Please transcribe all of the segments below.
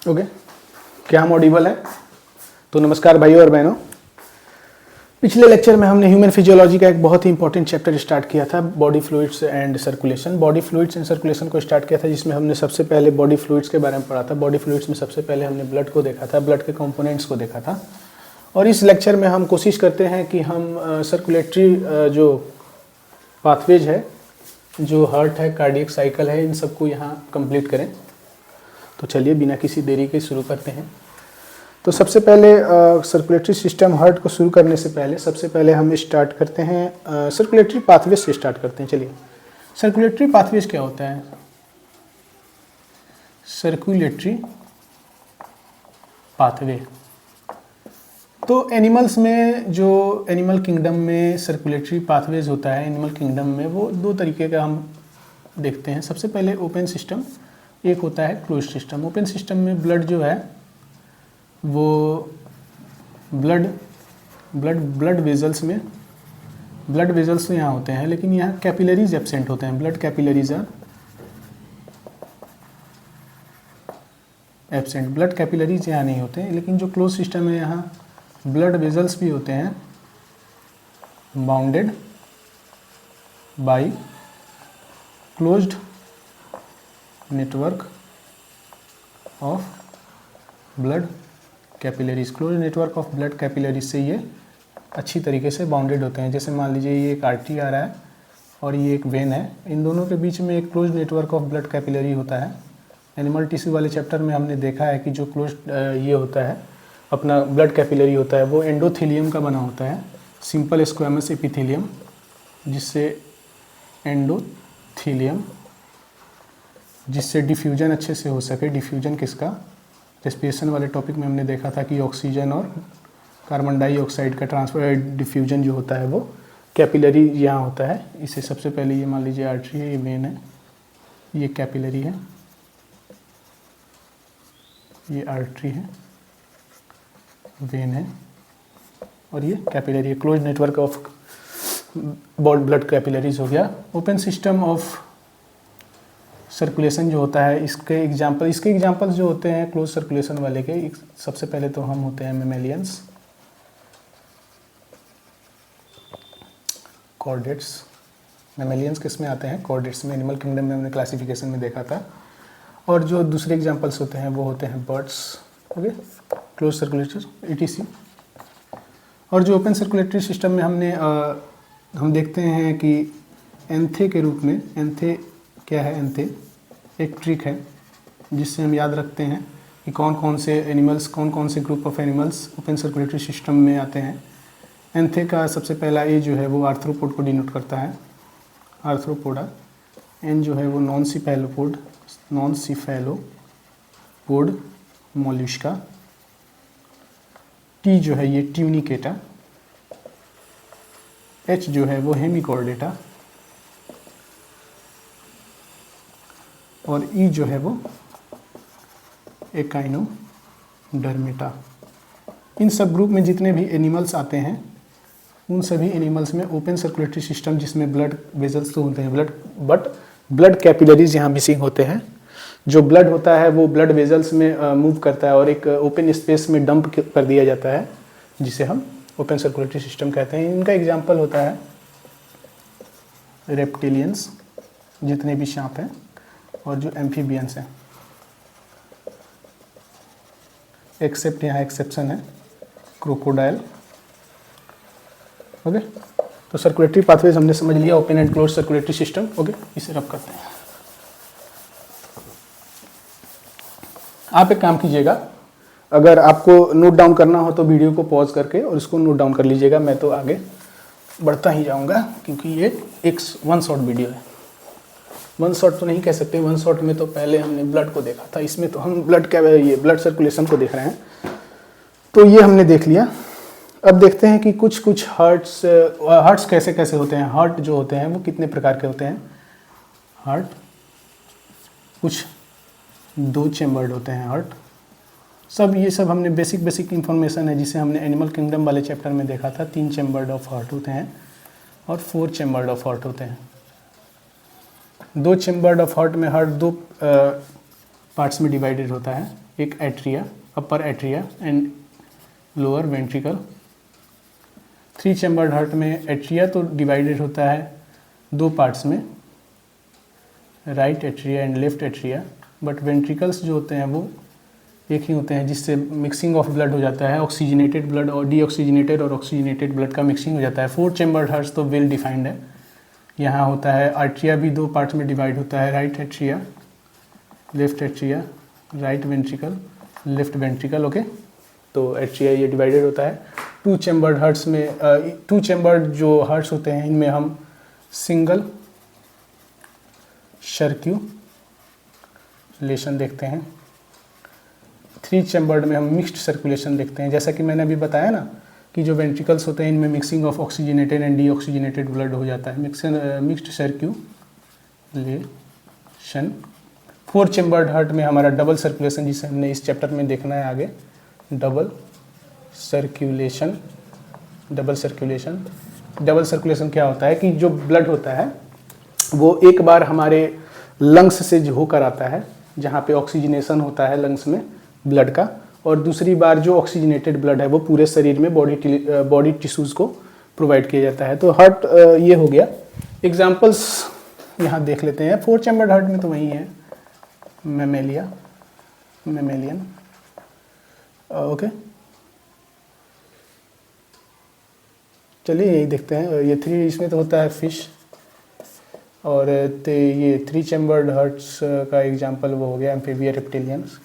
Okay, क्या हम Audible है? तो नमस्कार भाइयों और बहनों। पिछले लेक्चर में हमने ह्यूमन फिजियोलॉजी का एक बहुत ही इंपॉर्टेंट चैप्टर स्टार्ट किया था, body fluids and circulation. Body fluids and circulation को स्टार्ट किया था, जिसमें हमने सबसे पहले बॉडी फ्लूइड्स के बारे में पढ़ा था। बॉडी फ्लूइड्स में सबसे पहले हमने ब्लड को देखा था, ब्लड के कंपोनेंट्स को देखा था। और इस लेक्चर में हम कोशिश करते हैं कि हम सर्कुलेटरी जो पाथवेज है, जो हार्ट है, कार्डियक साइकिल है, इन सबको यहाँ कंप्लीट करें। तो चलिए बिना किसी देरी के शुरू करते हैं। तो सबसे पहले सर्कुलेटरी सिस्टम, हार्ट को शुरू करने से पहले सबसे पहले हम स्टार्ट करते हैं सर्कुलेटरी पाथवेज से स्टार्ट करते हैं। चलिए, सर्कुलेटरी पाथवेज क्या होता है? सर्कुलेटरी पाथवे तो एनिमल्स में, जो एनिमल किंगडम में सर्कुलेटरी पाथवेज होता है, एनिमल किंगडम में वो दो तरीके का हम देखते हैं। सबसे पहले ओपन सिस्टम, एक होता है क्लोज सिस्टम। ओपन सिस्टम में ब्लड जो है वो ब्लड वेजल्स यहाँ होते हैं, लेकिन यहाँ कैपिलरीज एब्सेंट होते हैं। Blood capillaries are absent, blood capillaries यहाँ नहीं होते हैं। लेकिन जो क्लोज सिस्टम है, यहाँ ब्लड वेजल्स भी होते हैं, bounded by closed network of blood capillaries. Close network of blood capillaries से ये अच्छी तरीके से बाउंडेड होते हैं। जैसे मान लीजिए ये एक आर्टरी आ रहा है और ये एक वेन है, इन दोनों के बीच में एक close network of blood capillary होता है। एनिमल टिश्यू वाले चैप्टर में हमने देखा है कि जो क्लोज ये होता है, अपना ब्लड कैपिलरी होता है, वो एंडोथीलियम का बना होता है, सिंपल स्क्वेमस एपिथेलियम, जिससे एंडोथीलियम, जिससे डिफ्यूजन अच्छे से हो सके। डिफ्यूजन किसका? रेस्पिरेशन वाले टॉपिक में हमने देखा था कि ऑक्सीजन और कार्बन डाइऑक्साइड का ट्रांसफर, डिफ्यूजन जो होता है वो कैपिलरी यहाँ होता है। इसे सबसे पहले ये मान लीजिए आर्टरी है, ये वेन है, ये कैपिलरी है, ये आर्टरी है, वेन है और ये कैपिलरी है। Close network of blood capillaries हो गया। ओपन सिस्टम ऑफ सर्कुलेशन जो होता है, इसके एग्जांपल्स जो होते हैं क्लोज सर्कुलेशन वाले के, सबसे पहले तो हम होते हैं मेमेलियंस, कॉर्डेट्स। मेमेलियंस किस में आते हैं? कॉर्डेट्स में। एनिमल किंगडम में हमने क्लासिफिकेशन में देखा था। और जो दूसरे एग्जांपल्स होते हैं वो होते हैं birds, okay, close circulatory ETC। और जो ओपन सर्कुलेटरी सिस्टम में हम देखते हैं कि एंथे के रूप में, एंथे क्या है? एंथे एक ट्रिक है जिससे हम याद रखते हैं कि कौन कौन से group of animals open circulatory system में आते हैं। एंथे का सबसे पहला ए जो है वो आर्थ्रोपोड को डिनोट करता है, आर्थ्रोपोडा। एन जो है वो नॉन सिफेलोपोड मोलस्का। टी जो है ये ट्यूनिकेटा। एच जो है वो हेमिकॉर्डेटा। और ई जो है वो एकाइनोडर्मेटा। इन सब ग्रुप में जितने भी एनिमल्स आते हैं, उन सभी एनिमल्स में ओपन सर्कुलेटरी सिस्टम, जिसमें ब्लड वेजल्स तो होते हैं, बट ब्लड कैपिलरीज यहाँ मिसिंग होते हैं। जो ब्लड होता है वो ब्लड वेजल्स में मूव करता है और एक ओपन स्पेस में डंप कर दिया जाता है, जिसे हम ओपन सर्कुलेटरी सिस्टम कहते हैं। इनका एग्जाम्पल होता है रेप्टिलियंस, जितने भी सांप हैं, और जो एम्फीबियंस हैं, एक्सेप्ट यहाँ एक्सेप्शन है, क्रोकोडाइल। ओके, तो सर्कुलेटरी पाथवेज हमने समझ लिया, open and close circulatory system. Okay, इसे रब करते हैं। आप एक काम कीजिएगा, अगर आपको नोट डाउन करना हो तो वीडियो को पॉज करके और इसको नोट डाउन कर लीजिएगा। मैं तो आगे बढ़ता ही जाऊंगा क्योंकि ये एक वन शॉट वीडियो है। वन शॉट तो नहीं कह सकते, वन शॉट में तो पहले हमने ब्लड को देखा था, इसमें तो हम ब्लड सर्कुलेशन को देख रहे हैं। तो ये हमने देख लिया। अब देखते हैं कि कुछ हार्ट्स कैसे कैसे होते हैं। हार्ट जो होते हैं वो कितने प्रकार के होते हैं? हार्ट कुछ 2 चेम्बर्ड होते हैं हार्ट। ये सब हमने बेसिक इंफॉर्मेशन है, जिसे हमने एनिमल किंगडम वाले चैप्टर में देखा था। 3 चेम्बर्ड ऑफ हार्ट होते हैं और 4 चेम्बर्ड ऑफ हार्ट होते हैं। 2 चेम्बर्ड ऑफ हार्ट में हार्ट 2 पार्ट्स में डिवाइडेड होता है। एक atria, upper atria and lower ventricle. 3 chambered heart में एट्रिया तो डिवाइडेड होता है 2 पार्ट्स में, right atria and left atria, but ventricles जो होते हैं वो एक ही होते हैं, जिससे मिक्सिंग ऑफ ब्लड हो जाता है, ऑक्सीजनेटेड ब्लड और डीऑक्सीजनेटेड और ऑक्सीजनेटेड ब्लड का मिक्सिंग हो जाता है। 4 चैम्बर्ड हार्ट्स तो वेल डिफाइंड है। यहाँ होता है आर्ट्रिया भी 2 पार्ट्स में डिवाइड होता है, right atria, left atria, right ventricle, left ventricle. Okay, तो एट्रिया ये डिवाइडेड होता है। 2 चैम्बर्ड हार्ट्स में 2 चैम्बर्ड जो हार्ट्स होते हैं इनमें हम सिंगल सर्क्यूलेशन देखते हैं। 3 चैम्बर्ड में हम मिक्स्ड सर्कुलेशन देखते हैं। जैसा कि मैंने अभी बताया ना कि जो वेंट्रिकल्स होते हैं इनमें mixing of oxygenated and deoxygenated blood हो जाता है, मिक्स्ड सर्कुलेशन। 4 चैम्बर्ड हार्ट में हमारा डबल सर्कुलेशन, जिसे हमने इस चैप्टर में देखना है आगे, डबल सर्कुलेशन। डबल सर्कुलेशन क्या होता है कि जो ब्लड होता है वो एक बार हमारे लंग्स से जो होकर आता है, जहाँ पे ऑक्सीजनेशन होता है लंग्स में ब्लड का, और दूसरी बार जो ऑक्सीजनेटेड ब्लड है वो पूरे शरीर में बॉडी टिश्यूज़ को प्रोवाइड किया जाता है। तो हार्ट ये हो गया। एग्जांपल्स यहाँ देख लेते हैं। 4 चैम्बर्ड हार्ट में तो वही है, मैमेलियन। ओके, चलिए यही देखते हैं। ये 3 इसमें तो होता है फिश, और ये 3 चैम्बर्ड हार्ट्स का एग्जांपल वो हो गया एम्फीबिया रेप्टिलियंस।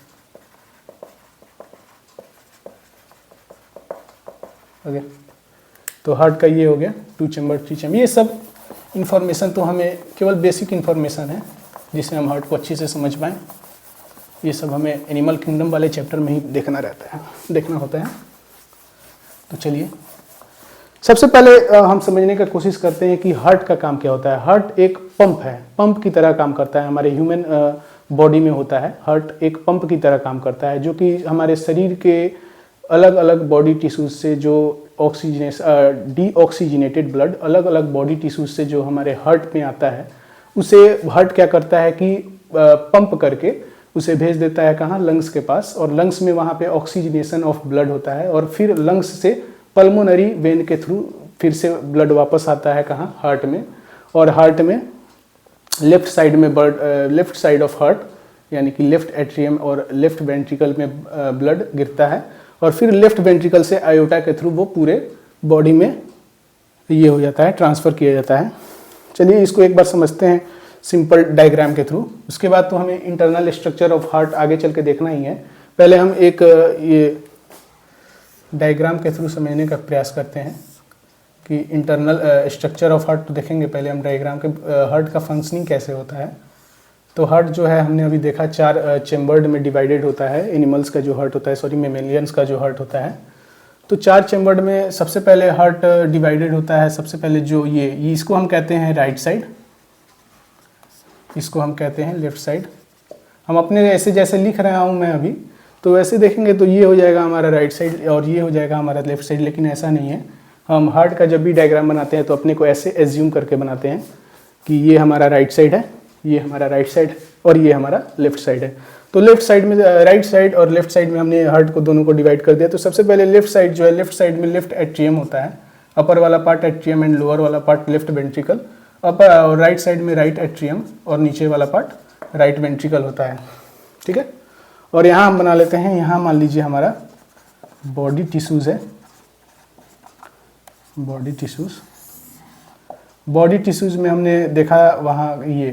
ओके, तो हार्ट का ये हो गया 2 चैम्बर 3 चैम्बर। ये सब इन्फॉर्मेशन तो हमें केवल बेसिक इन्फॉर्मेशन है जिससे हम हार्ट को अच्छे से समझ पाएँ। ये सब हमें एनिमल किंगडम वाले चैप्टर में ही देखना होता है। तो चलिए सबसे पहले हम समझने का कोशिश करते हैं कि हार्ट का काम क्या होता है। हार्ट एक पंप है, पंप की तरह काम करता है। हमारे ह्यूमन बॉडी में होता है हार्ट एक पंप की तरह काम करता है, जो कि हमारे शरीर के अलग अलग बॉडी टिश्यूज से जो डीऑक्सीजनेटेड ब्लड अलग अलग बॉडी टिश्यूज से जो हमारे हार्ट में आता है, उसे हार्ट क्या करता है कि पंप करके उसे भेज देता है कहाँ, लंग्स के पास, और लंग्स में वहाँ पे ऑक्सीजनेशन ऑफ ब्लड होता है, और फिर लंग्स से पल्मोनरी वेन के थ्रू फिर से ब्लड वापस आता है कहाँ, हार्ट में। और हार्ट में लेफ्ट साइड ऑफ हार्ट यानी कि लेफ्ट एट्रियम और लेफ्ट वेंट्रिकल में ब्लड गिरता है, और फिर लेफ्ट वेंट्रिकल से आयोटा के थ्रू वो पूरे बॉडी में ये हो जाता है, ट्रांसफ़र किया जाता है। चलिए इसको एक बार समझते हैं सिंपल डायग्राम के थ्रू। उसके बाद तो हमें इंटरनल स्ट्रक्चर ऑफ हार्ट आगे चल के देखना ही है। पहले हम एक ये डायग्राम के थ्रू समझने का प्रयास करते हैं कि इंटरनल स्ट्रक्चर ऑफ हार्ट तो देखेंगे, पहले हम डायग्राम के हार्ट का फंक्शनिंग कैसे होता है। तो हार्ट जो है हमने अभी देखा 4 चैम्बर्ड में डिवाइडेड होता है। एनिमल्स का जो हार्ट होता है, मैमेलियंस का जो हार्ट होता है, तो 4 चैम्बर्ड में सबसे पहले हार्ट डिवाइडेड होता है। सबसे पहले जो ये इसको हम कहते हैं राइट साइड, इसको हम कहते हैं लेफ्ट साइड। हम अपने ऐसे जैसे लिख रहा हूँ मैं अभी, तो वैसे देखेंगे तो ये हो जाएगा हमारा राइट साइड और ये हो जाएगा हमारा लेफ्ट साइड, लेकिन ऐसा नहीं है। हम हार्ट का जब भी डायग्राम बनाते हैं तो अपने को ऐसे एज्यूम करके बनाते हैं कि ये हमारा राइट साइड है, ये हमारा राइट साइड और ये हमारा लेफ्ट साइड है। तो लेफ्ट साइड में राइट साइड और लेफ्ट साइड में हमने हार्ट को दोनों को डिवाइड कर दिया। तो सबसे पहले लेफ्ट साइड जो है, लेफ्ट साइड में लेफ्ट एट्रियम होता है, अपर वाला पार्ट एट्रियम एंड लोअर वाला पार्ट लेफ्ट वेंट्रिकल। अपर और राइट साइड में राइट एट्रियम और नीचे वाला पार्ट राइट वेंट्रिकल होता है, ठीक है। और यहाँ हम बना लेते हैं, यहाँ मान लीजिए हमारा बॉडी टिश्यूज़ है, बॉडी टिश्यूज़ में हमने देखा वहाँ ये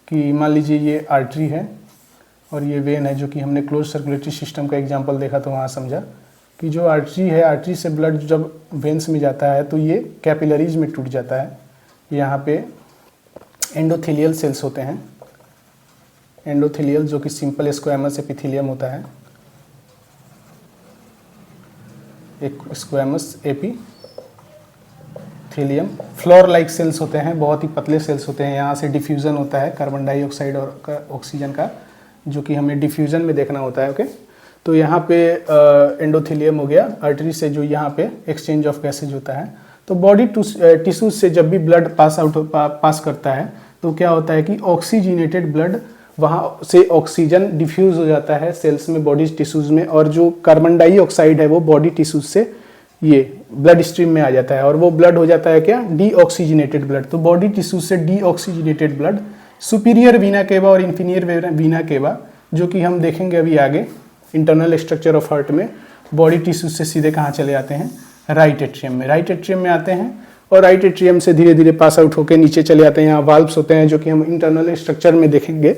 कि मान लीजिए ये आर्टरी है और ये वेन है, जो कि हमने क्लोज सर्कुलेटरी सिस्टम का एग्जांपल देखा तो वहाँ समझा कि जो आर्टरी है, आर्टरी से ब्लड जब वेन्स में जाता है तो ये कैपिलरीज में टूट जाता है। यहाँ पे एंडोथेलियल सेल्स होते हैं, एंडोथेलियल जो कि सिंपल स्क्वैमस एपिथेलियम होता है, एक squamous epithelium. Floor like cells होते हैं, बहुत ही पतले सेल्स होते हैं। यहाँ से डिफ्यूज़न होता है कार्बन डाइऑक्साइड और ऑक्सीजन का, जो कि हमें डिफ्यूज़न में देखना होता है, ओके। तो यहाँ पे एंडोथेलियम हो गया, आर्टरी से जो यहाँ पे एक्सचेंज ऑफ गैसेज होता है। तो बॉडी टिश्यूज से जब भी ब्लड पास करता है तो क्या होता है कि ऑक्सीजनेटेड ब्लड वहाँ से ऑक्सीजन डिफ्यूज़ हो जाता है सेल्स में, बॉडी टिश्यूज़ में, और जो कार्बन डाइऑक्साइड है वो बॉडी टिश्यूज़ से ये ब्लड स्ट्रीम में आ जाता है और वो ब्लड हो जाता है क्या, डीऑक्सीजनेटेड ब्लड। तो बॉडी टिश्यूज से डीऑक्सीजनेटेड ब्लड सुपीरियर वीना केवा और इंफीरियर वीना केवा, जो कि हम देखेंगे अभी आगे इंटरनल स्ट्रक्चर ऑफ हार्ट में, बॉडी टिश्यूज से सीधे कहाँ चले आते हैं, राइट एट्रियम में। राइट एट्रियम में आते हैं और राइट एट्रियम से धीरे धीरे पास आउट होकर नीचे चले आते हैं। यहाँ वाल्व्स होते हैं जो कि हम इंटरनल स्ट्रक्चर में देखेंगे।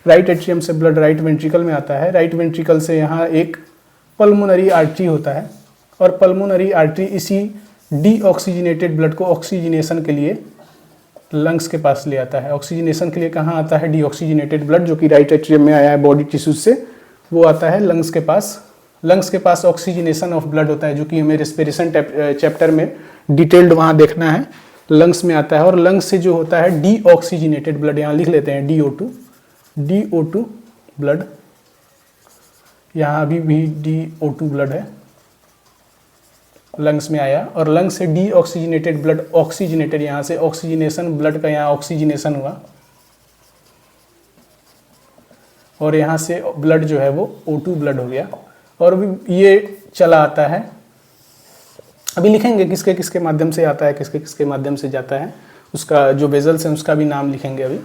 राइट एट्रियम से ब्लड राइट वेंट्रिकल में आता है। राइट वेंट्रिकल से यहाँ एक पल्मोनरी आर्टरी होता है और पल्मोनरी आर्टरी इसी डीऑक्सीजनेटेड ब्लड को ऑक्सीजनेशन के लिए लंग्स के पास ले आता है। ऑक्सीजनेशन के लिए कहाँ आता है, डीऑक्सीजनेटेड ब्लड जो कि राइट एट्रियम में आया है बॉडी टिश्यूज से, वो आता है लंग्स के पास। लंग्स के पास ऑक्सीजनेशन ऑफ ब्लड होता है जो कि हमें रेस्पिरेशन चैप्टर में डिटेल्ड वहाँ देखना है। लंग्स में आता है और लंग्स से जो होता है डीऑक्सीजनेटेड ब्लड, यहाँ लिख लेते हैं DO2 ब्लड, यहाँ अभी भी DO2 ब्लड है, लंग्स में आया और लंग्स से डीऑक्सीजनेटेड ब्लड ऑक्सीजनेटेड, यहाँ से ऑक्सीजनेशन ब्लड का यहाँ ऑक्सीजनेशन हुआ और यहाँ से ब्लड जो है वो O2 ब्लड हो गया और अभी ये चला आता है। अभी लिखेंगे किसके किसके माध्यम से आता है, किसके किसके माध्यम से जाता है, उसका जो वेजल्स हैं उसका भी नाम लिखेंगे अभी।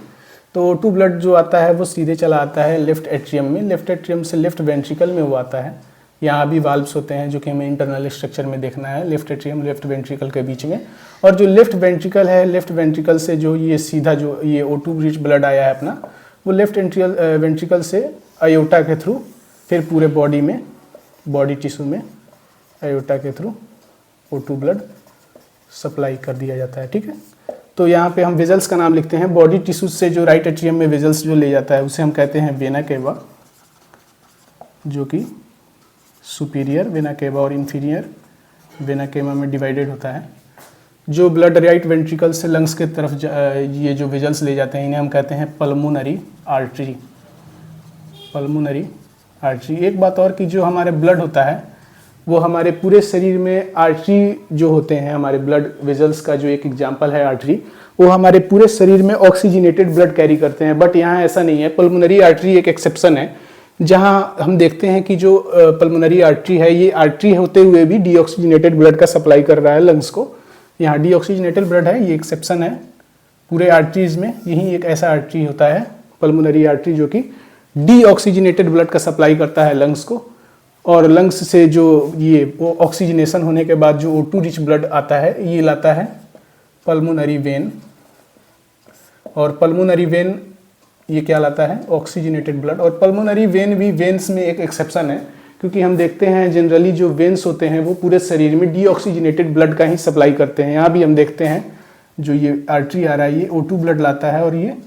तो O2 ब्लड जो आता है वो सीधे चला आता है लेफ्ट एट्रियम में, लेफ्ट एट्रियम से लेफ्ट वेंट्रिकल में वो आता है। यहाँ भी वाल्व्स होते हैं जो कि हमें इंटरनल स्ट्रक्चर में देखना है, लेफ्ट एट्रियम लेफ्ट वेंट्रिकल के बीच में। और जो लेफ्ट वेंट्रिकल है, लेफ्ट वेंट्रिकल से जो ये सीधा जो ये O2 रिच ब्लड आया है अपना, वो लेफ्ट वेंट्रिकल से अयोटा के थ्रू फिर पूरे बॉडी में, बॉडी टिश्यू में अयोटा के थ्रू O2 ब्लड सप्लाई कर दिया जाता है। ठीक है, तो यहाँ पे हम वेजल्स का नाम लिखते हैं। बॉडी टिश्यूज से जो राइट एट्रियम में वेजल्स जो ले जाता है उसे हम कहते हैं वेना केवा, जो कि सुपीरियर वेना केवा और इंफीरियर वेना केवा में डिवाइडेड होता है। जो ब्लड राइट वेंट्रिकल से लंग्स के तरफ ये जो वेजल्स ले जाते हैं इन्हें हम कहते हैं पल्मोनरी आर्टरी, पल्मोनरी आर्टरी। एक बात और कि जो हमारे ब्लड होता है वो हमारे पूरे शरीर में आर्टरी जो होते हैं, हमारे ब्लड वेजल्स का जो एक एग्जांपल है आर्टरी, वो हमारे पूरे शरीर में ऑक्सीजनेटेड ब्लड कैरी करते हैं। बट यहाँ ऐसा नहीं है, पल्मोनरी आर्टरी एक एक्सेप्शन है, जहाँ हम देखते हैं कि जो पल्मोनरी आर्टरी है ये आर्टरी होते हुए भी डीऑक्सीजनेटेड ब्लड का सप्लाई कर रहा है लंग्स को। यहाँ डीऑक्सीजनेटेड ब्लड है, ये एक्सेप्शन है पूरे आर्टरीज में। यही एक ऐसा आर्टरी होता है पल्मोनरी आर्टरी जो कि डीऑक्सीजनेटेड ब्लड का सप्लाई करता है लंग्स को, और लंग्स से जो ये वो ऑक्सीजनेशन होने के बाद जो O2 रिच ब्लड आता है ये लाता है पल्मोनरी वेन, और पल्मोनरी वेन ये क्या लाता है, ऑक्सीजनेटेड ब्लड। और पल्मोनरी वेन भी वेन्स में एक एक्सेप्शन है, क्योंकि हम देखते हैं जनरली जो वेन्स होते हैं वो पूरे शरीर में डीऑक्सीजनेटेड ब्लड का ही सप्लाई करते हैं। यहाँ भी हम देखते हैं जो ये आर्टरी आ रहा है ये O2 ब्लड लाता है और ये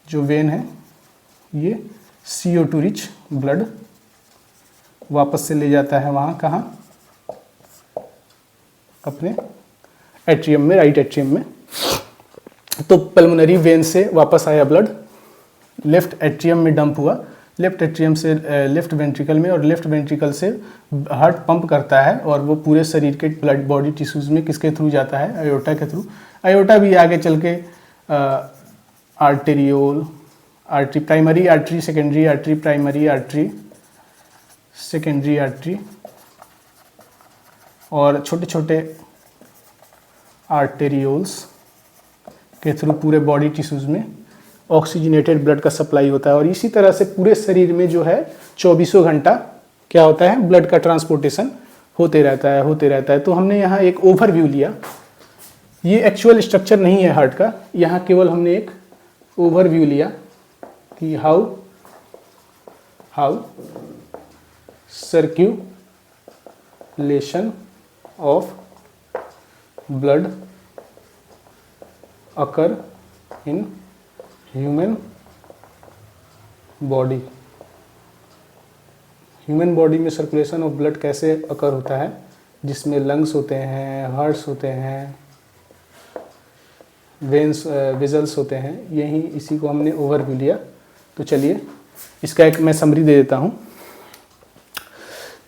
जो वेन है ये CO2 रिच ब्लड वापस से ले जाता है वहाँ, कहाँ, अपने एट्रियम में, राइट एट्रियम में। तो पल्मोनरी वेन से वापस आया ब्लड, लेफ्ट एट्रियम में डंप हुआ, लेफ्ट एट्रियम से लेफ्ट वेंट्रिकल में, और लेफ्ट वेंट्रिकल से हार्ट पंप करता है और वो पूरे शरीर के ब्लड बॉडी टिश्यूज में किसके थ्रू जाता है, अयोटा के थ्रू। अयोटा भी आगे चल के arteriole, artery, primary artery, secondary artery, primary artery, secondary artery, और छोटे छोटे आर्टेरियोल्स के थ्रू पूरे बॉडी टिश्यूज में ऑक्सीजनेटेड ब्लड का सप्लाई होता है। और इसी तरह से पूरे शरीर में जो है 24 घंटा क्या होता है, ब्लड का ट्रांसपोर्टेशन होते रहता है। तो हमने यहाँ एक ओवरव्यू लिया, ये एक्चुअल स्ट्रक्चर नहीं है हार्ट का, यहाँ केवल हमने एक ओवरव्यू लिया कि how circulation of blood occur in human body. Human body में सर्कुलेशन ऑफ ब्लड कैसे अकर होता है, जिसमें लंग्स होते हैं, हार्ट्स होते हैं, वेन्स, वेजल्स होते हैं, यही इसी को हमने ओवरव्यू लिया। तो चलिए इसका एक मैं समरी दे देता हूँ।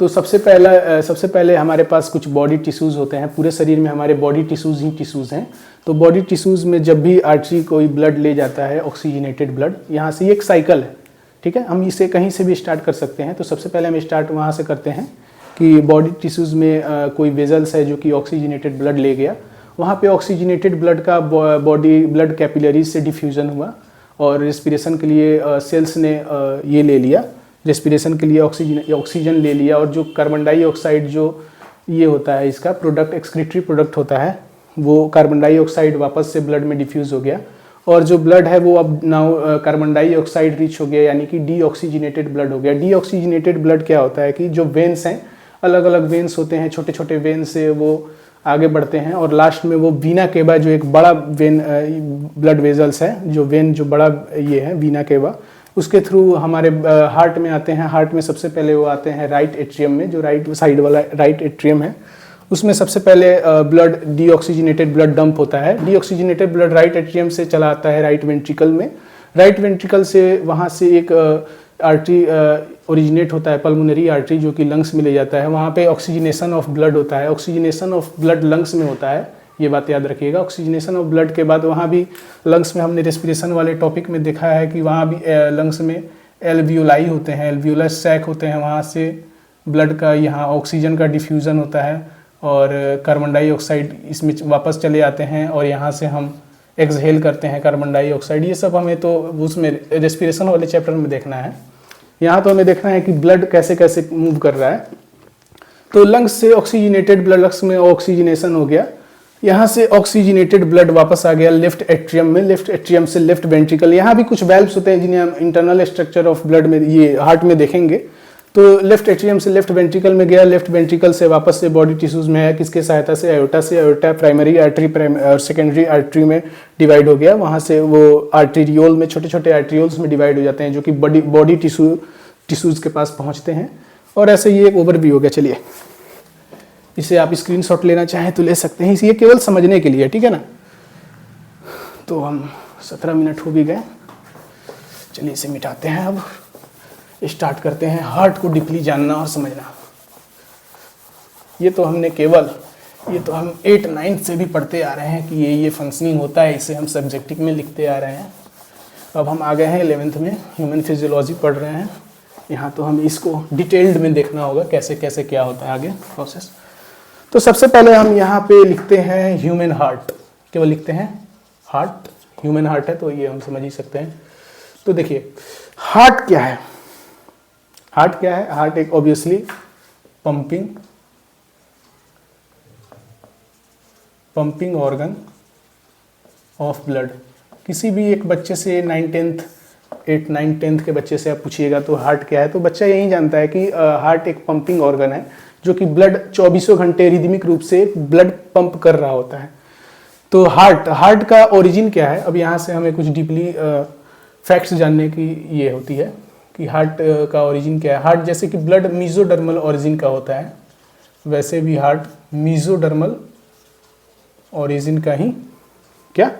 तो सबसे पहले हमारे पास कुछ बॉडी टिश्यूज़ होते हैं। पूरे शरीर में हमारे बॉडी टिश्यूज़ ही टिश्यूज़ हैं। तो बॉडी टिश्यूज़ में जब भी आर्टरी कोई ब्लड ले जाता है, ऑक्सीजनेटेड ब्लड, यहाँ से ये एक साइकिल है, ठीक है। हम इसे कहीं से भी स्टार्ट कर सकते हैं। तो सबसे पहले हम स्टार्ट वहाँ से करते हैं कि बॉडी टिश्यूज़ में कोई वेजल्स है जो कि ऑक्सीजनेटेड ब्लड ले गया, वहाँ पे ऑक्सीजनेटेड ब्लड का बॉडी ब्लड कैपिलरीज से डिफ्यूज़न हुआ और रेस्पिरेशन के लिए सेल्स ने ये ले लिया, रेस्पिरेशन के लिए ऑक्सीजन ले लिया, और जो कार्बन डाइऑक्साइड जो ये होता है इसका प्रोडक्ट, एक्सक्रीटरी प्रोडक्ट होता है, वो कार्बन डाइऑक्साइड वापस से ब्लड में डिफ्यूज़ हो गया, और जो ब्लड है वो अब नाउ कार्बन डाइऑक्साइड रिच हो गया, यानी कि डीऑक्सीजनेटेड ब्लड हो गया। डीऑक्सीजनेटेड ब्लड क्या होता है कि जो वेन्स हैं, अलग अलग वेन्स होते हैं, छोटे छोटे वेन्स से वो आगे बढ़ते हैं, और लास्ट में वो वीना केवा जो एक बड़ा वेन ब्लड वेजल्स है, जो वेन जो बड़ा ये है वीना केवा, उसके थ्रू हमारे हार्ट में आते हैं। हार्ट में सबसे पहले वो आते हैं राइट एट्रियम में, जो राइट साइड वाला राइट एट्रियम है, उसमें सबसे पहले ब्लड डीऑक्सीजनेटेड ब्लड डंप होता है। डीऑक्सीजनेटेड ब्लड राइट एट्रियम से चला आता है राइट वेंट्रिकल में। राइट वेंट्रिकल से वहाँ से एक आर्टरी ओरिजिनेट होता है, पल्मोनरी आर्टरी, जो कि लंग्स में ले जाता है। वहाँ पे ऑक्सीजनेशन ऑफ ब्लड होता है। ऑक्सीजनेशन ऑफ ब्लड लंग्स में होता है, ये बात याद रखिएगा। ऑक्सीजनेशन ऑफ ब्लड के बाद वहाँ भी लंग्स में हमने रेस्पिरेशन वाले टॉपिक में देखा है कि वहाँ भी लंग्स में एल्वियोलाई होते हैं, एल्वियोलर सैक होते हैं, वहाँ से ब्लड का यहाँ ऑक्सीजन का डिफ्यूज़न होता है और कार्बन डाइऑक्साइड इसमें वापस चले आते हैं, और यहाँ से हम एक्सहेल करते हैं कार्बन डाइऑक्साइड। ये सब हमें तो उसमें रेस्पिरेशन वाले चैप्टर में देखना है। यहाँ तो हमें देखना है कि ब्लड कैसे कैसे मूव कर रहा है। तो लंग्स से ऑक्सीजनेटेड ब्लड, लंग्स में ऑक्सीजनेशन हो गया, यहाँ से ऑक्सीजनेटेड ब्लड वापस आ गया लेफ्ट एट्रियम में, लेफ्ट एट्रियम से लेफ्ट वेंट्रिकल। यहाँ भी कुछ वैल्व्स होते हैं जिन्हें हम इंटरनल स्ट्रक्चर ऑफ ब्लड में, ये हार्ट में देखेंगे। तो लेफ्ट एट्रियम से लेफ्ट वेंट्रिकल में गया, लेफ्ट वेंट्रिकल से वापस से बॉडी टिश्यूज में है, किसके सहायता से, आयोटा से। आयोटा प्राइमरी आर्टरी और सेकेंडरी आर्टरी में डिवाइड हो गया, वहाँ से वो आर्टेरियोल में, छोटे छोटे आर्टेरियोल्स में डिवाइड हो जाते हैं, जो कि बॉडी टिश्यूज के पास पहुँचते हैं। और ऐसे ये एक ओवरव्यू हो गया। चलिए, इसे आप स्क्रीनशॉट लेना चाहें तो ले सकते हैं, ये केवल समझने के लिए, ठीक है ना। तो हम 17 मिनट हो भी गए, चलिए इसे मिटाते हैं। अब स्टार्ट करते हैं हार्ट को डीपली जानना और समझना। ये तो हम 8 9 से भी पढ़ते आ रहे हैं कि ये फंक्शनिंग होता है, इसे हम सब्जेक्टिव में लिखते आ रहे हैं। अब हम आ गए हैं 11th में, ह्यूमन फिजियोलॉजी पढ़ रहे हैं। यहाँ तो हम इसको डिटेल्ड में देखना होगा कैसे कैसे क्या होता है आगे प्रोसेस। तो सबसे पहले हम यहाँ पे लिखते हैं ह्यूमन हार्ट, केवल लिखते हैं हार्ट, ह्यूमन हार्ट है तो ये हम समझ ही सकते हैं। तो देखिए हार्ट क्या है, हार्ट क्या है, हार्ट एक obviously pumping organ of blood. किसी भी एक बच्चे से 8 9 10th के बच्चे से आप पूछिएगा तो हार्ट क्या है, तो बच्चा यही जानता है कि हार्ट एक पंपिंग ऑर्गन है जो कि ब्लड 24 घंटे रिदमिक रूप से ब्लड पंप कर रहा होता है। तो हार्ट का ओरिजिन क्या है, अब यहाँ से हमें कुछ डीपली फैक्ट्स जानने की ये होती है कि हार्ट का ओरिजिन क्या है। हार्ट जैसे कि ब्लड मीजोडर्मल ओरिजिन का होता है, वैसे भी हार्ट मीजोडर्मल ओरिजिन का ही क्या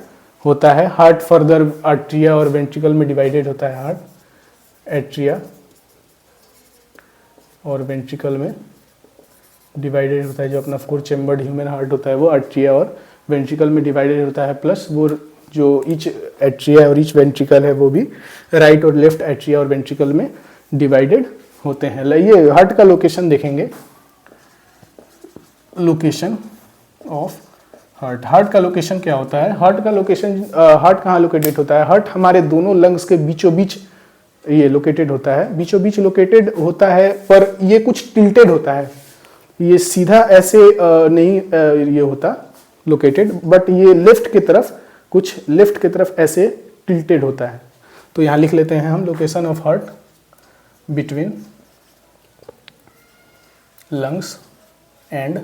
होता है। हार्ट फर्दर आर्ट्रिया और वेंट्रिकल में डिवाइडेड होता है। हार्ट एट्रिया और वेंट्रिकल में डिवाइडेड होता है। जो अपना 4 चैम्बर्ड ह्यूमन हार्ट होता है वो आर्ट्रिया और वेंट्रिकल में डिवाइडेड होता है, प्लस वो जो ईच एट्रिया और ईच वेंट्रिकल है वो भी राइट और लेफ्ट एट्रिया और वेंट्रिकल में डिवाइडेड होते हैं। ये हार्ट का लोकेशन देखेंगे, लोकेशन ऑफ हार्ट। हार्ट का लोकेशन क्या होता है, हार्ट का लोकेशन, हार्ट कहाँ लोकेटेड होता है, हार्ट हमारे दोनों लंग्स के बीचों बीच ये लोकेटेड होता है, बीचों बीच लोकेटेड होता है, पर ये कुछ टिल्टेड होता है, ये सीधा ऐसे नहीं ये होता लोकेटेड, बट ये लेफ्ट की तरफ ऐसे टिल्टेड होता है। तो यहाँ लिख लेते हैं हम location of heart between lungs and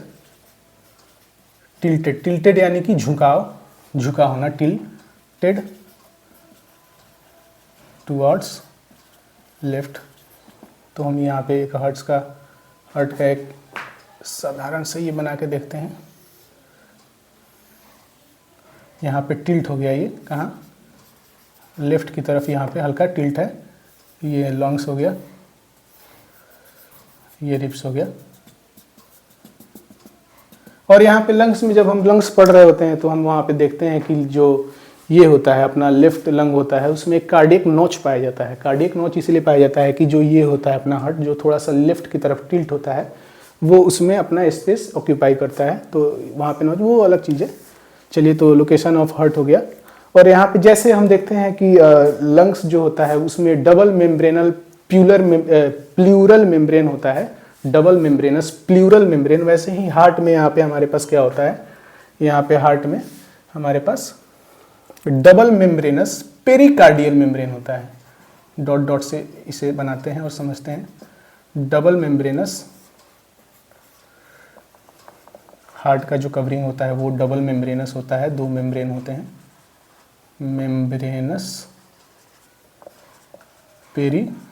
tilted. Tilted यानी कि झुका होना, टिल्टेड टुवर्ड्स लेफ्ट। तो हम यहाँ पे एक हार्ट का एक साधारण से ये बना के देखते हैं। यहाँ पे टिल्ट हो गया, ये कहाँ, लेफ्ट की तरफ यहाँ पे हल्का टिल्ट है, ये लंग्स हो गया, ये रिब्स हो गया। और यहाँ पे लंग्स में जब हम लंग्स पढ़ रहे होते हैं तो हम वहाँ पे देखते हैं कि जो ये होता है अपना लेफ्ट लंग होता है, उसमें एक कार्डियक नोच पाया जाता है। कार्डियक नोच इसलिए पाया जाता है कि जो ये होता है अपना हार्ट जो थोड़ा सा लेफ्ट की तरफ टिल्ट होता है वो उसमें अपना स्पेस ऑक्यूपाई करता है, तो वहाँ पे नोच वो अलग चीज़ है। चलिए, तो लोकेशन ऑफ हार्ट हो गया। और यहाँ पे जैसे हम देखते हैं कि लंग्स जो होता है उसमें डबल मेम्ब्रेनल प्लूरल मेम्ब्रेन होता है, डबल मेम्ब्रेनस प्लूरल मेम्ब्रेन। वैसे ही हार्ट में यहाँ पे हमारे पास क्या होता है, यहाँ पे हार्ट में हमारे पास डबल मेम्ब्रेनस पेरिकार्डियल मेम्ब्रेन होता है। डॉट डॉट से इसे बनाते हैं और समझते हैं। डबल मेम्ब्रेनस हार्ट का जो कवरिंग होता है वो डबल मेम्ब्रेनस होता है, दो मेम्ब्रेन होते हैं, मेम्ब्रेनस पेरिकार्डियल।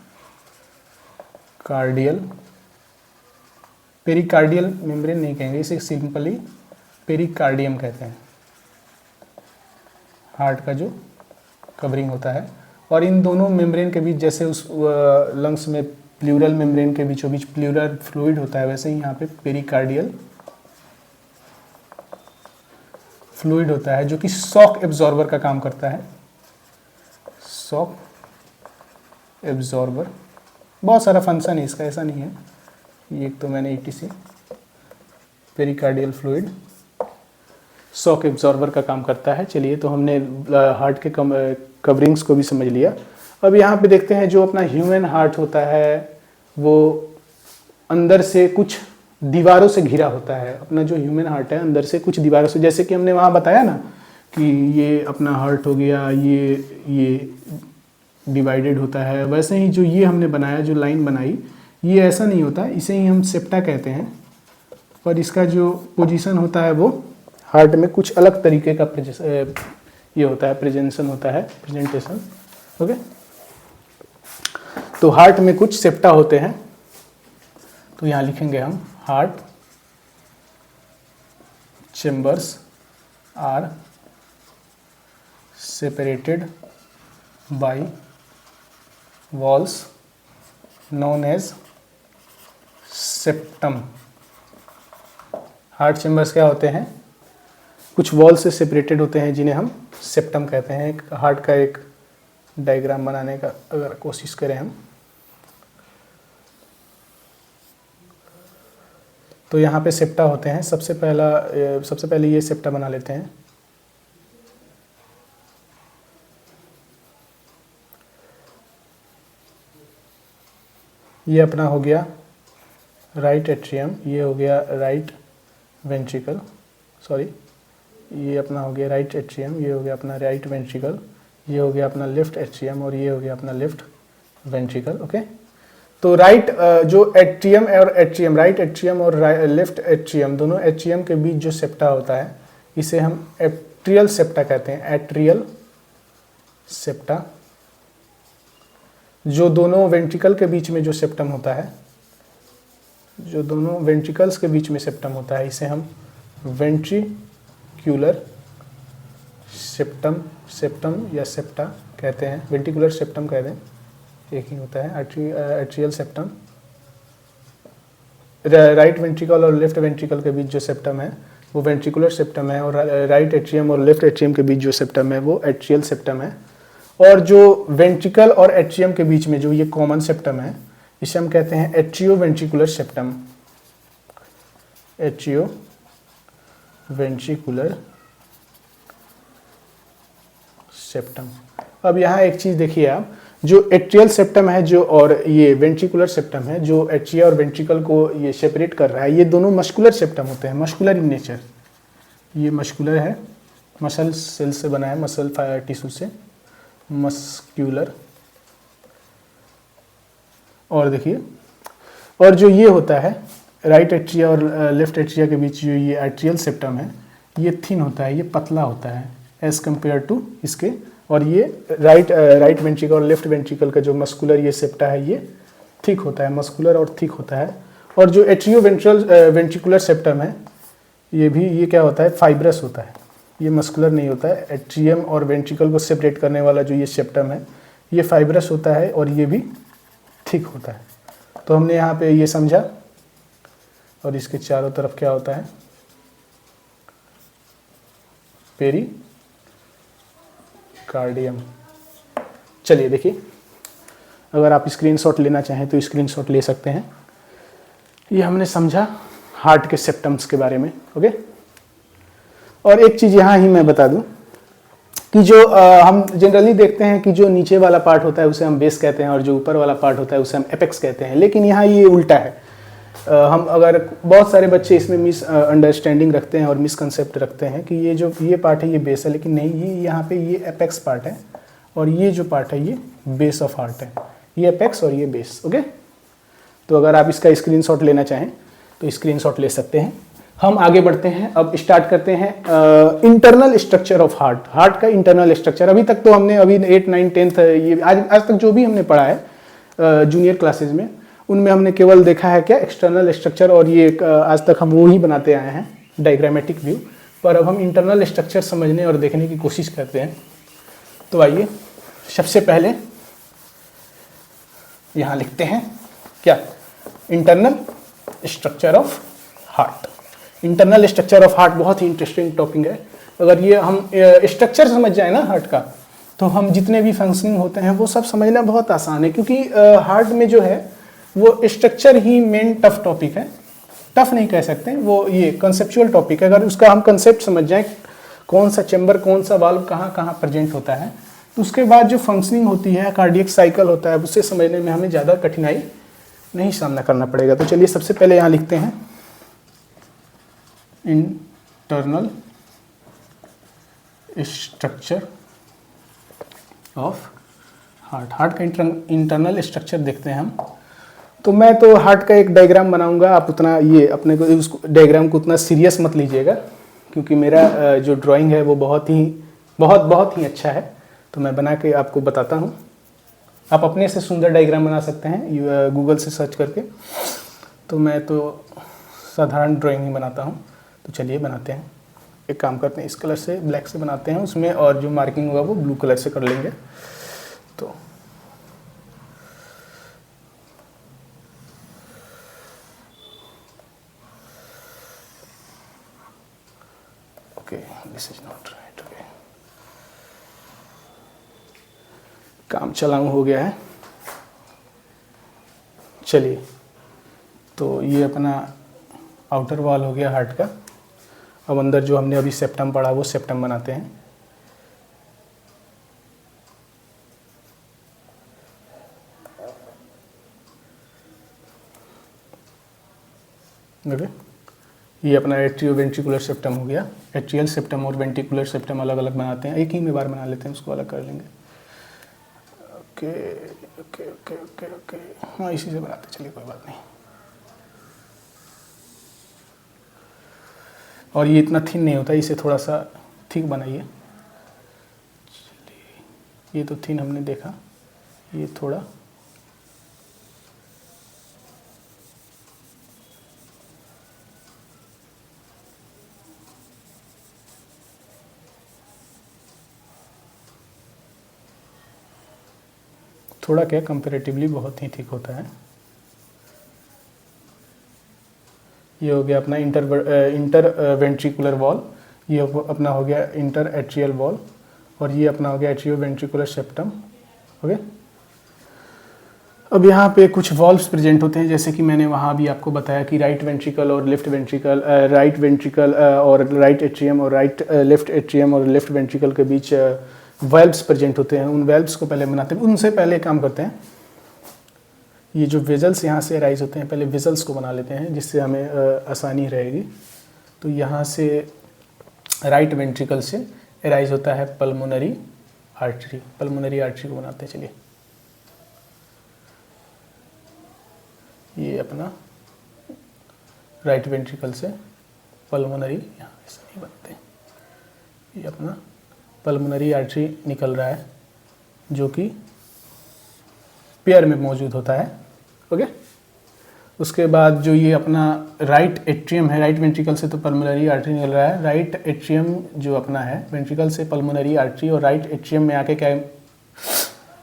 पेरिकार्डियल मेम्ब्रेन नहीं कहेंगे, इसे सिंपली पेरिकार्डियम कहते हैं, हार्ट का जो कवरिंग होता है। और इन दोनों मेम्ब्रेन के बीच जैसे उस लंग्स में प्लूरल मेम्ब्रेन के बीचों बीच प्लूरल फ्लूइड होता है, वैसे ही यहाँ पे पेरिकार्डियल फ्लूइड होता है जो कि शॉक एब्जॉर्बर का काम करता है। शॉक एब्जॉर्बर, बहुत सारा फंक्शन है इसका, ऐसा नहीं है। ये एक तो मैंने ETC pericardial fluid shock absorber का काम करता है। चलिए, तो हमने हार्ट के कवरिंग्स को भी समझ लिया। अब यहाँ पे देखते हैं जो अपना ह्यूमन हार्ट होता है वो अंदर से कुछ दीवारों से घिरा होता है। अपना जो ह्यूमन हार्ट है अंदर से कुछ दीवारों से, जैसे कि हमने वहाँ बताया ना कि ये अपना हार्ट हो गया, ये डिवाइडेड होता है, वैसे ही जो ये हमने बनाया, जो लाइन बनाई, ये ऐसा नहीं होता, इसे ही हम सेप्टा कहते हैं। पर इसका जो पोजीशन होता है वो हार्ट में कुछ अलग तरीके का ये होता है, प्रेजेंटेशन होता है, प्रेजेंटेशन। ओके, तो हार्ट में कुछ सेप्टा होते हैं, तो यहाँ लिखेंगे हम heart chambers are separated by walls known as septum. Heart chambers क्या होते हैं, कुछ वॉल से सेपरेटेड होते हैं जिन्हें हम सेप्टम कहते हैं। एक हार्ट का एक डायग्राम बनाने का अगर कोशिश करें हम, तो यहाँ पे सेप्टा होते हैं। सबसे पहले ये सेप्टा बना लेते हैं। ये अपना हो गया राइट एट्रियम, ये हो गया राइट वेंट्रिकल, सॉरी, ये अपना हो गया राइट एट्रियम, ये हो गया अपना राइट वेंट्रिकल, ये हो गया अपना लेफ्ट एट्रियम और ये हो गया अपना लेफ्ट वेंट्रिकल। ओके, तो राइट जो एट्रियम और एट्रियम, राइट एट्रियम और लेफ्ट एट्रियम, दोनों एट्रियम के बीच जो सेप्टा होता है इसे हम एट्रियल सेप्टा कहते हैं। एट्रियल सेप्टा, जो दोनों वेंट्रिकल के बीच में जो सेप्टम होता है, जो दोनों वेंट्रिकल्स के बीच में सेप्टम होता है, इसे हम वेंट्रिक्यूलर सेप्टम या सेप्टा कहते हैं। वेंट्रिकुलर सेप्टम कहते हैं, एक ही होता है। एट्रियल सेप्टम, राइट वेंट्रिकल और लेफ्ट वेंट्रिकल के बीच जो सेप्टम है वो वेंट्रिकुलर सेप्टम है, और राइट एट्रियम और लेफ्ट एट्रियम के बीच जो सेप्टम है वो एट्रियल सेप्टम है। और जो वेंट्रिकल और एट्रियम के बीच में जो ये कॉमन सेप्टम है इसे हम कहते हैं atrio ventricular septum. Atrio ventricular septum. अब यहाँ एक चीज देखिए आप, जो एट्रियल सेप्टम है जो और ये वेंट्रिकुलर सेप्टम है, जो एट्रिया और वेंट्रिकल को ये सेपरेट कर रहा है, ये दोनों मस्कुलर सेप्टम होते हैं, मस्कुलर इन नेचर। ये मस्कुलर है, मसल सेल से बना है, मसल टिश्यू से, मस्क्यूलर। और देखिए, और जो ये होता है राइट एट्रिया और लेफ्ट एट्रिया के बीच जो ये एट्रियल सेप्टम है ये थिन होता है, ये पतला होता है एज कम्पेयर टू इसके। और ये राइट वेंट्रिकल और लेफ्ट वेंट्रिकल का जो मस्कुलर ये सेप्टा है ये थिक होता है, मस्कुलर और थिक होता है। और जो एट्रियो वेंट्रिकुलर सेप्टम है ये क्या होता है, फाइब्रस होता है, ये मस्कुलर नहीं होता है। एट्रियम और वेंट्रिकल को सेपरेट करने वाला जो ये सेप्टम है ये फाइब्रस होता है और ये भी थिक होता है। तो हमने यहाँ पे ये समझा और इसके चारों तरफ क्या होता है, पेरिकार्डियम। चलिए देखिए, अगर आप स्क्रीनशॉट लेना चाहें तो स्क्रीनशॉट ले सकते हैं। ये हमने समझा हार्ट के सेप्टम्स के बारे में। ओके, और एक चीज़ यहाँ ही मैं बता दूं कि जो हम जनरली देखते हैं कि जो नीचे वाला पार्ट होता है उसे हम बेस कहते हैं और जो ऊपर वाला पार्ट होता है उसे हम एपेक्स कहते हैं, लेकिन यहाँ ये उल्टा है। हम अगर बहुत सारे बच्चे इसमें मिस अंडरस्टैंडिंग रखते हैं और मिसकंसेप्ट रखते हैं कि ये जो ये पार्ट है ये बेस है, लेकिन नहीं, ये यहाँ पे ये एपेक्स पार्ट है और ये जो पार्ट है ये बेस ऑफ हार्ट है। ये एपेक्स और ये बेस। ओके, तो अगर आप इसका स्क्रीनशॉट लेना चाहें तो स्क्रीनशॉट ले सकते हैं। हम आगे बढ़ते हैं, अब स्टार्ट करते हैं internal structure of heart. Heart का इंटरनल स्ट्रक्चर, अभी तक तो हमने अभी 8, 9, 10 ये आज तक जो भी हमने पढ़ा है जूनियर क्लासेज में, उनमें हमने केवल देखा है क्या, एक्सटर्नल स्ट्रक्चर, और ये आज तक हम वो ही बनाते आए हैं, डायग्रामेटिक व्यू। पर अब हम इंटरनल स्ट्रक्चर समझने और देखने की कोशिश करते हैं। तो आइए, सबसे पहले यहाँ लिखते हैं क्या, internal structure of heart. Internal structure of heart बहुत ही इंटरेस्टिंग टॉपिक है। अगर ये हम स्ट्रक्चर समझ जाए ना हार्ट का, तो हम जितने भी फंक्शनिंग होते हैं वो सब समझना बहुत आसान है, क्योंकि हार्ट में जो है वो स्ट्रक्चर ही मेन टफ टॉपिक है। टफ नहीं कह सकते, वो ये कंसेप्चुअल टॉपिक है। अगर उसका हम कंसेप्ट समझ जाएं, कौन सा चैम्बर, कौन सा वाल्व कहाँ कहाँ प्रेजेंट होता है, तो उसके बाद जो फंक्शनिंग होती है, कार्डियक साइकिल होता है, उसे समझने में हमें ज़्यादा कठिनाई नहीं सामना करना पड़ेगा। तो चलिए सबसे पहले यहाँ लिखते हैं internal structure of heart. Heart का इंटरनल स्ट्रक्चर देखते हैं हम। तो मैं तो हार्ट का एक डायग्राम बनाऊंगा, आप उतना ये अपने को उसको डायग्राम को उतना सीरियस मत लीजिएगा, क्योंकि मेरा जो ड्राइंग है वो बहुत ही अच्छा है। तो मैं बना के आपको बताता हूँ। आप अपने से सुंदर डायग्राम बना सकते हैं गूगल से सर्च करके। तो मैं तो साधारण ड्राइंग ही बनाता हूँ। तो चलिए बनाते हैं। एक काम करते हैं, इस कलर से, ब्लैक से बनाते हैं उसमें, और जो मार्किंग होगा वो ब्लू कलर से कर लेंगे। तो okay, this is not right. Okay, काम चलाऊ हो गया है। चलिए, तो ये अपना आउटर वॉल हो गया हार्ट का। अब अंदर जो हमने अभी सेप्टम पढ़ा वो सेप्टम बनाते हैं। ओके, ये अपना एट्रियो वेंट्रिकुलर सेप्टम हो गया। एट्रियल सेप्टम और वेंट्रिकुलर सेप्टम अलग अलग बनाते हैं, एक ही में बार बना लेते हैं, उसको अलग कर लेंगे। Okay okay okay okay okay, हाँ इसी से बनाते, चलिए कोई बात नहीं। और ये इतना थिन नहीं होता, इसे थोड़ा सा थिक बनाइए। ये तो थिन हमने देखा, ये थोड़ा क्या कंपैरेटिवली बहुत ही थिक होता है। ये हो गया अपना इंटर वेंट्रिकुलर वॉल, ये अपना हो गया इंटर एट्रियल वॉल, और ये अपना हो गया एट्रियो वेंट्रिकुलर सेप्टम। ओके, अब यहाँ पे कुछ वॉल्व्स प्रेजेंट होते हैं, जैसे कि मैंने वहाँ भी आपको बताया कि राइट वेंट्रिकल और लेफ्ट वेंट्रिकल, राइट वेंट्रिकल और राइट एट्रियम और लेफ्ट एट्रियम और लेफ्ट वेंट्रिकल के बीच वेल्व्स प्रेजेंट होते हैं। उन वेल्व्स को पहले बनाते हैं, उनसे पहले काम करते हैं। ये जो वेजल्स यहाँ से राइज होते हैं, पहले वेजल्स को बना लेते हैं, जिससे हमें आसानी रहेगी। तो यहाँ से राइट वेंट्रिकल से राइज होता है पल्मोनरी आर्टरी। पल्मोनरी आर्टरी को बनाते हैं। चलिए, ये अपना राइट वेंट्रिकल से पल्मोनरी, यहाँ ऐसा नहीं बनते, ये अपना पल्मोनरी आर्टरी निकल रहा है, जो कि पेयर में मौजूद होता है। ओके, उसके बाद जो ये अपना राइट एट्रियम है, राइट वेंट्रिकल से तो पल्मोनरी आर्टरी निकल रहा है, राइट एट्रियम जो अपना है वेंट्रिकल से पल्मोनरी आर्टरी, और राइट एट्रियम में आके क्या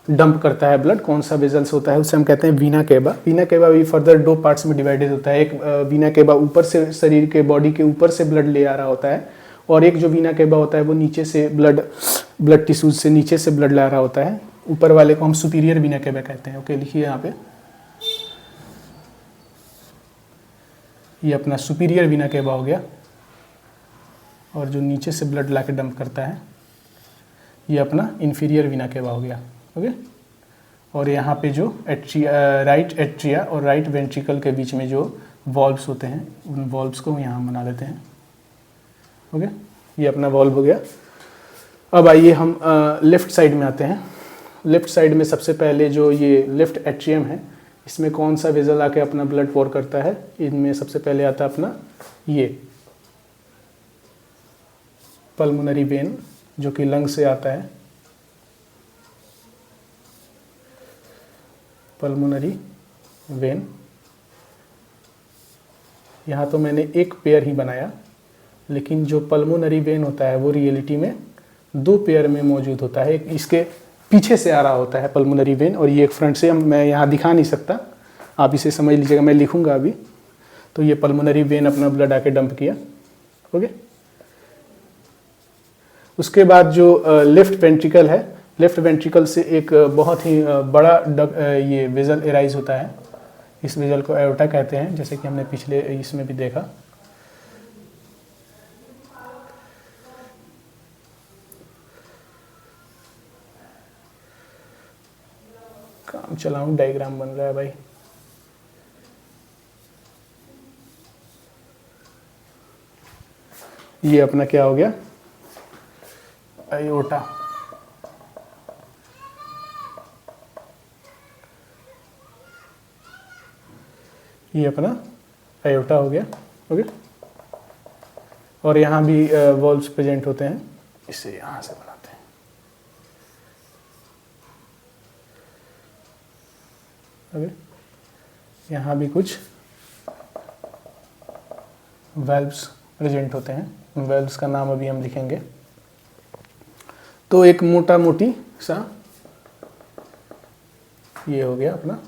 डंप करता है ब्लड, कौन सा वेजल्स होता है, उसे हम कहते हैं वीना केवा। वीना केवा भी फर्दर दो पार्ट्स में डिवाइडेड होता है। एक वीना केवा ऊपर से शरीर के बॉडी के ऊपर से ब्लड ले आ रहा होता है, और एक जो वीना केवा होता है वो नीचे से ब्लड टिश्यूज से नीचे से ब्लड ला रहा होता है। ऊपर वाले को हम सुपीरियर वीना केवा कहते हैं। ओके, लिखिए यहाँ पे, ये अपना सुपीरियर वीना केवा हो गया, और जो नीचे से ब्लड ला के डंप करता है ये अपना इन्फीरियर वीना केवा हो गया। ओके, और यहाँ पे जो राइट एट्रिया और राइट वेंट्रिकल के बीच में जो वॉल्व्स होते हैं, उन वॉल्व्स को यहाँ बना लेते हैं। ओके, ये अपना वॉल्व हो गया। अब आइए हम लेफ्ट साइड में आते हैं। लेफ्ट साइड में सबसे पहले जो ये लेफ्ट एट्रियम है, इसमें कौन सा वेजल आके अपना ब्लड पोर करता है? इनमें सबसे पहले आता है अपना ये पल्मोनरी वेन, जो कि लंग से आता है। पल्मोनरी वेन, यहाँ तो मैंने एक पेयर ही बनाया, लेकिन जो पल्मोनरी वेन होता है वो रियलिटी में दो पेयर में मौजूद होता है। एक इसके पीछे से आ रहा होता है पल्मोनरी वेन, और ये एक फ्रंट से। मैं यहाँ दिखा नहीं सकता, आप इसे समझ लीजिएगा, मैं लिखूंगा अभी। तो ये पल्मोनरी वेन अपना ब्लड आके डंप किया। ओके, उसके बाद जो लेफ्ट वेंट्रिकल है, लेफ्ट वेंट्रिकल से एक बहुत ही बड़ा ये वेजल एराइज होता है। इस वेजल को एओर्टा कहते हैं, जैसे कि हमने पिछले इसमें भी देखा। काम चलाऊं, डायग्राम बन रहा है भाई। ये अपना क्या हो गया? एओर्टा। ये अपना एओर्टा हो गया। ओके, और यहाँ भी वॉल्व्स प्रेजेंट होते हैं। इसे यहाँ से बनाते हैं। ओके, यहाँ भी कुछ वेल्व्स प्रेजेंट होते हैं। वेल्व्स का नाम अभी हम लिखेंगे। तो एक मोटा मोटी सा ये हो गया अपना।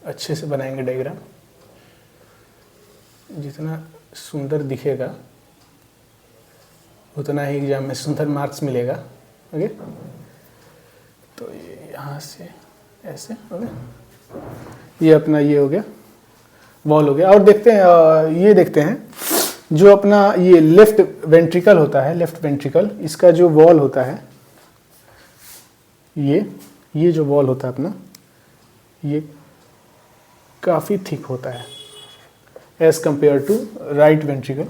अच्छे से बनाएंगे डायग्राम, जितना सुंदर दिखेगा उतना ही एग्जाम में सुंदर मार्क्स मिलेगा। ओके, तो ये यहाँ से ऐसे। ओके, ये अपना ये हो गया, वॉल हो गया। और देखते हैं, ये देखते हैं जो अपना ये लेफ्ट वेंट्रिकल होता है, लेफ्ट वेंट्रिकल, इसका जो वॉल होता है, ये जो वॉल होता है अपना, ये काफ़ी थिक होता है as compare to right ventricle.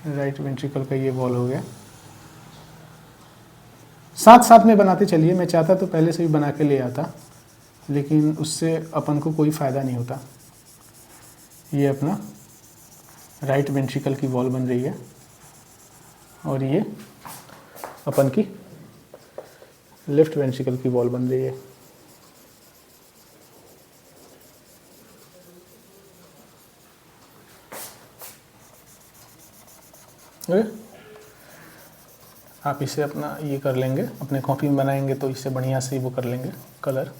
Right ventricle का ये वॉल हो गया। साथ साथ में बनाते चलिए, मैं चाहता तो पहले से भी बना के ले आता, लेकिन उससे अपन को कोई फ़ायदा नहीं होता। ये अपना राइट वेंट्रिकल की वॉल बन रही है, और ये अपन की लेफ्ट वेंट्रिकल की वॉल बन रही है। आप इसे अपना ये कर लेंगे, अपने कॉपी में बनाएंगे तो इससे बढ़िया से वो कर लेंगे कलर,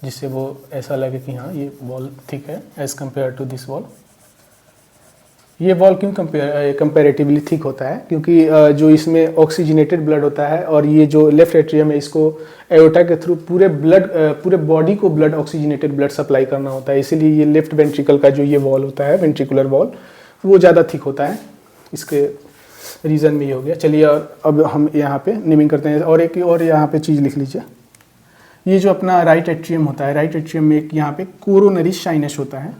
जिससे वो ऐसा लगे कि हाँ ये वॉल थिक है as compare to this wall. ये वॉल क्यों कंपेरेटिवली थिक होता है? क्योंकि जो इसमें ऑक्सीजनेटेड ब्लड होता है, और ये जो लेफ्ट एट्रियम है इसको एओर्टा के थ्रू पूरे बॉडी को ब्लड, ऑक्सीजनेटेड ब्लड सप्लाई करना होता है। इसीलिए ये लेफ्ट वेंट्रिकल का जो ये वॉल होता है, वेंट्रिकुलर वॉल, वो ज़्यादा थिक होता है। इसके रीज़न में ये हो गया। चलिए अब हम यहाँ पे नेमिंग करते हैं। और एक और यहाँ पे चीज़ लिख लीजिए, ये जो अपना राइट एट्रियम होता है, राइट एट्रियम में एक यहाँ पे कोरोनरी साइनस होता है।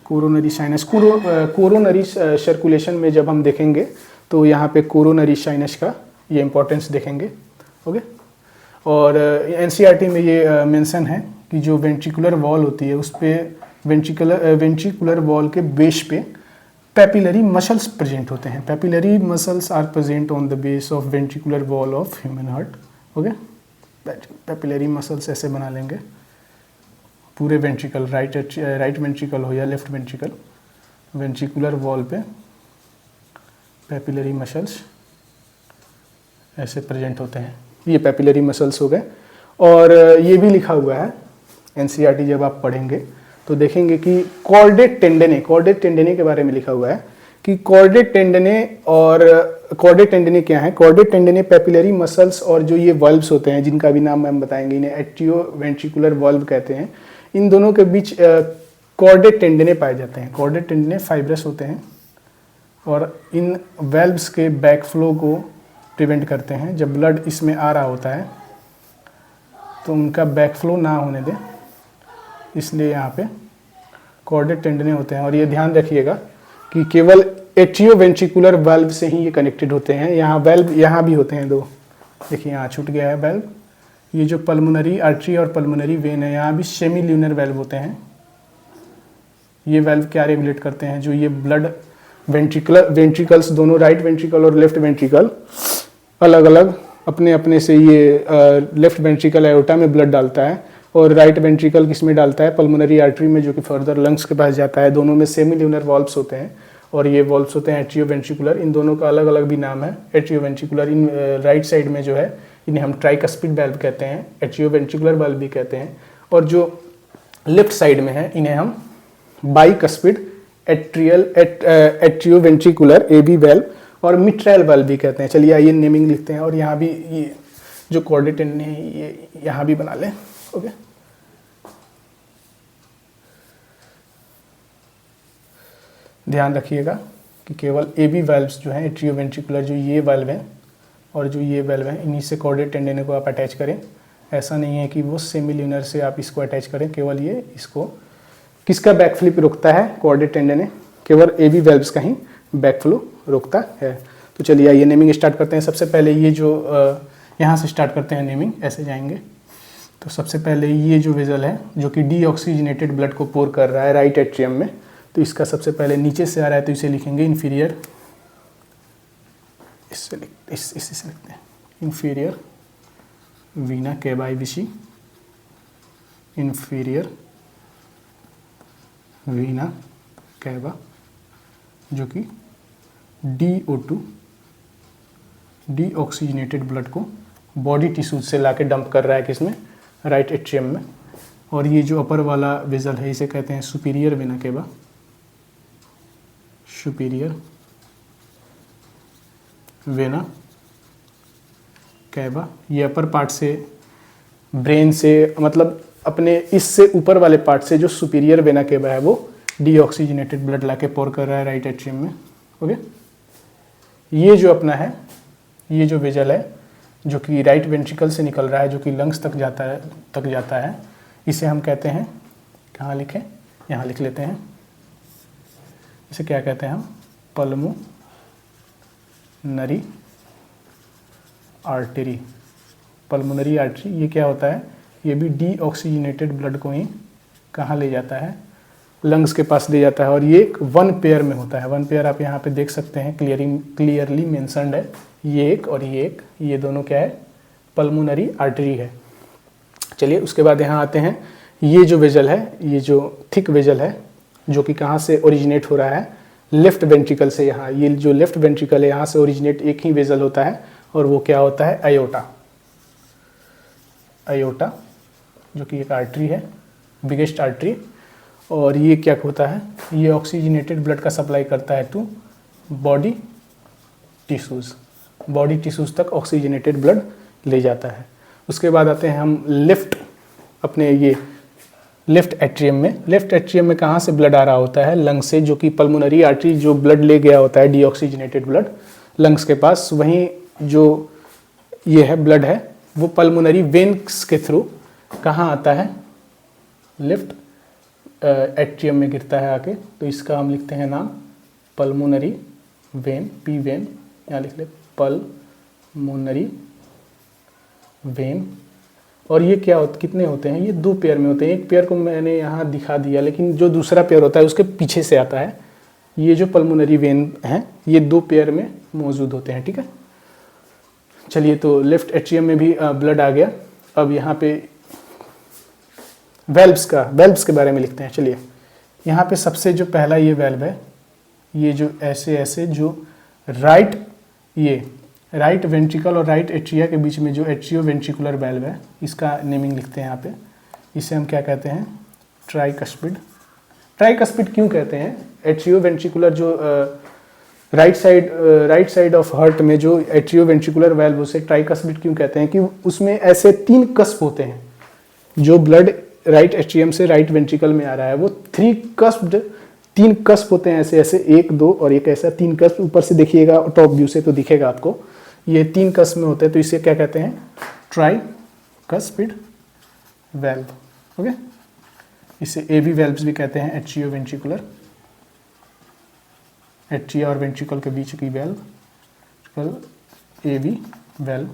कोरोनरी साइनस, कोरोनरी सर्कुलेशन में जब हम देखेंगे तो यहाँ पे कोरोनरी साइनस का ये इंपॉर्टेंस देखेंगे। ओके, और एनसीईआरटी में ये मेंशन है कि जो वेंट्रिकुलर वॉल होती है उस पर वेंट्रिकुलर वॉल के बेस पे पैपिलरी मसल्स प्रेजेंट होते हैं। Papillary muscles are present on the base of ventricular wall of human heart. Okay, papillary muscles ऐसे बना लेंगे पूरे वेंट्रिकल, राइट वेंट्रिकल हो या लेफ्ट वेंट्रिकल, वेंट्रिकुलर वॉल पे पैपिलरी मसल्स ऐसे प्रेजेंट होते हैं। ये पैपिलरी मसल्स हो गए। और ये भी लिखा हुआ है एनसीईआरटी जब आप पढ़ेंगे तो देखेंगे कि कॉर्डेट टेंडने के बारे में लिखा हुआ है कि कॉर्डेट टेंडने क्या है। कॉर्डेट टेंडने पैपिलरी मसल्स और जो ये वल्व्स होते हैं जिनका भी नाम हम बताएंगे, इन्हें एट्रियोवेंट्रिकुलर वल्व कहते हैं। इन दोनों के बीच कॉर्डेट टेंडने पाए जाते हैं। कॉर्डेट टेंडने फाइब्रस होते हैं और इन वेल्व्स के बैकफ्लो को प्रिवेंट करते हैं। जब ब्लड इसमें आ रहा होता है तो उनका बैकफ्लो ना होने दें, इसलिए यहाँ पे कॉर्डेट टेंडने होते हैं। और ये ध्यान रखिएगा कि केवल एट्रियोवेंट्रिकुलर वाल्व से ही ये कनेक्टेड होते हैं। यहाँ वाल्व यहाँ भी होते हैं दो, देखिए यहाँ छूट गया है वाल्व। ये जो पल्मोनरी आर्टरी और पल्मोनरी वेन है, यहाँ भी सेमी ल्यूनर वाल्व होते हैं। ये वाल्व क्या रेगुलेट करते हैं, जो ये ब्लड वेंट्रिकल्स दोनों, राइट वेंट्रिकल और लेफ्ट वेंट्रिकल अलग अलग अपने अपने से, ये लेफ्ट वेंट्रिकल एओर्टा में ब्लड डालता है और राइट वेंट्रिकल किस में डालता है, पल्मोनरी आर्टरी में, जो कि फर्दर लंग्स के पास जाता है। दोनों में सेमी ल्यूनर वॉल्व्स होते हैं और ये वॉल्व्स होते हैं एट्रियोवेंट्रिकुलर। इन दोनों का अलग अलग भी नाम है। एट्रियोवेंट्रिकुलर इन राइट साइड में जो है इन्हें हम ट्राइकस्पिड वाल्व कहते हैं, एट्रियोवेंट्रिकुलर वाल्व भी कहते हैं। और जो लेफ्ट साइड में है इन्हें हम बाइकस्पिड एट्रियोवेंट्रिकुलर एबी वाल्व और मिट्रायल वाल्व भी कहते हैं। चलिए आइए नेमिंग लिखते हैं और यहाँ भी ये जो कॉर्डेट टेंडने है ये यहाँ भी बना लें। ओके, ध्यान रखिएगा कि केवल एबी वाल्व्स जो हैं एट्रियोवेंट्रिकुलर, जो ये वाल्व हैं और जो ये वाल्व हैं, इन्हीं से कॉर्डेट टेंडने को आप अटैच करें। ऐसा नहीं है कि वो सेमी ल्यूनर से आप इसको अटैच करें, केवल ये इसको। किसका बैकफ्लिप रुकता है, कॉर्डेट टेंडने, केवल एबी वाल्व्स का ही बैकफ्लो रुकता है। तो चलिए आइए नेमिंग स्टार्ट करते हैं। सबसे पहले ये जो यहाँ से स्टार्ट करते हैं नेमिंग, ऐसे जाएंगे। तो सबसे पहले ये जो वेजल है जो कि डीऑक्सीजनेटेड ब्लड को पोर कर रहा है राइट एट्रियम में, तो इसका सबसे पहले नीचे से आ रहा है तो इसे लिखेंगे इन्फीरियर, इससे लिखते हैं inferior Veena cava IVC, inferior Veena cava, जो कि DO2 डीऑक्सीजनेटेड ब्लड को बॉडी टिश्यूज से लाके डंप कर रहा है किसमें, राइट एट्रियम में। और ये जो अपर वाला वेजल है इसे कहते हैं superior vena cava, superior vena cava. ये अपर पार्ट से, ब्रेन से, मतलब अपने इससे ऊपर वाले पार्ट से जो सुपीरियर वेना कैवा है वो डीऑक्सीजनेटेड ब्लड लाके पोर कर रहा है राइट एट्रियम में। ओके, ये जो अपना है, ये जो वेजल है जो कि राइट वेंट्रिकल से निकल रहा है, जो कि लंग्स तक जाता है, इसे हम कहते हैं, कहाँ लिखें, यहाँ लिख लेते हैं। इसे क्या कहते हैं हम, पल्मोनरी आर्टरी। पल्मोनरी आर्टरी ये क्या होता है, ये भी डीऑक्सीजनेटेड ब्लड को ही कहाँ ले जाता है, लंग्स के पास ले जाता है। और ये एक वन पेयर में होता है। वन पेयर आप यहाँ पे देख सकते हैं, क्लियरली मेंशन्ड है, ये एक और ये एक, ये दोनों क्या है, पल्मोनरी आर्टरी है। चलिए उसके बाद यहाँ आते हैं, ये जो वेजल है, ये जो थिक वेजल है जो कि कहाँ से ओरिजिनेट हो रहा है, लेफ्ट वेंट्रिकल से। यहाँ ये जो लेफ्ट वेंट्रिकल है यहाँ से ओरिजिनेट एक ही वेजल होता है और वो क्या होता है, अयोटा। अयोटा जो कि एक आर्टरी है, बिगेस्ट आर्टरी। और ये क्या होता है, ये ऑक्सीजनेटेड ब्लड का सप्लाई करता है to body tissues, body tissues तक ऑक्सीजनेटेड ब्लड ले जाता है। उसके बाद आते हैं हम लेफ्ट, अपने ये लेफ्ट एट्रियम में। लेफ्ट एट्रियम में कहाँ से ब्लड आ रहा होता है, लंग से, जो कि पल्मोनरी आर्टरी जो ब्लड ले गया होता है डीऑक्सीजनेटेड ब्लड लंग्स के पास, वहीं जो ये है ब्लड है वो पल्मोनरी वेन्स के थ्रू कहाँ आता है, लेफ्ट एट्रियम में गिरता है आके। तो इसका हम लिखते हैं नाम पल्मोनरी वेन, पी वेन यहाँ लिख ले, पल्मोनरी वेन। और ये क्या कितने होते हैं, ये दो पेयर में होते हैं। एक पेयर को मैंने यहाँ दिखा दिया, लेकिन जो दूसरा पेयर होता है उसके पीछे से आता है। ये जो पल्मोनरी वेन हैं ये दो पेयर में मौजूद होते हैं, ठीक है। चलिए, तो लेफ्ट एट्रियम में भी ब्लड आ गया। अब यहाँ पे वेल्व्स के बारे में लिखते हैं। चलिए, यहाँ पे सबसे जो पहला ये वेल्व है, ये जो ऐसे जो राइट ये राइट वेंट्रिकल और राइट एट्रिया के बीच में जो एट्रियो वेंट्रिकुलर वेल्व है, इसका नेमिंग लिखते हैं यहाँ पे। इसे हम क्या कहते हैं? ट्राइकस्पिड। ट्राइकस्पिड क्यों कहते हैं? एट्रियो वेंट्रिकुलर जो राइट साइड ऑफ हार्ट में जो एट्रियो वेंट्रिकुलर वेल्व, उसे ट्राइकस्पिड क्यों कहते हैं? कि उसमें ऐसे 3 कस्प होते हैं। जो ब्लड राइट एट्रियम से राइट वेंट्रिकल में आ रहा है वो 3 कस्प होते हैं, ऐसे ऐसे 1, 2 और एक ऐसा 3 कस्प। ऊपर से देखिएगा टॉप व्यू से तो दिखेगा आपको, ये 3 कस्प में होते हैं, तो इसे क्या कहते हैं? Tricuspid valve. ओके, इसे एवी वेल्व्स भी कहते हैं, एट्रियो वेंट्रिकुलर, एट्रिया और वेंट्रिकल के बीच की वेल्व, एवी वेल्व।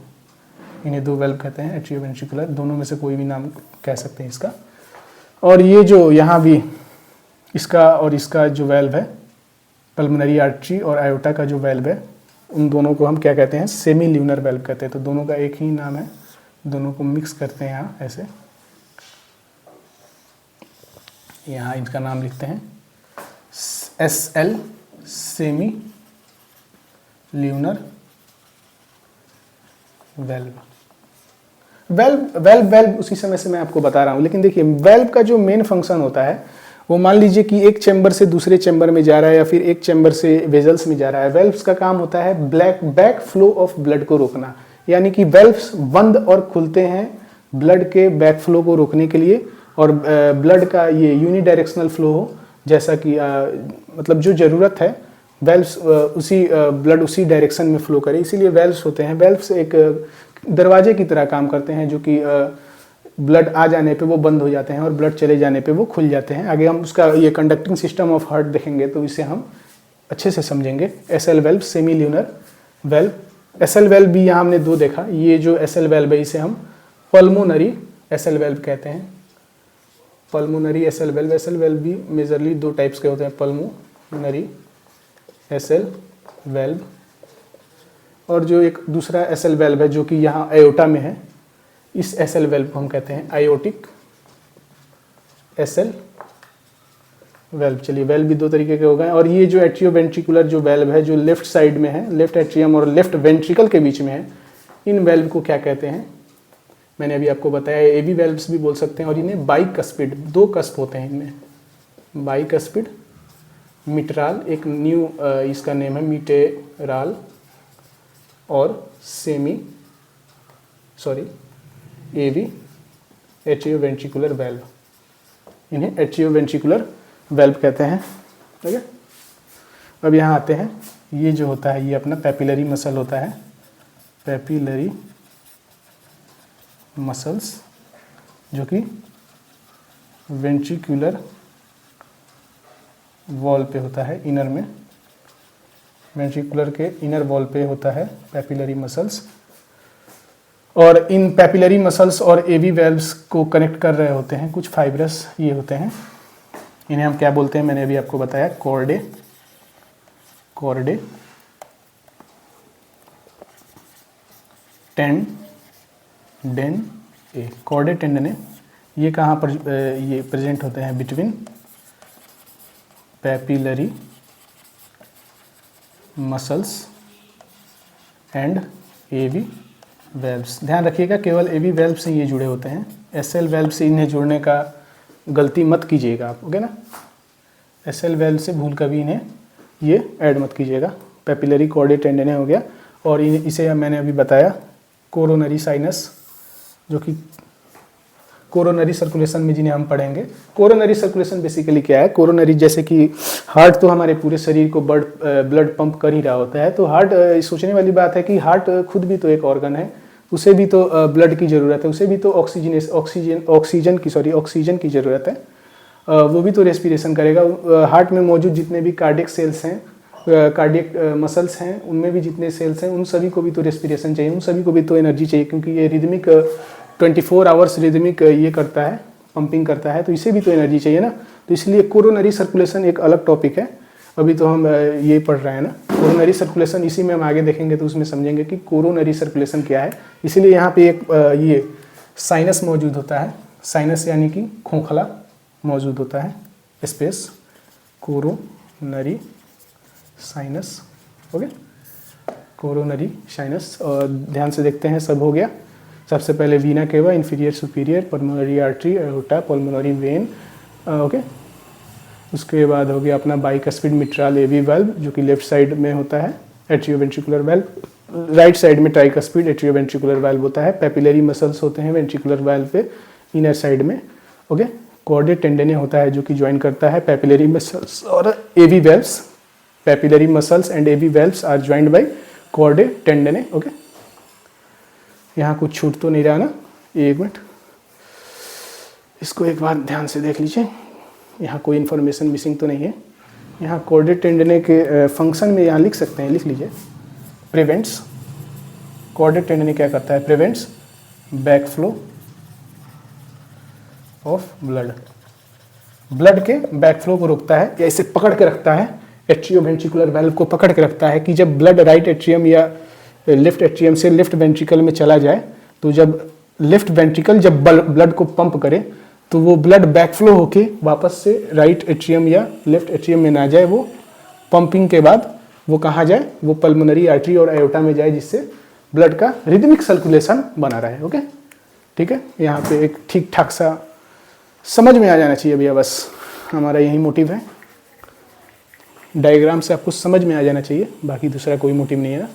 इन्हें 2 वेल्व कहते हैं, एट्रियो वेंट्रिकुलर, दोनों में से कोई भी नाम कह सकते हैं इसका। और ये जो यहाँ भी इसका और इसका जो वेल्व है, पल्मोनरी आर्टरी और आयोटा का जो वेल्व है, उन दोनों को हम क्या कहते हैं? सेमी ल्यूनर वेल्व कहते हैं। तो दोनों का एक ही नाम है, दोनों को मिक्स करते हैं यहाँ ऐसे। यहाँ इनका नाम लिखते हैं SL, semi lunar valve. Valve उसी समय से मैं आपको बता रहा हूँ, लेकिन देखिए वेल्व का जो मेन फंक्शन होता है वो, मान लीजिए कि एक चैम्बर से दूसरे चैम्बर में जा रहा है या फिर एक चैम्बर से वेजल्स में जा रहा है। वेल्व्स का काम होता है बैक फ्लो ऑफ ब्लड को रोकना, यानी कि वेल्व्स बंद और खुलते हैं ब्लड के बैक फ्लो को रोकने के लिए, और ब्लड का ये यूनिडायरेक्शनल फ्लो हो, जैसा कि मतलब जो ज़रूरत है वेल्व्स ब्लड उसी डायरेक्शन में फ्लो करे, इसीलिए वेल्व्स होते हैं। वेल्व्स एक दरवाजे की तरह काम करते हैं, जो कि ब्लड आ जाने पे वो बंद हो जाते हैं और ब्लड चले जाने पे वो खुल जाते हैं। आगे हम उसका ये कंडक्टिंग सिस्टम ऑफ हार्ट देखेंगे तो इसे हम अच्छे से समझेंगे। SL valve, semi lunar valve. SL valve भी यहाँ हमने 2 देखा। ये जो एसएल वेल्व है इसे हम पल्मोनरी एसएल वेल्व कहते हैं। Pulmonary SL valve. SL valve भी मेजरली 2 टाइप्स के होते हैं, पल्मोनरी एसएल वेल्व और जो एक दूसरा एसएल वेल्व है जो कि यहाँ आयोटा में है, इस एसएल वेल्व को हम कहते हैं आयोटिक एसएल वेल्व। चलिए, वेल्व भी 2 तरीके के हो गए। और ये जो एट्रियो वेंट्रिकुलर जो वेल्व है, जो लेफ्ट साइड में है, लेफ्ट एट्रियम और लेफ्ट वेंट्रिकल के बीच में है, इन वेल्व को क्या कहते हैं? मैंने अभी आपको बताया, एवी वेल्व्स भी बोल सकते हैं। और इन्हें बाइकस्पिड, 2 कस्प होते हैं इनमें, बाइकस्पिड, मिटराल, एक न्यू इसका नेम है मिटेराल, और एवी एट्रियो वेंट्रिकुलर वेल्व। इन्हें एट्रियो वेंट्रिकुलर वेल्व कहते हैं। ठीक है, अब यहाँ आते हैं। ये जो होता है ये अपना पैपिलरी मसल होता है, पैपिलरी मसल्स, जो कि वेंट्रिकुलर वॉल पे होता है, इनर में, वेंट्रिकुलर के इनर वॉल पे होता है पैपिलरी मसल्स। और इन पैपिलरी मसल्स और एवी वेल्व्स को कनेक्ट कर रहे होते हैं कुछ फाइब्रस ये होते हैं। इन्हें हम क्या बोलते हैं? मैंने अभी आपको बताया, कॉर्डे टेंडेने। कॉर्डे टेंडेने ये कहाँ पर ये प्रेजेंट होते हैं? Between papillary muscles and AV valves. ध्यान रखिएगा, केवल एवी वेल्व से ये जुड़े होते हैं, एसएल वेल्व से इन्हें जोड़ने का गलती मत कीजिएगा आप, ओके ना। एसएल वेल्व से भूल कभी इन्हें ये ऐड मत कीजिएगा। पैपिलरी कॉर्डे टेंडेने हो गया। और इसे मैंने अभी बताया कोरोनरी साइनस, जो कि कोरोनरी सर्कुलेशन में जिन्हें हम पढ़ेंगे। कोरोनरी सर्कुलेशन बेसिकली क्या है? कोरोनरी, जैसे कि हार्ट तो हमारे पूरे शरीर को ब्लड पंप कर ही रहा होता है, तो हार्ट, सोचने वाली बात है कि हार्ट खुद भी तो एक ऑर्गन है, उसे भी तो ब्लड की ज़रूरत है, उसे भी तो ऑक्सीजन की ज़रूरत है, वो भी तो रेस्पिरेशन करेगा। हार्ट में मौजूद जितने भी कार्डियक सेल्स हैं, कार्डियक मसल्स हैं, उनमें भी जितने सेल्स हैं, उन सभी को भी तो रेस्पिरेशन चाहिए, उन सभी को भी तो एनर्जी चाहिए, क्योंकि ये रिदमिक 24 आवर्स रिदमिक ये करता है, पंपिंग करता है, तो इसे भी तो एनर्जी चाहिए ना। तो इसलिए कोरोनरी सर्कुलेशन एक अलग टॉपिक है, अभी तो हम ये पढ़ रहे हैं ना कोरोनरी सर्कुलेशन। इसी में हम आगे देखेंगे तो उसमें समझेंगे कि कोरोनरी सर्कुलेशन क्या है। इसलिए यहाँ पे एक ये साइनस मौजूद होता है, साइनस यानी कि खोखला मौजूद होता है, space, coronary sinus. Okay, coronary sinus, और ध्यान से देखते हैं सब हो गया। सबसे पहले वीना केवा, inferior superior, pulmonary artery, aorta, pulmonary vein, okay. उसके बाद हो गया अपना बाइकस्पिड मिट्रल एवी वाल्व जो कि लेफ्ट साइड में होता है, एट्रियोवेंट्रिकुलर वाल्व। राइट साइड में ट्राइकस्पिड एट्रियोवेंट्रिकुलर वाल्व होता है। पेपिलरी मसल्स होते हैं वेंट्रिकुलर वाल्व पे इनर साइड में, ओके। कॉर्डे टेंडने होता है जो कि ज्वाइन करता है पेपिलरी मसल्स और AV valves. Papillary muscles and AV valves are joined by chordae tendineae, okay. यहाँ कुछ छूट तो नहीं रहा ना, एक मिनट इसको एक बार ध्यान से देख लीजिए, यहाँ कोई इन्फॉर्मेशन मिसिंग तो नहीं है। यहाँ कॉर्डे टेंडने के फंक्शन में यहाँ लिख सकते हैं, लिख लीजिए, प्रिवेंट्स। कॉर्डे टेंडने क्या करता है? Prevents back flow of blood, blood के बैक फ्लो को रोकता है या इसे पकड़ के रखता है, एट्रियोवेंट्रिकुलर वाल्व को पकड़ के रखता है कि जब ब्लड राइट एट्रियम या लेफ्ट एट्रियम से लेफ्ट वेंट्रिकल में चला जाए, तो जब लेफ्ट वेंट्रिकल जब ब्लड को पंप करे तो वो ब्लड बैक फ्लो होके वापस से राइट एट्रियम या लेफ्ट एट्रियम में ना जाए, वो पंपिंग के बाद वो कहाँ जाए, वो पल्मोनरी आर्टरी और एओर्टा में जाए, जिससे ब्लड का रिदमिक सर्कुलेशन बना रहे, ओके। ठीक है, यहाँ पे एक ठीक ठाक सा समझ में आ जाना चाहिए भैया, बस हमारा यही मोटिव है। डायग्राम से आपको समझ में आ जाना चाहिए, बाकी दूसरा कोई मोटिव नहीं है ना।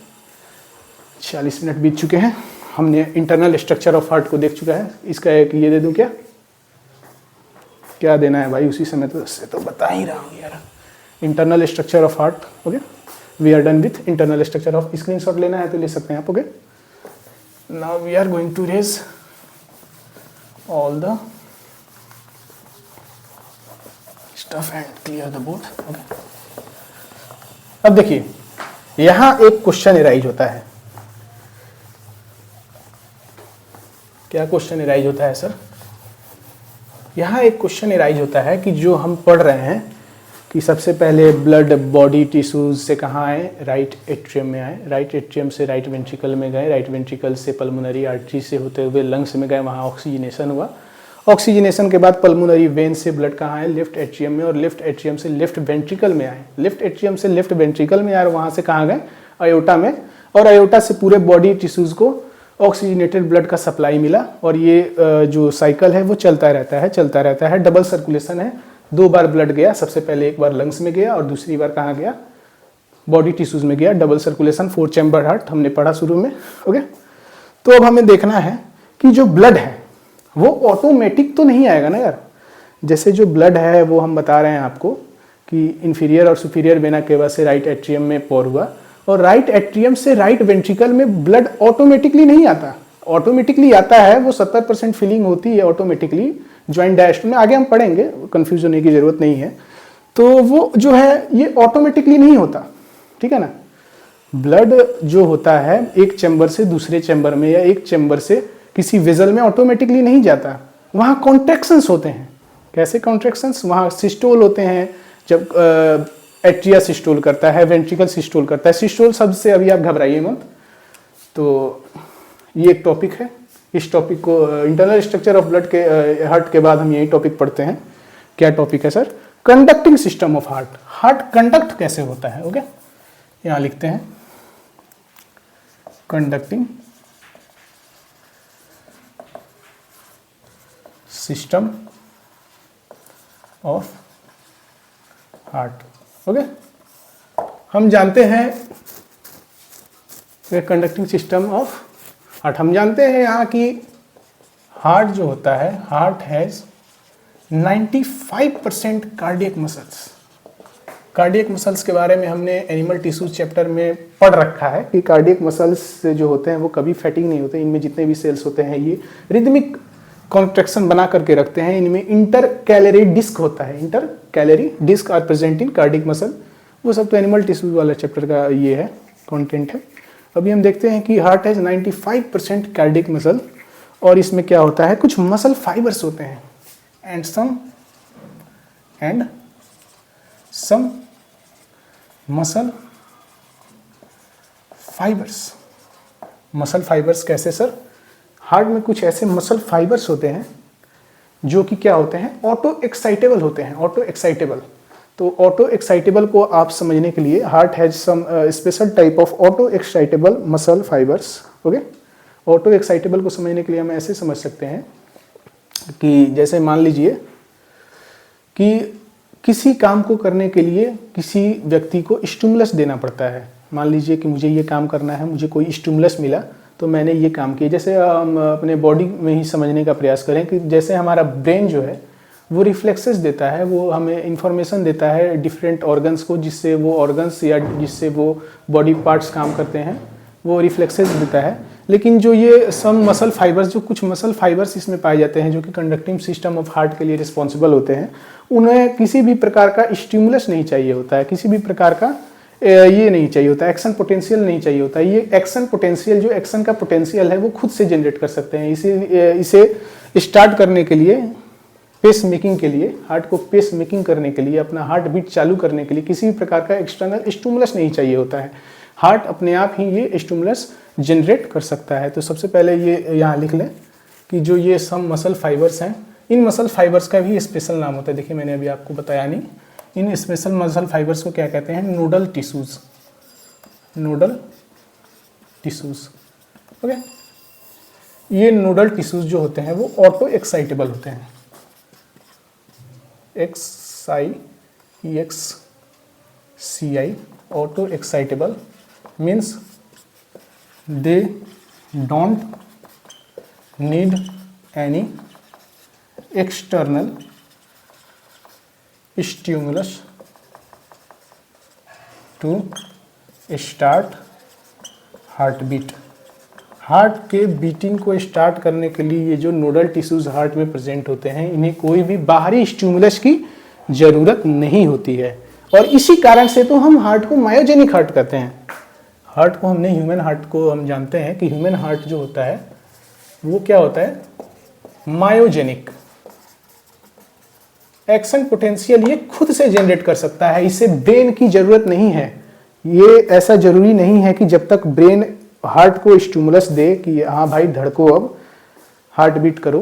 40 मिनट बीत चुके हैं, हमने इंटरनल स्ट्रक्चर ऑफ हार्ट को देख चुका है। इसका एक ये दे दूं क्या? क्या देना है भाई, उसी समय तो से तो बता ही रहा हूँ यार। Internal structure of heart, okay. We are done with internal structure of. Screenshot लेना है तो ले सकते हैं आप, okay. Now we are going to erase all the stuff and clear the board, okay. अब देखिए, यहां एक क्वेश्चन एराइज होता है। क्या क्वेश्चन एराइज होता है सर? यहाँ एक क्वेश्चन एराइज होता है कि जो हम पढ़ रहे हैं कि सबसे पहले ब्लड बॉडी टिश्यूज से कहाँ आए? राइट एट्रियम में आए, राइट एट्रियम से राइट वेंट्रिकल में गए, राइट वेंट्रिकल से पल्मोनरी आर्टरी से होते हुए लंग्स में गए, वहाँ ऑक्सीजनेशन हुआ। ऑक्सीजनेशन के बाद पल्मोनरी वेन से ब्लड कहाँ आए? लेफ्ट एट्रियम में, और लेफ्ट एट्रियम से लेफ्ट वेंट्रिकल में आए। लेफ्ट एट्रियम से लेफ्ट वेंट्रिकल में आए और वहाँ से कहाँ गए? अयोटा में, और अयोटा से पूरे बॉडी टिश्यूज को ऑक्सीजनेटेड ब्लड का सप्लाई मिला। और ये जो साइकिल है वो चलता रहता है, डबल सर्कुलेशन है। 2 बार ब्लड गया, सबसे पहले एक बार लंग्स में गया और दूसरी बार कहाँ गया? बॉडी टिश्यूज में गया। डबल सर्कुलेशन, 4 चैम्बर हार्ट हमने पढ़ा शुरू में, ओके। तो अब हमें देखना है कि जो ब्लड है वो ऑटोमेटिक तो नहीं आएगा ना यार। जैसे जो ब्लड है वो हम बता रहे हैं आपको कि इंफीरियर और सुपीरियर वेना केवा से राइट एट्रियम में पोर हुआ, और राइट एट्रियम से राइट वेंट्रिकल में ब्लड ऑटोमेटिकली नहीं आता। ऑटोमेटिकली आता है, वो 70% फिलिंग होती है ऑटोमेटिकली ज्वाइंट डायस्टोल में, आगे हम पढ़ेंगे, कंफ्यूज होने की जरूरत नहीं है। तो वो जो है ये ऑटोमेटिकली नहीं होता, ठीक है ना। ब्लड जो होता है एक चैम्बर से दूसरे चैम्बर में या एक चैम्बर से किसी वेसल में ऑटोमेटिकली नहीं जाता, वहाँ कॉन्ट्रैक्शंस होते हैं। कैसे कॉन्ट्रैक्शंस? वहाँ सिस्टोल होते हैं, जब एट्रिया सिस्टोल करता है, वेंट्रिकल सिस्टोल करता है। सिस्टोल शब्द से अभी आप घबराइए मत, तो ये एक टॉपिक है। इस टॉपिक को इंटरनल स्ट्रक्चर ऑफ ब्लड के हार्ट के बाद हम यही टॉपिक पढ़ते हैं। क्या टॉपिक है sir? Conducting system of heart. Heart conduct कैसे होता है, ओके। यहाँ लिखते हैं conducting system of heart, okay. हम जानते हैं कंडक्टिंग सिस्टम ऑफ हार्ट, हम जानते हैं यहाँ कि हार्ट जो होता है, heart has 95% cardiac muscles. Cardiac muscles के बारे में हमने एनिमल टिश्यूज चैप्टर में पढ़ रखा है कि कार्डियक मसल्स जो होते हैं वो कभी फैटिंग नहीं होते। इनमें जितने भी सेल्स होते हैं ये रिदमिक कॉन्ट्रैक्शन बना करके रखते हैं। इनमें इंटर कैलरी डिस्क होता है, intercalary disc are present in cardiac muscle. वो सब तो एनिमल टिश्यूज वाला चैप्टर का ये है, कंटेंट है। अभी हम देखते हैं कि हार्ट हैज 95% कार्डियक मसल, और इसमें क्या होता है, कुछ मसल फाइबर्स होते हैं and some muscle fibres. Muscle fibres कैसे सर? हार्ट में कुछ ऐसे मसल फाइबर्स होते हैं जो कि क्या होते हैं, ऑटो एक्साइटेबल होते हैं। ऑटो एक्साइटेबल तो ऑटो एक्साइटेबल को आप समझने के लिए heart has some special type of auto excitable muscle fibres. Okay, auto excitable को समझने के लिए हम ऐसे समझ सकते हैं कि जैसे मान लीजिए कि किसी काम को करने के लिए किसी व्यक्ति को स्टिमुलस देना पड़ता है। मान लीजिए कि मुझे ये काम करना है, मुझे कोई स्टिमुलस मिला तो मैंने ये काम किया। जैसे हम अपने बॉडी में ही समझने का प्रयास करें कि जैसे हमारा ब्रेन जो है वो रिफ्लेक्सेस देता है, वो हमें इंफॉर्मेशन देता है डिफरेंट ऑर्गन्स को, जिससे वो ऑर्गन्स या जिससे वो बॉडी पार्ट्स काम करते हैं, वो रिफ्लेक्सेस देता है। लेकिन जो ये सम मसल फाइबर्स, जो कुछ मसल फाइबर्स इसमें पाए जाते हैं जो कि कंडक्टिंग सिस्टम ऑफ हार्ट के लिए रिस्पॉन्सिबल होते हैं, उन्हें किसी भी प्रकार का स्टिमुलस नहीं चाहिए होता है, किसी भी प्रकार का ये नहीं चाहिए होता है, एक्शन पोटेंशियल नहीं चाहिए होता है। ये एक्शन पोटेंशियल, जो एक्शन का पोटेंशियल है वो खुद से जनरेट कर सकते हैं। इसे स्टार्ट करने के लिए, पेस मेकिंग के लिए, हार्ट को पेस मेकिंग करने के लिए, अपना हार्ट बीट चालू करने के लिए किसी भी प्रकार का एक्सटर्नल स्टिमुलस नहीं चाहिए होता है। हार्ट अपने आप ही ये स्टिमुलस जनरेट कर सकता है। तो सबसे पहले ये यहाँ लिख लें कि जो ये सम मसल फाइबर्स हैं, इन मसल फाइबर्स का भी स्पेशल नाम होता है। देखिए मैंने अभी आपको बताया नहीं, इन स्पेशल मसल फाइबर्स को क्या कहते हैं? Nodal tissues. Nodal tissues. Okay, ये नोडल टिश्यूज जो होते हैं वो ऑटो एक्साइटेबल होते हैं। XIEXCI, auto excitable means they don't need any external stimulus to start heart beat. Heart के बीटिंग को स्टार्ट करने के लिए ये जो नोडल टिश्यूज हार्ट में प्रेजेंट होते हैं, इन्हें कोई भी बाहरी स्टिमुलस की जरूरत नहीं होती है। और इसी कारण से तो हम हार्ट को मायोजेनिक हार्ट कहते हैं। हार्ट को हमने ह्यूमन हार्ट को हम जानते हैं कि ह्यूमन हार्ट जो होता है वो क्या होता है? मायोजेनिक। एक्शन पोटेंशियल ये खुद से जनरेट कर सकता है, इसे ब्रेन की जरूरत नहीं है। ये ऐसा जरूरी नहीं है कि जब तक ब्रेन हार्ट को स्टिमुलस दे कि हाँ भाई धड़को, अब हार्ट बीट करो,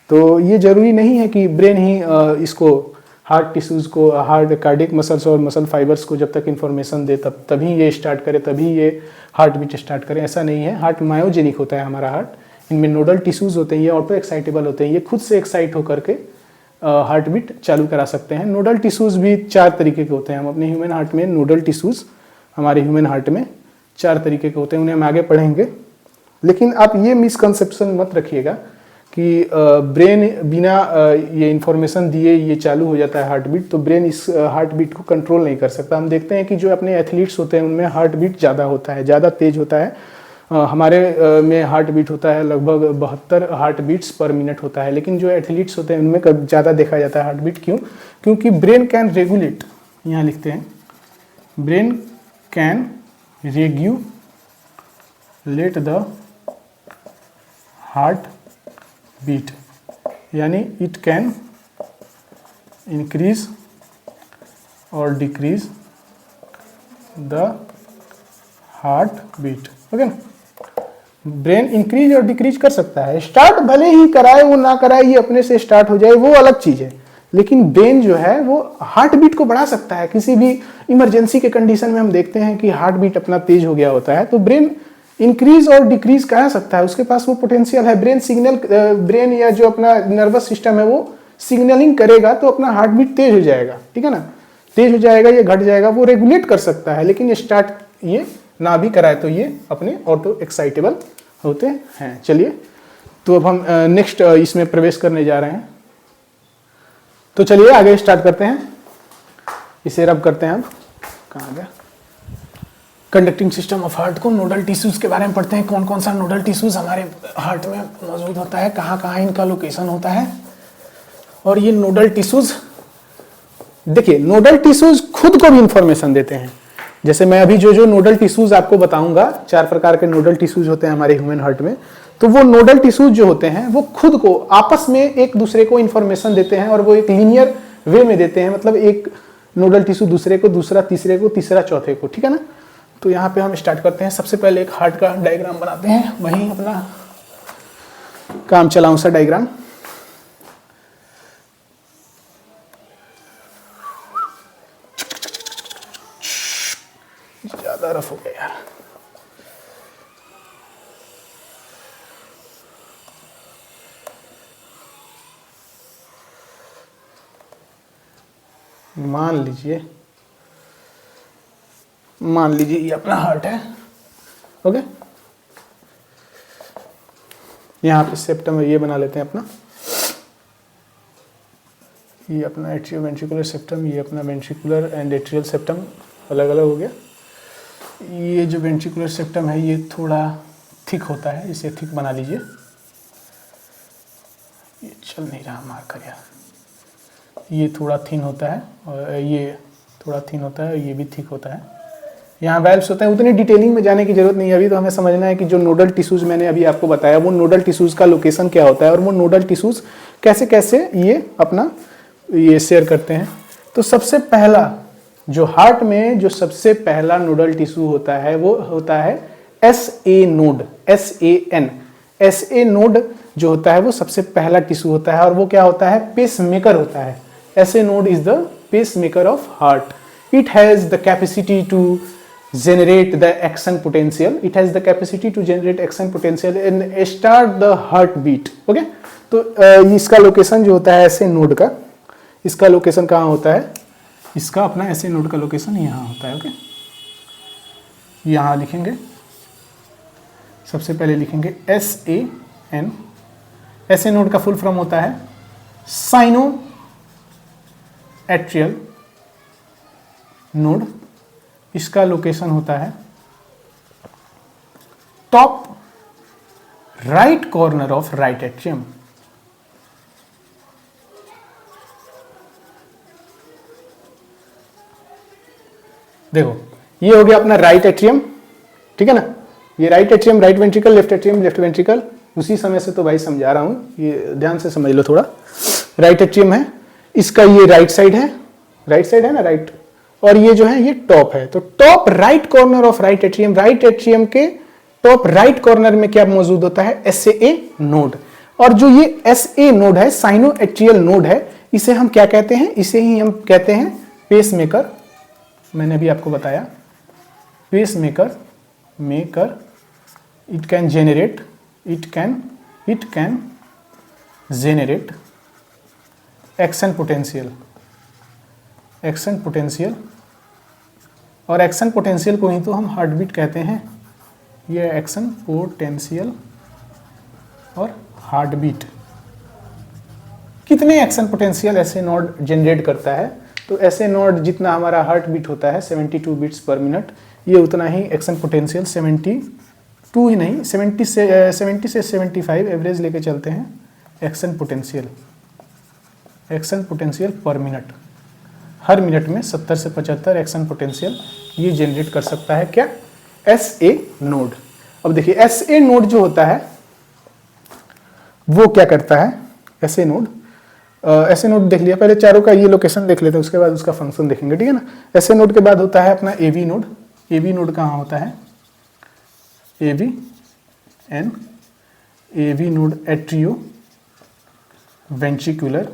तो ये जरूरी नहीं है कि ब्रेन ही इसको हार्ट टिश्यूज को, हार्ट कार्डियक मसल्स और मसल फाइबर्स को जब तक इंफॉर्मेशन दे तभी ये स्टार्ट करे, तभी ये हार्ट बीट स्टार्ट करे। ऐसा नहीं है। हार्ट मायोजेनिक होता है हमारा हार्ट। इनमें नोडल टिश्यूज होते हैं, ये ऑटो एक्साइटेबल होते हैं, ये खुद से एक्साइट होकर के हार्ट बीट चालू करा सकते हैं। नोडल टिश्यूज भी 4 तरीके के होते हैं। हम अपने ह्यूमन हार्ट में नोडल टिश्यूज, हमारे ह्यूमन हार्ट में 4 तरीके के होते हैं, उन्हें हम आगे पढ़ेंगे। लेकिन आप ये मिसकंसेप्शन मत रखिएगा कि ब्रेन बिना ये इंफॉर्मेशन दिए ये चालू हो जाता है हार्ट बीट, तो ब्रेन इस हार्ट बीट को कंट्रोल नहीं कर सकता। हम देखते हैं कि जो अपने एथलीट्स होते हैं उनमें हार्ट बीट ज़्यादा होता है, ज़्यादा तेज होता है। हमारे में हार्ट बीट होता है लगभग 72 हार्ट बीट्स पर मिनट होता है, लेकिन जो एथलीट्स होते हैं उनमें ज़्यादा देखा जाता है हार्ट बीट। क्यों? क्योंकि ब्रेन कैन रेगुलेट, यहाँ लिखते हैं, brain can regulate the heart beat, यानी इट कैन इंक्रीज और decrease the heart beat. Okay, brain increase और डिक्रीज कर सकता है। स्टार्ट भले ही कराए वो ना कराए, ये अपने से स्टार्ट हो जाए वो अलग चीज है, लेकिन ब्रेन जो है वो हार्ट बीट को बढ़ा सकता है। किसी भी इमरजेंसी के कंडीशन में हम देखते हैं कि हार्ट बीट अपना तेज हो गया होता है, तो ब्रेन इंक्रीज और डिक्रीज कर सकता है, उसके पास वो पोटेंशियल है। ब्रेन या जो अपना नर्वस सिस्टम है वो सिग्नलिंग करेगा तो अपना हार्ट बीट तेज हो जाएगा, ठीक है ना, तेज हो जाएगा या घट जाएगा, वो रेगुलेट कर सकता है। लेकिन स्टार्ट ये ना भी कराए तो ये अपने ऑटो एक्साइटेबल होते हैं। चलिए, तो अब हम नेक्स्ट इसमें प्रवेश करने जा रहे हैं। तो चलिए आगे स्टार्ट करते हैं, इसे रब करते हैं। अब कहाँ गया? कंडक्टिंग सिस्टम ऑफ हार्ट को, नोडल टिश्यूज के बारे में पढ़ते हैं। कौन कौन सा नोडल टिश्यूज हमारे हार्ट में मौजूद होता है, कहाँ कहाँ इनका लोकेशन होता है। और ये नोडल टिश्यूज, देखिए नोडल टिश्यूज खुद को भी इंफॉर्मेशन देते हैं। जैसे मैं अभी जो नोडल टिश्यूज आपको बताऊंगा, 4 प्रकार के नोडल टिश्यूज होते हैं हमारे ह्यूमन हार्ट में, तो वो नोडल टिश्यूज जो होते हैं वो खुद को आपस में एक दूसरे को इंफॉर्मेशन देते हैं, और वो एक लीनियर वे में देते हैं। मतलब एक नोडल टिश्यू दूसरे को, दूसरा तीसरे को, तीसरा चौथे को, ठीक है ना। तो यहाँ पे हम स्टार्ट करते हैं। सबसे पहले एक हार्ट का डायग्राम बनाते हैं, वहीं अपना काम चलाऊं सा डायग्राम। मान लीजिए ये अपना हार्ट है, ओके। यहाँ पे सेप्टम ये बना लेते हैं अपना, ये अपना एट्रियो वेंट्रिकुलर सेप्टम, ये अपना वेंट्रिकुलर एंड एट्रियल सेप्टम अलग अलग हो गया। ये जो वेंट्रिकुलर सेप्टम है ये थोड़ा थिक होता है, इसे थिक बना लीजिए। ये चल नहीं रहा मार्कर यार, ये थोड़ा थिन होता है और ये थोड़ा थिन होता है, ये भी थिक होता है। यहाँ वैल्व्स होते हैं, उतनी डिटेलिंग में जाने की जरूरत नहीं है अभी। तो हमें समझना है कि जो नोडल टिश्यूज मैंने अभी आपको बताया वो नोडल टिश्यूज का लोकेशन क्या होता है और वो नोडल टिश्यूज कैसे कैसे ये अपना ये शेयर करते हैं। तो सबसे पहला जो हार्ट में जो सबसे पहला नोडल टिश्यू होता है वो होता है SA node, SAN। SA node जो होता है वो सबसे पहला टिश्यू होता है और वो क्या होता है, पेसमेकर होता है। SA node is the pacemaker of heart. It has the capacity to generate the action potential. It has the capacity to generate action potential and start the heartbeat. Okay? तो इसका लोकेशन जो होता है ऐसे node का, इसका location कहाँ होता है, इसका अपना ऐसे नोड का लोकेशन यहाँ होता है। ओके, यहाँ लिखेंगे, सबसे पहले लिखेंगे SAN। ऐसे नोड का फुल फॉर्म होता है साइनो एट्रियल नोड। इसका लोकेशन होता है top right corner of right atrium. देखो ये हो गया अपना राइट एट्रियम, ठीक है ना। ये right atrium, right ventricle, left atrium, left ventricle. उसी समय से तो भाई समझा रहा हूं, ये ध्यान से समझ लो थोड़ा। राइट एट्रियम है, इसका ये राइट साइड है, राइट साइड है ना, राइट। और ये जो है ये टॉप है। तो top right corner of right atrium, right atrium के टॉप राइट कॉर्नर में क्या मौजूद होता है, SA नोड। और जो ये SA नोड है, साइनो एट्रियल नोड है, इसे हम क्या कहते हैं, इसे ही हम कहते हैं पेसमेकर। मैंने भी आपको बताया pacemaker maker. It can generate, it can generate action potential, action potential. और एक्शन पोटेंशियल को ही तो हम हार्ट बीट कहते हैं। ये एक्शन पोटेंशियल और हार्ट बीट। कितने एक्शन पोटेंशियल ऐसे नोड जनरेट करता है, तो ऐसे नोड जितना हमारा हार्ट बीट होता है 72 बीट्स पर मिनट, ये उतना ही एक्शन पोटेंशियल 72 ही नहीं 70 से 75 एवरेज लेके चलते हैं। एक्शन पोटेंशियल पर मिनट, हर मिनट में 70 से 75 एक्शन पोटेंशियल ये जनरेट कर सकता है क्या, SA नोड। अब देखिए SA नोड जो होता है वो क्या करता है, SA नोड देख लिया, पहले चारों का ये लोकेशन देख लेते हैं, उसके बाद उसका फंक्शन देखेंगे, ठीक है ना। SA नोड के बाद होता है अपना AV नोड। AV नोड कहाँ होता है, AV node atrio ventricular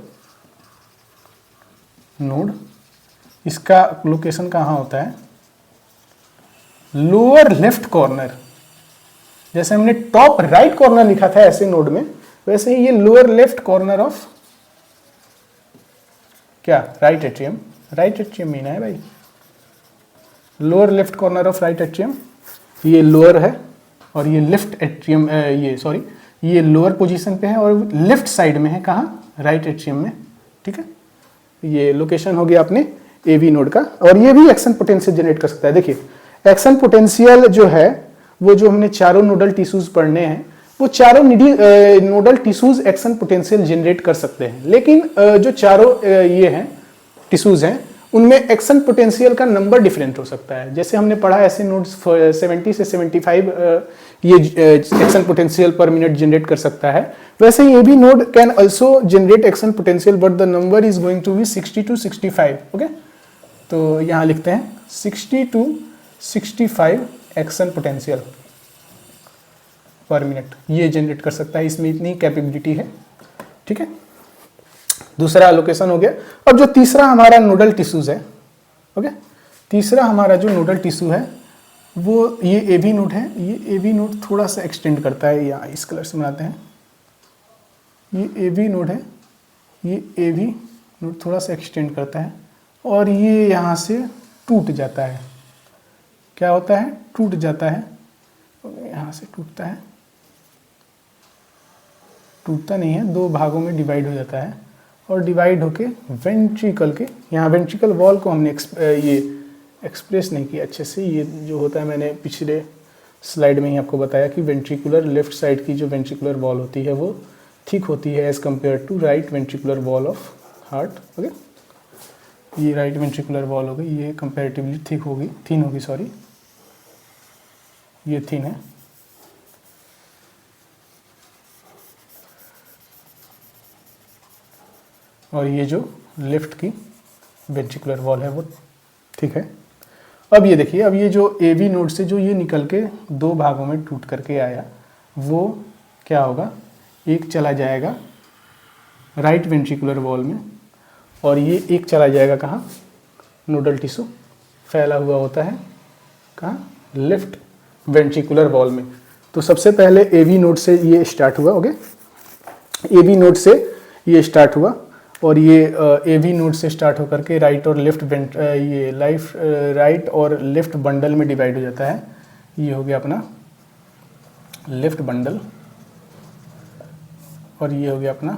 node. इसका लोकेशन कहाँ होता है, लोअर लेफ्ट कॉर्नर। जैसे हमने टॉप राइट कॉर्नर लिखा था ऐसे नोड में, वैसे ही ये लोअर लेफ्ट कॉर्नर ऑफ क्या, right atrium. Right atrium Meena है भाई, lower left corner of right atrium. ये लोअर है और ये लेफ्ट एट्रियम, ये लोअर पोजीशन पे है और लेफ्ट साइड में है, कहाँ, राइट एट्रियम में, ठीक है। ये लोकेशन हो गया अपने AV नोड का। और ये भी एक्शन पोटेंशियल जनरेट कर सकता है। देखिए एक्शन पोटेंशियल जो है वो जो हमने चारों नोडल टिश्यूज पढ़ने हैं, वो चारों nodal tissues action potential generate कर सकते हैं। लेकिन जो चारों ये हैं टिश्यूज हैं उनमें एक्शन पोटेंशियल का नंबर डिफरेंट हो सकता है। जैसे हमने पढ़ा ऐसे नोड्स 70 से 75 ये action potential per minute generate कर सकता है, वैसे ही AV node can also generate action potential but the number is going to be 60 to 65। Okay, तो यहाँ लिखते हैं 60 to 65 action potential per minute ये जनरेट कर सकता है, इसमें इतनी कैपेबिलिटी है, ठीक है। दूसरा लोकेशन हो गया। अब जो तीसरा हमारा नोडल टिश्यूज है, ओके, तीसरा हमारा जो नोडल टिश्यू है वो ये AV नोड है। ये AV नोड थोड़ा सा एक्सटेंड करता है, या इस कलर से बनाते हैं, ये AV नोड है, ये AV नोड थोड़ा सा एक्सटेंड करता है और ये यहाँ से टूट जाता है। क्या होता है? टूट जाता है। यहाँ से टूटता है, टूटता नहीं है, दो भागों में डिवाइड हो जाता है और डिवाइड होके वेंट्रिकल के, यहाँ वेंट्रिकल वॉल को हमने ये एक्सप्रेस नहीं किया अच्छे से। ये जो होता है, मैंने पिछले स्लाइड में ही आपको बताया कि वेंट्रिकुलर लेफ्ट साइड की जो वेंट्रिकुलर वॉल होती है वो थिक होती है as compare to right ventricular wall of heart. Okay, ये राइट वेंट्रिकुलर वॉल हो गई, ये कंपैरेटिवली थिक होगी, थिन होगी, सॉरी, ये थिन है। और ये जो लेफ्ट की वेंट्रिकुलर वॉल है वो ठीक है। अब ये देखिए, अब ये जो एवी नोड से जो ये निकल के दो भागों में टूट करके आया, वो क्या होगा? एक चला जाएगा राइट वेंट्रिकुलर वॉल में और ये एक चला जाएगा कहाँ? नोडल टिश्यू फैला हुआ होता है कहाँ? लेफ्ट वेंट्रिकुलर वॉल में। तो सबसे पहले एवी नोड से ये स्टार्ट हुआ। ओके, एवी नोड से ये स्टार्ट हुआ और ये एवी नोड से स्टार्ट होकर के राइट और लेफ्ट राइट और लेफ्ट बंडल में डिवाइड हो जाता है। ये हो गया अपना लेफ्ट बंडल और ये हो गया अपना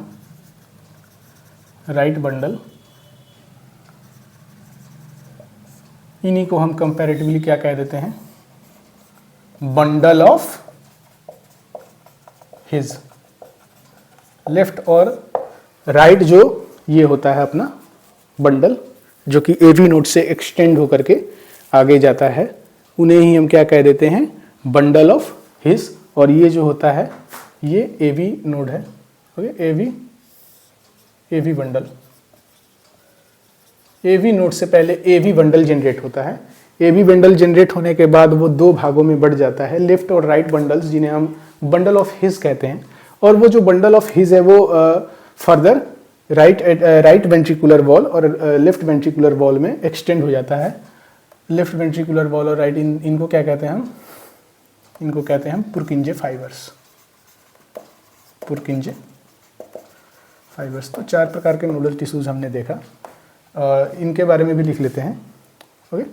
राइट बंडल। इन्हीं को हम कंपैरेटिवली क्या कह देते हैं? Bundle of his. लेफ्ट और राइट जो ये होता है अपना बंडल, जो कि एवी नोड से एक्सटेंड होकर के आगे जाता है, उन्हें ही हम क्या कह देते हैं? Bundle of His. और ये जो होता है ये एवी नोड है। Okay, AV bundle. AV node से पहले एवी बंडल जनरेट होता है। एवी बंडल जनरेट होने के बाद वो दो भागों में बढ़ जाता है, लेफ्ट और राइट बंडल्स, जिन्हें हम बंडल ऑफ हिज कहते हैं। और वो जो बंडल ऑफ हिज है वो फर्दर राइट वेंट्रिकुलर वॉल और लेफ्ट वेंट्रिकुलर वॉल में एक्सटेंड हो जाता है। लेफ्ट वेंट्रिकुलर वॉल और राइट, इनको क्या कहते हैं हम? इनको कहते हैं हम पुर्किंजे फाइबर्स। पुर्किंजे फाइबर्स। तो चार प्रकार के नोडल टिश्यूज हमने देखा, इनके बारे में भी लिख लेते हैं। ओके,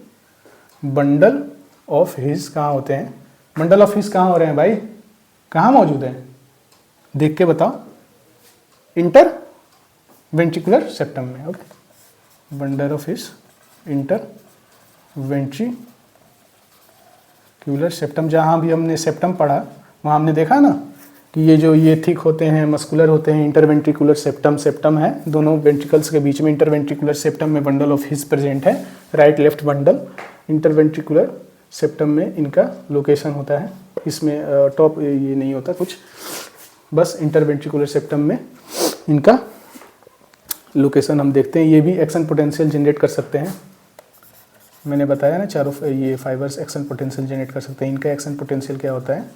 बंडल ऑफ हिज कहाँ होते हैं? बंडल ऑफ हिज कहाँ हो रहे हैं भाई? कहाँ मौजूद हैं? देख के बताओ। इंटर वेंट्रिकुलर सेप्टम में। Okay, bundle of his inter ventricular septum. जहाँ भी हमने सेप्टम पढ़ा वहाँ हमने देखा ना कि ये थिक होते हैं, मस्कुलर होते हैं। इंटरवेंट्रिकुलर सेप्टम है, दोनों वेंट्रिकल्स के बीच में इंटरवेंट्रिकुलर सेप्टम में बंडल ऑफ हिज प्रेजेंट है। Right left bundle interventricular septum में इनका लोकेशन होता है। इसमें टॉप ये नहीं होता कुछ, बस इंटरवेंट्रिकुलर सेप्टम में इनका लोकेशन हम देखते हैं। ये भी एक्शन पोटेंशियल जनरेट कर सकते हैं। मैंने बताया ना, चारों ये फाइबर्स एक्शन पोटेंशियल जनरेट कर सकते हैं। इनका एक्शन पोटेंशियल क्या होता है?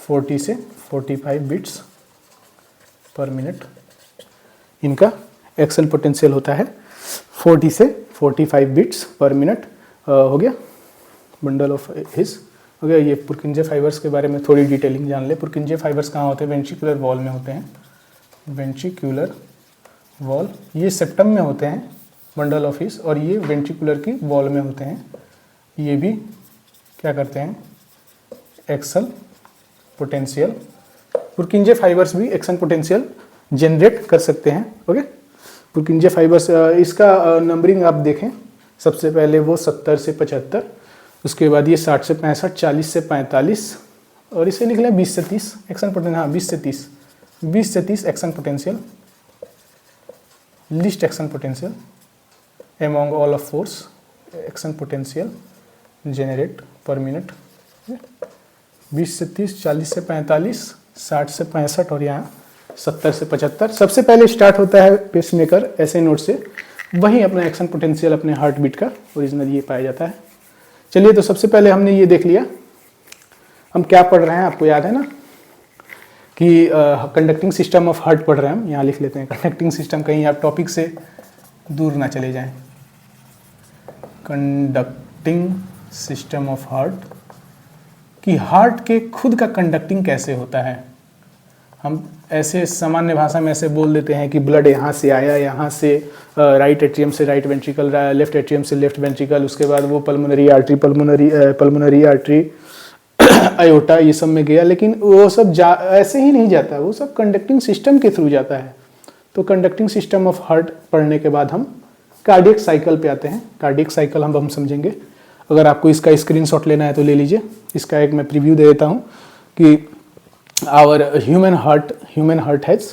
40 से 45 बिट्स पर मिनट इनका एक्शन पोटेंशियल होता है। 40 से 45 बिट्स पर मिनट हो गया बंडल ऑफ हिज। हो गया। ये पुर्किंजे फाइबर्स के बारे में थोड़ी डिटेलिंग जान ले। पुर्किंजे फाइबर्स कहाँ होते हैं? वेंट्रिकुलर वॉल में होते हैं। वेंट्रिकुलर वॉल, ये सेप्टम में होते हैं बंडल ऑफ हिज, और ये वेंट्रिकुलर की वॉल में होते हैं। ये भी क्या करते हैं? Action potential. पुर्किंजे फाइबर्स भी एक्शन पोटेंशियल जनरेट कर सकते हैं। ओके, पुर्किंजे फाइबर्स, इसका नंबरिंग आप देखें, सबसे पहले वो 70 से 75, उसके बाद ये 60 से 65, 40 से 45, और इसे लिख लें 20 से 30 एक्शन पोटेंशियल। हाँ, 20 से 30 action potential, least action potential among all of force action potential generate पर मिनट। 20 से 30, 40 से 45, 60 से 65 और यहाँ 70 से 75। सबसे पहले स्टार्ट होता है पेसमेकर ऐसे नोट से, वही अपना एक्शन पोटेंशियल अपने हार्ट बीट का ओरिजिनल ये पाया जाता है। चलिए, तो सबसे पहले हमने ये देख लिया हम क्या पढ़ रहे हैं। आपको याद है ना कि कंडक्टिंग सिस्टम ऑफ हार्ट पढ़ रहे हैं हम। यहाँ लिख लेते हैं कंडक्टिंग सिस्टम, कहीं आप टॉपिक से दूर ना चले जाएं। कंडक्टिंग सिस्टम ऑफ हार्ट, कि हार्ट के खुद का कंडक्टिंग कैसे होता है। हम ऐसे सामान्य भाषा में ऐसे बोल देते हैं कि ब्लड यहाँ से आया, यहाँ से राइट एट्रियम से राइट वेंट्रिकल, लेफ्ट एट्रियम से लेफ्ट वेंट्रिकल, उसके बाद वो पल्मोनरी आर्टरी अयोटा ये सब में गया, लेकिन वो सब ऐसे ही नहीं जाता, वो सब कंडक्टिंग सिस्टम के थ्रू जाता है। तो कंडक्टिंग सिस्टम ऑफ हार्ट पढ़ने के बाद हम कार्डियक साइकिल पे आते हैं। कार्डियक साइकिल हम समझेंगे। अगर आपको इसका स्क्रीनशॉट लेना है तो ले लीजिए। इसका एक मैं प्रीव्यू दे देता हूँ कि आवर ह्यूमन हार्ट हैज़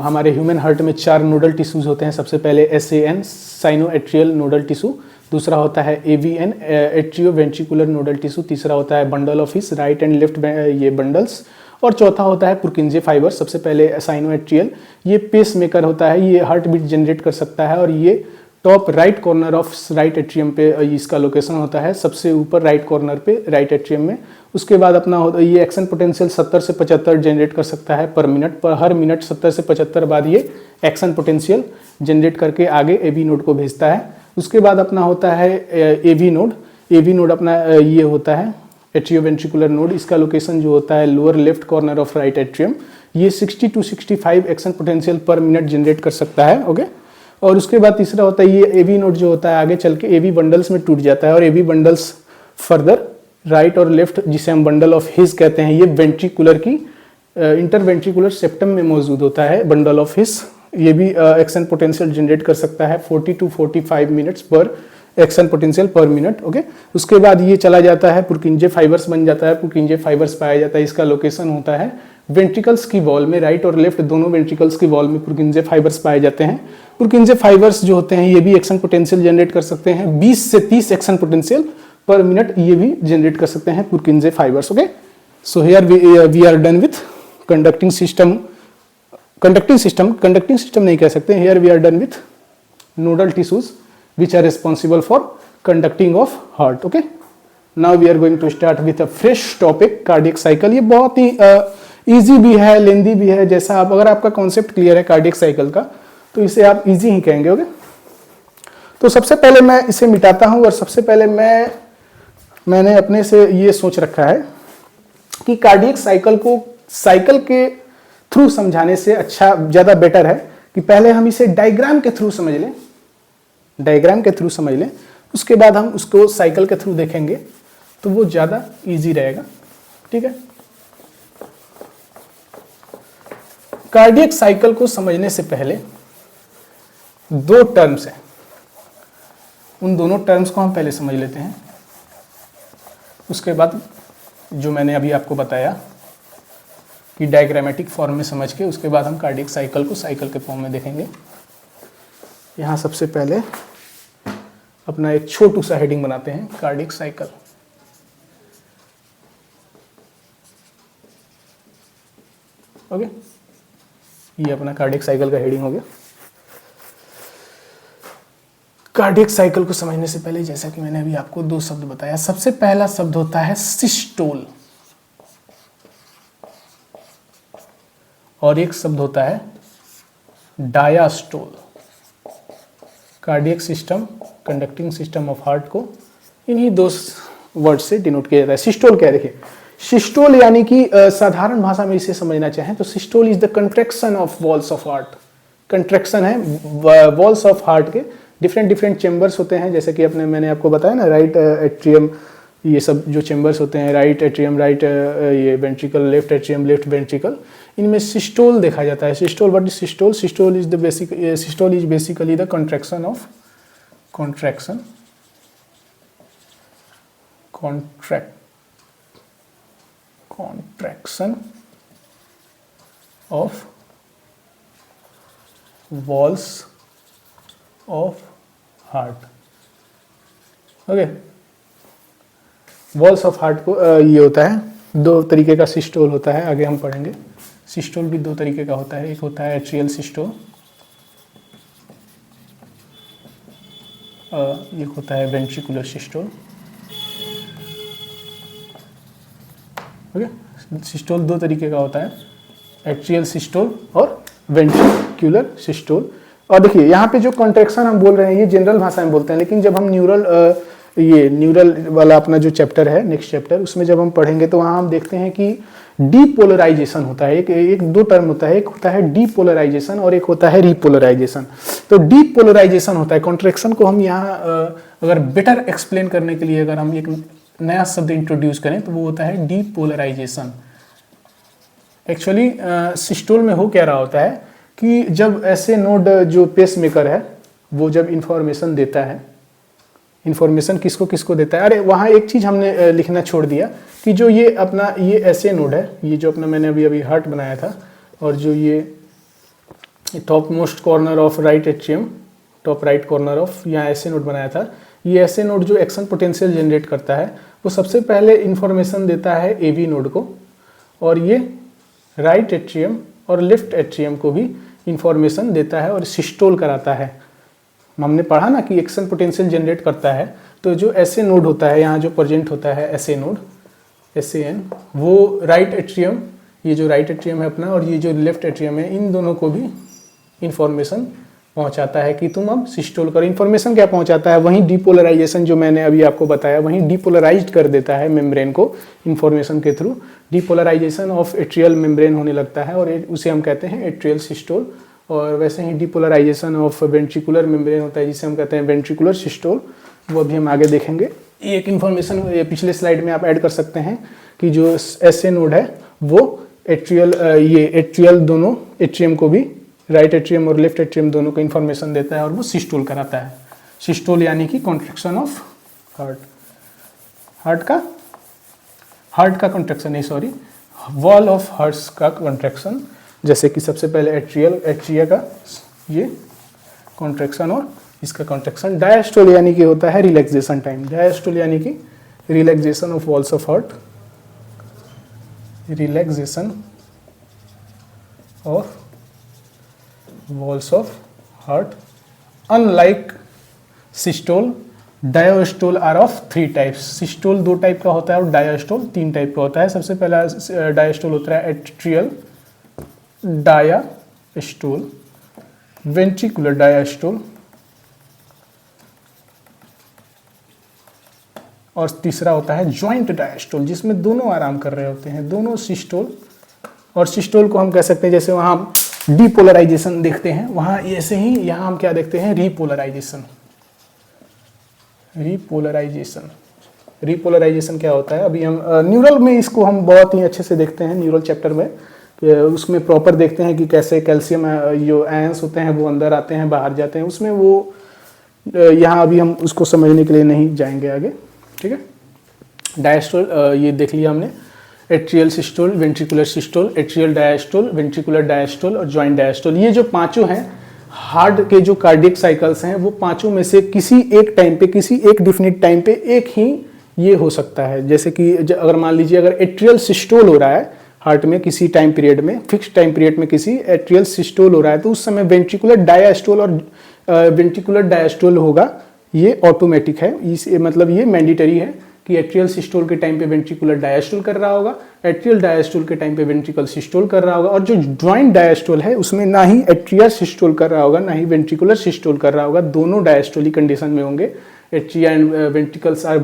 हमारे ह्यूमन हार्ट में 4 नोडल टिश्यूज होते हैं। सबसे पहले SAN साइनोएट्रियल नोडल टिश्यू, दूसरा होता है AVN atrio ventricular nodal tissue, तीसरा होता है bundle of his right and left ये बंडल्स, और चौथा होता है पुर्किंजे फाइबर। सबसे पहले साइनोएट्रियल, ये पेस मेकर होता है, ये हार्ट बीट जनरेट कर सकता है, और ये top right corner of right atrium पे इसका लोकेशन होता है, सबसे ऊपर राइट कॉर्नर पे राइट एट्रियम में। उसके बाद अपना होता है ये एक्शन पोटेंशियल 70 से 75 जनरेट कर सकता है पर मिनट, पर हर मिनट 70 से 75 बाद ये एक्शन पोटेंशियल जनरेट करके आगे AV नोड को भेजता है। उसके बाद अपना होता है AV नोड अपना ये होता है एट्रियोवेंट्रिकुलर नोड, इसका लोकेशन जो होता है lower left corner of right atrium. ये 60 to 65 action potential per minute generate कर सकता है। ओके, और उसके बाद तीसरा होता है ये AV नोड जो होता है आगे चल के AV बंडल्स में टूट जाता है, और AV बंडल्स फर्दर राइट और लेफ्ट, जिसे हम बंडल ऑफ हिस कहते हैं, ये वेंट्रिकुलर की इंटरवेंट्रिकुलर सेप्टम में मौजूद होता है बंडल ऑफ हिस। ये भी एक्शन पोटेंशियल जनरेट कर सकता है 40 to 45 मिनट्स पर action potential per minute. Okay, उसके बाद ये चला जाता है पुर्किंजे फाइबर्स बन जाता है, पुर्किंजे फाइबर्स पाया जाता है। इसका लोकेशन होता है वेंट्रिकल्स की वॉल में, राइट और लेफ्ट दोनों वेंट्रिकल्स की वॉल में पुर्किंजे फाइबर्स पाए जाते हैं। पुर्किंजे फाइबर्स जो होते हैं ये भी एक्शन पोटेंशियल जनरेट कर सकते हैं, 20 से 30 एक्शन पोटेंशियल पर मिनट ये भी जनरेट कर सकते हैं Purkinje fibres. Okay, so here we are done with conducting system नहीं कह सकते, here we are done with nodal tissues which are responsible for conducting of heart. Okay, now we are going to start with a fresh topic, cardiac cycle. ये बहुत ही easy भी है, लेंदी भी है। जैसा आप अगर आपका कॉन्सेप्ट क्लियर है कार्डियक साइकिल का तो इसे आप इजी ही कहेंगे। ओके, तो सबसे पहले मैं इसे मिटाता हूं, और सबसे पहले मैंने अपने से ये सोच रखा है कि कार्डियक साइकिल को साइकिल के थ्रू समझाने से अच्छा ज़्यादा बेटर है कि पहले हम इसे डायग्राम के थ्रू समझ लें, उसके बाद हम उसको साइकिल के थ्रू देखेंगे तो वो ज़्यादा इजी रहेगा। ठीक है, कार्डियक साइकिल को समझने से पहले 2 टर्म्स हैं, उन दोनों टर्म्स को हम पहले समझ लेते हैं। उसके बाद जो मैंने अभी आपको बताया कि डायग्रामेटिक फॉर्म में समझ के उसके बाद हम कार्डियक साइकिल को साइकिल के फॉर्म में देखेंगे। यहाँ सबसे पहले अपना एक छोटू सा हेडिंग बनाते हैं, कार्डियक साइकिल। ओके, ये अपना कार्डियक साइकिल का हेडिंग हो गया। कार्डियक साइकिल को समझने से पहले जैसा कि मैंने अभी आपको 2 शब्द बताया, सबसे पहला शब्द होता है सिस्टोल और एक शब्द होता है diastole. Cardiac system, conducting system of heart को इन्हीं 2 वर्ड से डिनोट किया जाता है। सिस्टोल क्या है, देखिए सिस्टोल यानी कि साधारण भाषा में इसे समझना चाहें तो systole is the contraction of walls of heart. Contraction है वॉल्स ऑफ हार्ट के, डिफरेंट चेंबर्स होते हैं, जैसे कि मैंने आपको बताया ना, राइट एट्रियम, ये सब जो चेंबर्स होते हैं, राइट एट्रियम, राइट ये ventricle, left atrium, left ventricle, इनमें सिस्टोल देखा जाता है। Systole, what is systole? Systole is basically the contraction of walls of heart। Okay, walls of heart को ये होता है, 2 तरीके का सिस्टोल होता है, आगे हम पढ़ेंगे। सिस्टोल भी 2 तरीके का होता है, एक होता है एट्रियल सिस्टोल, एक होता है वेंट्रिकुलर सिस्टोल। ओके, सिस्टोल 2 तरीके का होता है, एट्रियल सिस्टोल और वेंट्रिकुलर सिस्टोल। और देखिए यहाँ पे जो कॉन्ट्रैक्शन हम बोल रहे हैं ये जनरल भाषा में बोलते हैं, लेकिन जब हम ये न्यूरल वाला अपना जो चैप्टर है, नेक्स्ट चैप्टर, उसमें जब हम पढ़ेंगे तो वहाँ हम देखते हैं कि डीपोलराइजेशन होता है। एक दो टर्म होता है, एक होता है डीपोलराइजेशन और एक होता है रीपोलराइजेशन। तो डीपोलराइजेशन होता है, कॉन्ट्रैक्शन को हम यहाँ अगर बेटर एक्सप्लेन करने के लिए अगर हम एक नया शब्द इंट्रोड्यूस करें तो वो होता है डीपोलराइजेशन। एक्चुअली सिस्टोल में हो क्या रहा होता है कि जब ऐसे नोड जो पेस मेकर है वो जब इंफॉर्मेशन देता है, इंफॉर्मेशन किसको किसको देता है, अरे वहाँ एक चीज़ हमने लिखना छोड़ दिया कि जो ये अपना ये ऐसे नोड है, ये जो अपना मैंने अभी हार्ट बनाया था, और जो ये top most corner of right atrium, top right corner of यहाँ ऐसे नोड बनाया था, ये ऐसे नोड जो एक्शन पोटेंशियल जनरेट करता है वो सबसे पहले इंफॉर्मेशन देता है एवी नोड को, और ये राइट एट्रियम और लेफ्ट एट्रियम को भी इंफॉर्मेशन देता है और सिस्टोल कराता है। हमने पढ़ा ना कि एक्शन पोटेंशियल जनरेट करता है, तो जो ऐसे नोड होता है यहाँ जो प्रेजेंट होता है ऐसे नोड SAN, वो राइट एट्रियम, ये जो राइट एट्रियम है अपना और ये जो लेफ्ट एट्रियम है, इन दोनों को भी इंफॉर्मेशन पहुंचाता है कि तुम अब सिस्टोल करो। इंफॉर्मेशन क्या पहुंचाता है, वहीं डीपोलराइजेशन जो मैंने अभी आपको बताया वहीं डीपोलराइज्ड कर देता है मेम्ब्रेन को इंफॉर्मेशन के through. Depolarization of atrial membrane होने लगता है और उसे हम कहते हैं एट्रियल सिस्टोल। और वैसे ही डीपोलराइजेशन ऑफ वेंट्रिकुलर मेम्ब्रेन होता है जिसे हम कहते हैं वेंट्रिकुलर सिस्टोल, वो अभी हम आगे देखेंगे। एक इन्फॉर्मेशन पिछले स्लाइड में आप ऐड कर सकते हैं कि जो ऐसे नोड है वो एट्रियल, ये एट्रियल दोनों एट्रियम को भी, राइट एट्रियम और लेफ्ट एट्रियम दोनों को इन्फॉर्मेशन देता है और वो सिस्टोल कराता है। सिस्टोल यानी कि कॉन्ट्रैक्शन ऑफ हार्ट, हार्ट का कॉन्ट्रैक्शन नहीं, सॉरी, वॉल ऑफ हार्ट्स का कॉन्ट्रैक्शन। जैसे कि सबसे पहले एट्रिया का ये कॉन्ट्रैक्शन और इसका कॉन्ट्रैक्शन। डायस्टोल यानी कि होता है रिलैक्सेशन टाइम। डायस्टोल यानी कि relaxation of walls of heart, relaxation of walls of heart. Unlike systole, diastole are of 3 types. Systole 2 type का होता है और डायस्टोल 3 टाइप का होता है। सबसे पहला डायस्टोल होता है एट्रियल डायस्टोल, वेंट्रिकुलर डायस्टोल, और तीसरा होता है जॉइंट डायस्टोल जिसमें दोनों आराम कर रहे होते हैं, दोनों सिस्टोल। और सिस्टोल को हम कह सकते हैं, जैसे वहाँ डीपोलराइजेशन देखते हैं वहाँ ऐसे ही यहाँ हम क्या देखते हैं, रीपोलराइजेशन। रीपोलराइजेशन क्या होता है, अभी हम न्यूरल में इसको हम बहुत ही अच्छे से देखते हैं, न्यूरल चैप्टर में उसमें प्रॉपर देखते हैं कि कैसे कैल्शियम जो आयंस होते हैं वो अंदर आते हैं बाहर जाते हैं, उसमें वो यहाँ अभी हम उसको समझने के लिए नहीं जाएंगे आगे, ठीक है। डायस्टोल ये देख लिया हमने, atrial systole, ventricular systole, atrial diastole, ventricular diastole और जॉइंट डायस्टोल। ये जो पांचों हैं हार्ट के जो कार्डियक साइकिल्स हैं, वो पांचों में से किसी एक टाइम पे, किसी एक डिफिनिट टाइम पे एक ही ये हो सकता है। जैसे कि अगर मान लीजिए अगर एट्रियल सिस्टोल हो रहा है हार्ट में किसी टाइम पीरियड में, फिक्स टाइम पीरियड में किसी एट्रियल सिस्टोल हो रहा है, तो उस समय वेंट्रिकुलर डायस्टोल और वेंट्रिकुलर डायस्टोल होगा। ये ऑटोमेटिक है, इस मतलब ये मैंडेटरी है कि एट्रियल सिस्टोल के टाइम पे वेंट्रिकुलर डायस्टोल कर रहा होगा, एट्रियल डायस्टोल के टाइम पे वेंट्रिकल सिस्टोल कर रहा होगा। और जो जॉइंट डायस्टोल है उसमें ना ही एट्रिया सिस्टोल कर रहा होगा ना ही वेंट्रिकुलर सिस्टोल कर रहा होगा, दोनों डायस्टोलिक कंडीशन में होंगे। Atria and ventricles are,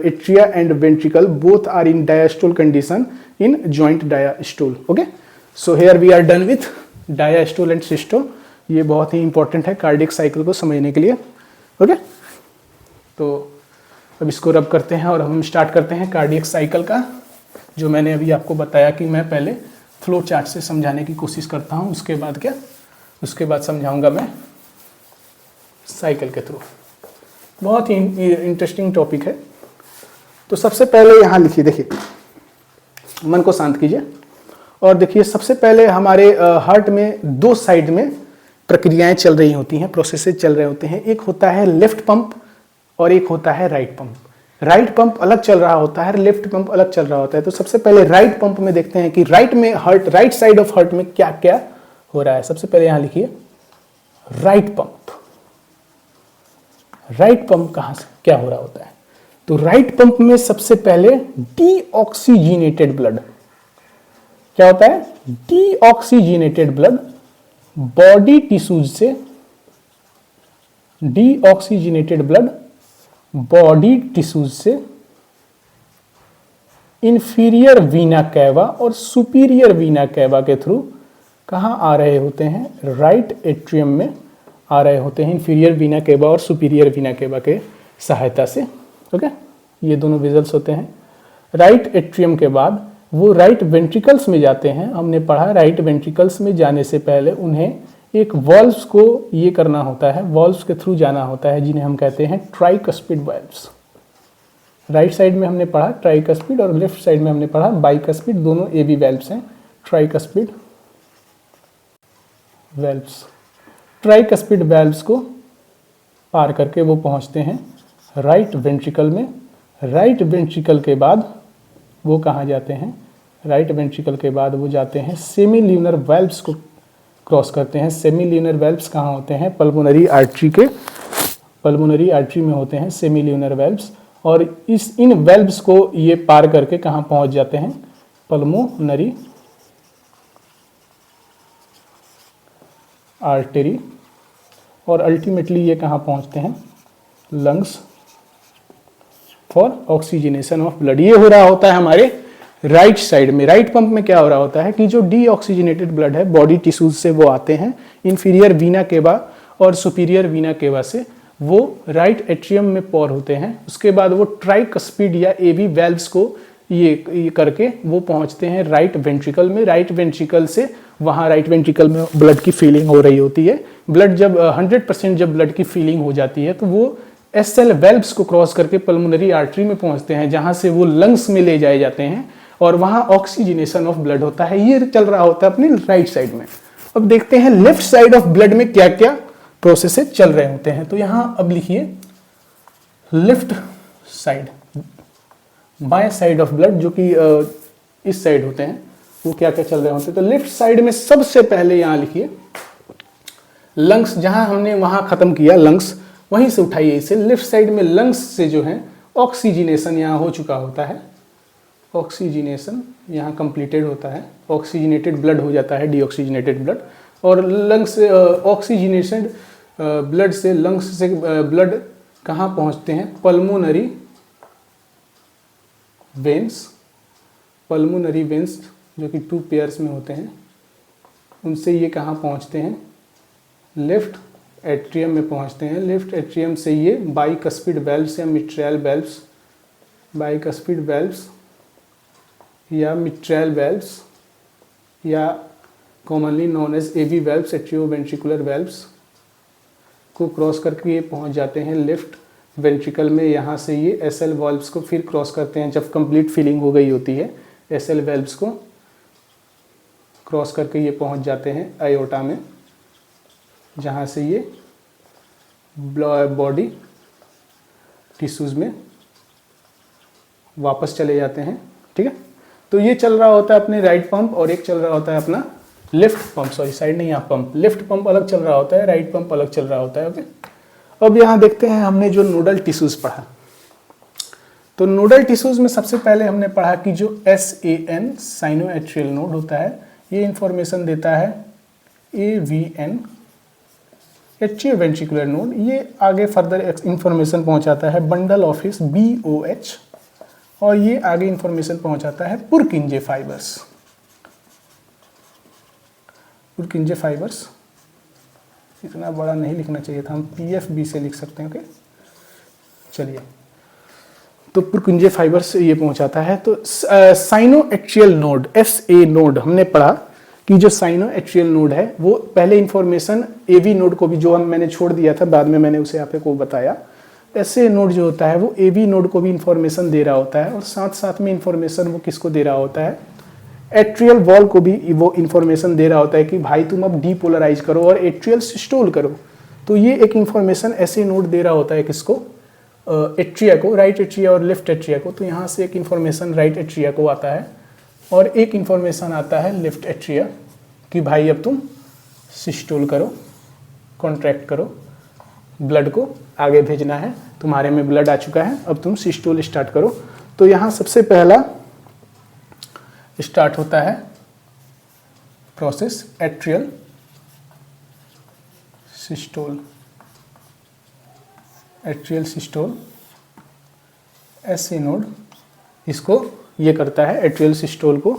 atria and ventricle both are in diastole condition in joint diastole. Okay, so here we are done with diastole and systole. ये बहुत ही इंपॉर्टेंट है कार्डियक साइकिल को समझने के लिए। ओके, तो अब इसको रब करते हैं और हम स्टार्ट करते हैं कार्डियक साइकिल का, जो मैंने अभी आपको बताया कि मैं पहले फ्लो चार्ट से समझाने की कोशिश करता हूँ, उसके बाद क्या, उसके बाद समझाऊंगा मैं साइकिल के थ्रू। बहुत ही इंटरेस्टिंग टॉपिक है। तो सबसे पहले यहाँ लिखिए, देखिए मन को शांत कीजिए और देखिए सबसे पहले हमारे हार्ट में 2 साइड में प्रक्रियाएं चल रही होती हैं, प्रोसेसेस चल रहे होते हैं। एक होता है लेफ्ट पंप और एक होता है राइट पंप। राइट पंप अलग चल रहा होता है, लेफ्ट पंप अलग चल रहा होता है। तो सबसे पहले राइट पंप में देखते हैं कि राइट में heart, right side of heart में क्या क्या हो रहा है। सबसे पहले यहां लिखिए राइट पंप। राइट पंप कहां से क्या हो रहा होता है, तो राइट पंप में सबसे पहले डीऑक्सीजनेटेड ब्लड, क्या होता है, डीऑक्सीजनेटेड ब्लड बॉडी टिश्यूज से, डीऑक्सीजनेटेड ब्लड बॉडी टिश्यूज से इंफीरियर वीना कैवा और सुपीरियर वीना कैवा के थ्रू कहाँ आ रहे होते हैं, राइट एट्रियम में आ रहे होते हैं, इंफीरियर वीना कैवा और सुपीरियर वीना कैवा के सहायता से। ओके, ये दोनों वेजल्स होते हैं। राइट एट्रियम के बाद वो राइट वेंट्रिकल्स में जाते हैं। हमने पढ़ा राइट वेंट्रिकल्स में जाने से पहले उन्हें एक वॉल्व्स को ये करना होता है, वॉल्व्स के थ्रू जाना होता है, जिन्हें हम कहते हैं ट्राइकस्पिड वाल्व्स। राइट साइड में हमने पढ़ा ट्राइकस्पिड और लेफ्ट साइड में हमने पढ़ा बाइकस्पिड, दोनों एबी वाल्व्स हैं। ट्राइकस्पिड वाल्व्स, ट्राइकस्पिड वाल्व्स को पार करके वो पहुंचते हैं राइट वेंट्रिकल में। राइट वेंट्रिकल के बाद वो कहाँ जाते हैं, राइट वेंट्रिकल के बाद वो जाते हैं सेमील्यूनर वाल्व्स को क्रॉस करते हैं। सेमील्यूनर वाल्व्स कहाँ होते हैं, पल्मोनरी आर्टरी के, पल्मोनरी आर्टरी में होते हैं सेमील्यूनर वाल्व्स। और इन वाल्व्स को ये पार करके कहाँ पहुँच जाते हैं, पल्मोनरी आर्टरी, और अल्टीमेटली ये कहाँ पहुँचते हैं, lungs for oxygenation of blood. ये हो रहा होता है हमारे राइट साइड में। राइट पंप में क्या हो रहा होता है कि जो डीऑक्सीजनेटेड ब्लड है बॉडी टिश्यूज से वो आते हैं इंफीरियर वीना केवा और सुपीरियर वीना केवा से, वो राइट एट्रियम में पौर होते हैं। उसके बाद वो ट्राइकस्पिड या एवी वाल्व्स को ये करके वो पहुंचते हैं राइट वेंट्रिकल में। राइट वेंट्रिकल से वहाँ राइट वेंट्रिकल में ब्लड की फीलिंग हो रही होती है। ब्लड जब 100% जब ब्लड की फीलिंग हो जाती है तो वो एसएल वाल्व्स को क्रॉस करके पल्मोनरी आर्टरी में पहुंचते हैं, जहां से वो लंग्स में ले जाए जाते हैं और वहां ऑक्सीजनेशन ऑफ ब्लड होता है। ये चल रहा होता है अपने राइट साइड में। अब देखते हैं लेफ्ट साइड ऑफ ब्लड में क्या क्या प्रोसेसेस चल रहे होते हैं। तो यहां अब लिखिए लेफ्ट साइड, बाएं साइड ऑफ ब्लड जो कि इस साइड होते हैं, वो क्या क्या चल रहे होते हैं। तो लेफ्ट साइड में सबसे पहले यहां लिखिए लंग्स, जहां हमने वहां खत्म किया लंग्स, वहीं से उठाइए इसे। लेफ्ट साइड में लंग्स से जो है ऑक्सीजनेशन यहाँ हो चुका होता है, ऑक्सीजनेशन यहाँ कंप्लीटेड होता है, ऑक्सीजनेटेड ब्लड हो जाता है, डीऑक्सीजनेटेड ब्लड। और लंग्स से ऑक्सीजनेटेड ब्लड से लंग्स से ब्लड कहाँ पहुँचते हैं, पल्मोनरी वेन्स, पल्मोनरी वेन्स जो कि 2 पेयर्स में होते हैं, उनसे ये कहाँ पहुँचते हैं, लेफ्ट एट्रियम में पहुंचते हैं। लेफ्ट एट्रियम से ये बाइकस्पिड वाल्व्स या मिट्रियल वाल्व्स, बाइकस्पिड वाल्व्स या मिट्रियल वाल्व्स या कॉमनली नॉन एज एवी वाल्व्स, एट्रियोवेंट्रिकुलर वाल्व्स को क्रॉस करके ये पहुंच जाते हैं लेफ्ट वेंट्रिकल में। यहाँ से ये एसएल वाल्व्स को फिर क्रॉस करते हैं जब कंप्लीट फिलिंग हो गई होती है। एसएल वाल्व्स को क्रॉस करके ये पहुंच जाते हैं आयोटा में, जहाँ से ये बॉडी टिश्यूज में वापस चले जाते हैं। ठीक है, तो ये चल रहा होता है अपने राइट पंप और एक चल रहा होता है अपना लेफ्ट पंप, सॉरी साइड नहीं, यहाँ पंप, लेफ्ट पंप अलग चल रहा होता है, राइट पंप अलग चल रहा होता है। ओके, अब यहाँ देखते हैं हमने जो नोडल टिश्यूज पढ़ा। तो नोडल टिश्यूज में सबसे पहले हमने पढ़ा कि जो SAN साइनोएट्रियल नोड होता है, ये इंफॉर्मेशन देता है AVN एट्रियोवेंट्रिकुलर नोड, ये आगे फर्दर इंफॉर्मेशन पहुंचाता है बंडल ऑफिस BOH, और ये आगे इंफॉर्मेशन पहुंचाता है पुरकिंजे फाइबर्स। पुरकिंजे फाइबर्स इतना बड़ा नहीं लिखना चाहिए था, हम PFB से लिख सकते हैं। ओके, चलिए, तो पुरकिंजे फाइबर्स ये पहुंचाता है। तो साइनोएट्रियल नोड SA नोड हमने पढ़ा कि जो साइनोएट्रियल नोड है वो पहले इंफॉर्मेशन AV नोड को भी, जो मैंने छोड़ दिया था, बाद में मैंने उसे आपको बताया। SA नोड जो होता है वो AV नोड को भी इंफॉर्मेशन दे रहा होता है, और साथ साथ में इंफॉर्मेशन वो किसको दे रहा होता है, एट्रियल वॉल को भी वो इंफॉर्मेशन दे रहा होता है कि भाई तुम अब डीपोलराइज करो और एट्रियल सिस्टोल करो। तो ये एक इंफॉर्मेशन SA नोड दे रहा होता है किसको, एट्रिया को, राइट एट्रिया और लेफ्ट एट्रिया को। तो यहाँ से एक इंफॉर्मेशन राइट एट्रिया को आता है और एक इंफॉर्मेशन आता है लेफ्ट एट्रिया कि भाई अब तुम सिस्टोल करो, कॉन्ट्रैक्ट करो, ब्लड को आगे भेजना है, तुम्हारे में ब्लड आ चुका है, अब तुम सिस्टोल स्टार्ट करो। तो यहाँ सबसे पहला स्टार्ट होता है process atrial systole, atrial systole SA node इसको ये करता है, एट्रियल सिस्टोल को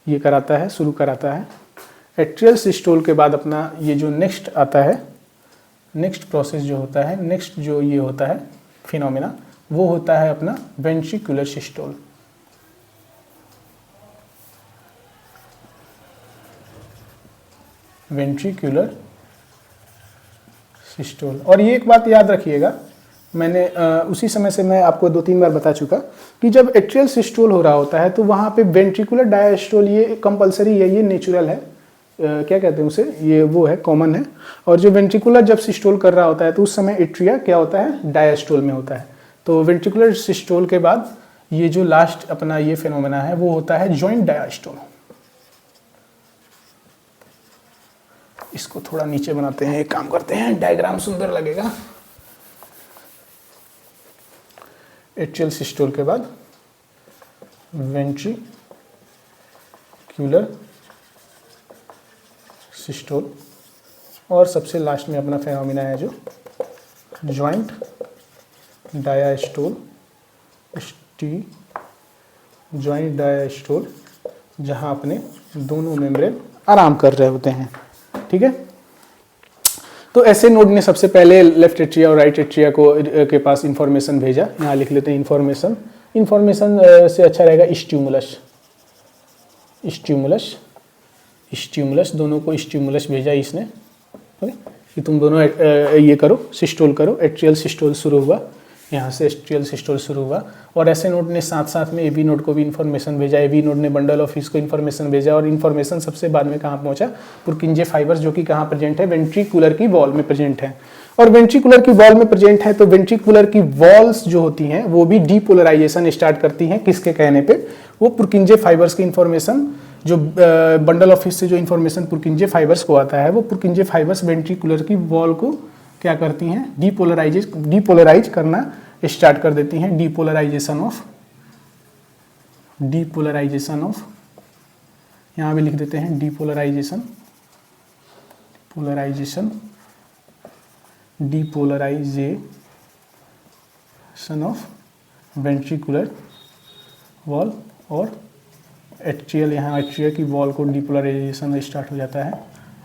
ये कराता है, शुरू कराता है। एट्रियल सिस्टोल के बाद अपना ये जो नेक्स्ट आता है, नेक्स्ट प्रोसेस जो होता है, नेक्स्ट जो ये होता है फिनोमेना, वो होता है अपना वेंट्रिकुलर सिस्टोल। Ventricular systole. और ये एक बात याद रखिएगा, मैंने उसी समय से मैं आपको 2-3 बार बता चुका कि जब एट्रियल सिस्टोल हो रहा होता है तो वहाँ पे वेंट्रिकुलर डायस्टोल ये कंपलसरी है, ये नेचुरल है, क्या कहते हैं उसे, ये वो है, कॉमन है। और जो वेंट्रिकुलर जब सिस्टोल कर रहा होता है तो उस समय एट्रिया क्या होता है, डायस्टोल में होता है। तो वेंट्रिकुलर सिस्टोल के बाद ये जो लास्ट अपना ये फिनोमेना है वो होता है जॉइंट डायस्टोल। इसको थोड़ा नीचे बनाते हैं, एक काम करते हैं, डायग्राम सुंदर लगेगा। एट्रियल सिस्टोल के बाद वेंट्रिकुलर सिस्टोल और सबसे लास्ट में अपना फेनोमेना है जो जॉइंट डायास्टोल, जॉइंट डायास्टोल, जहां अपने दोनों मेम्ब्रेन आराम कर रहे होते हैं। ठीक है, तो ऐसे नोड ने सबसे पहले लेफ्ट एट्रिया और राइट एट्रिया के पास इंफॉर्मेशन भेजा। यहाँ लिख लेते हैं इंफॉर्मेशन। इंफॉर्मेशन से अच्छा रहेगा स्टिमुलस, स्टिमुलस, स्टिमुलस, दोनों को स्टिमुलस भेजा इसने, ओके, कि तुम दोनों ये करो, सिस्टोल करो। एट्रियल सिस्टोल शुरू हुआ, यहाँ से एट्रियल सिस्टोल शुरू हुआ। और ऐसे नोड ने साथ साथ में एबी नोड को भी इन्फॉर्मेशन भेजा, एबी नोड ने बंडल ऑफ हिस को इन्फॉर्मेशन भेजा। और इन्फॉर्मेशन सबसे बाद में कहाँ पहुँचा, पुरकिंजे फाइबर्स, जो कि कहाँ प्रेजेंट है, वेंट्रिकुलर की वॉल में प्रेजेंट है। और वेंट्रिकुलर की वॉल में प्रेजेंट है तो वेंट्रिकुलर की वॉल्स जो होती हैं वो भी डीपोलराइजेशन स्टार्ट करती हैं, किसके कहने पे, वो पुरकिंजे फाइबर्स की इन्फॉर्मेशन, जो बंडल ऑफ हिस से जो इन्फॉर्मेशन पुरकिंजे फाइबर्स को आता है, वो पुरकिंजे फाइबर्स वेंट्रिकुलर की वॉल को क्या करती हैं, डीपोलराइज करना स्टार्ट कर देती हैं। डीपोलराइजेशन ऑफ, यहाँ भी लिख देते हैं डीपोलराइजेशन ऑफ वेंट्रिकुलर वॉल। और एट्रियल, यहाँ एट्रिया की वॉल को डीपोलराइजेशन स्टार्ट हो जाता है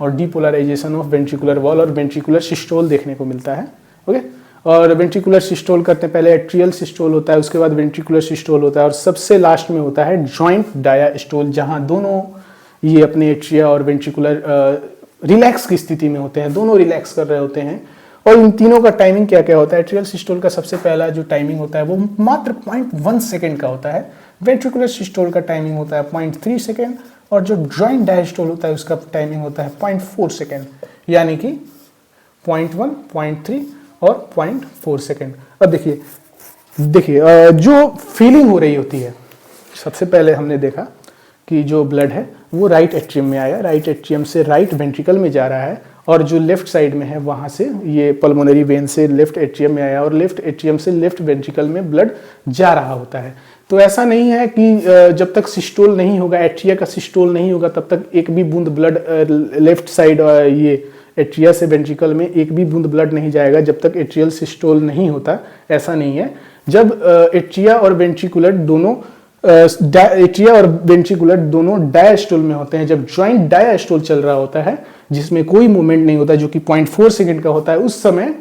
और डीपोलराइजेशन ऑफ वेंट्रिकुलर वॉल और वेंट्रिकुलर सिस्टोल देखने को मिलता है। ओके, और वेंट्रिकुलर सिस्टोल करते पहले एट्रियल सिस्टोल होता है, उसके बाद वेंट्रिकुलर सिस्टोल होता है और सबसे लास्ट में होता है जॉइंट डायास्टोल, जहां दोनों ये अपने एट्रिया और वेंट्रिकुलर रिलैक्स की स्थिति में होते हैं, दोनों रिलैक्स कर रहे होते हैं। और इन तीनों का टाइमिंग क्या क्या होता है, एट्रियल सिस्टोल का सबसे पहला जो टाइमिंग होता है वो मात्र 0.1 सेकेंड का होता है। वेंट्रिकुलर सिस्टोल का टाइमिंग होता है 0.3 सेकेंड और जो जॉइंट डायस्टोल होता है उसका टाइमिंग होता है 0.4 सेकेंड, यानी कि 0.1, 0.3 और 0.4 सेकेंड। अब देखिए जो फीलिंग हो रही होती है, सबसे पहले हमने देखा कि जो ब्लड है वो राइट एट्रियम में आया, राइट एट्रियम से राइट वेंट्रिकल में जा रहा है और जो लेफ्ट साइड में है वहाँ से ये पल्मोनरी वेन से लेफ्ट एट्रियम में आया और लेफ्ट एट्रियम से लेफ्ट वेंट्रिकल में ब्लड जा रहा होता है। तो ऐसा नहीं है कि जब तक सिस्टोल नहीं होगा, एट्रिया का सिस्टोल नहीं होगा, तब तक एक भी बूंद ब्लड लेफ्ट साइड ये एट्रिया से वेंट्रिकल में एक भी बूंद ब्लड नहीं जाएगा जब तक एट्रियल सिस्टोल नहीं होता, ऐसा नहीं है। जब एट्रिया और वेंट्रिकुलर दोनों डायस्टोल में होते हैं, जब जॉइंट डायस्टोल चल रहा होता है जिसमें कोई मूवमेंट नहीं होता, जो कि 0.4 सेकेंड का होता है, उस समय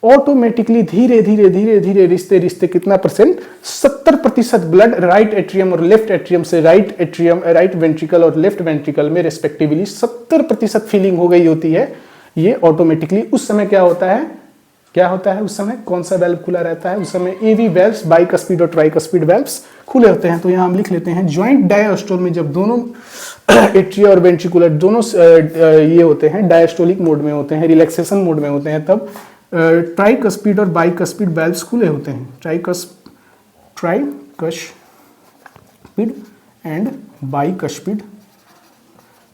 ऑटोमेटिकली धीरे धीरे रिश्ते कितना परसेंट, 70% ब्लड राइट एट्रियम और लेफ्ट एट्रियम से राइट वेंट्रिकल और लेफ्ट वेंट्रिकल में रेस्पेक्टिवली 70% फीलिंग हो गई होती है। ये ऑटोमेटिकली उस समय क्या होता है, उस समय कौन सा वेल्व खुला रहता है, उस समय एवी वेल्व्स, बाइकस्पिड और ट्राइकस्पिड वेल्व्स खुले होते हैं। तो यहाँ हम लिख लेते हैं जॉइंट डायस्टोल में जब दोनों एट्रिया और वेंट्रिकुलर दोनों ये होते हैं, डायस्टोलिक मोड में होते हैं, रिलैक्सेशन मोड में होते हैं, तब ट्राइकस्पिड और बाइकस्पिड वेल्व्स खुले होते हैं। ट्राइकस्पिड एंड बाइकस्पिड,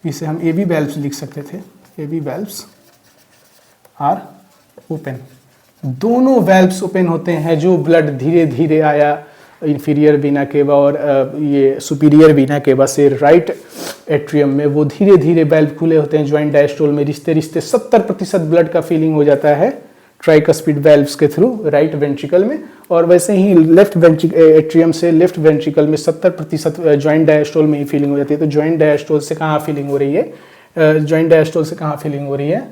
इसे हम एवी वेल्व्स लिख सकते थे, एवी वेल्व्स आर ओपन। दोनों वेल्व्स ओपन होते हैं, जो ब्लड धीरे धीरे आया इंफीरियर वीना केवा और ये सुपीरियर वीना केवा से राइट एट्रियम में, वो धीरे धीरे वेल्व खुले होते हैं जॉइंट डायस्टोल में, रिश्ते 70% ब्लड का फीलिंग हो जाता है ट्राइकस्पिड वेल्व्स के थ्रू राइट वेंट्रिकल में, और वैसे ही लेफ्ट एट्रियम से लेफ्ट वेंट्रिकल में 70% जॉइंट डायस्टोल में ही फीलिंग हो जाती है। तो जॉइंट डायस्टोल से कहाँ फीलिंग हो रही है? जॉइंट डायस्टोल से कहाँ फीलिंग हो रही है?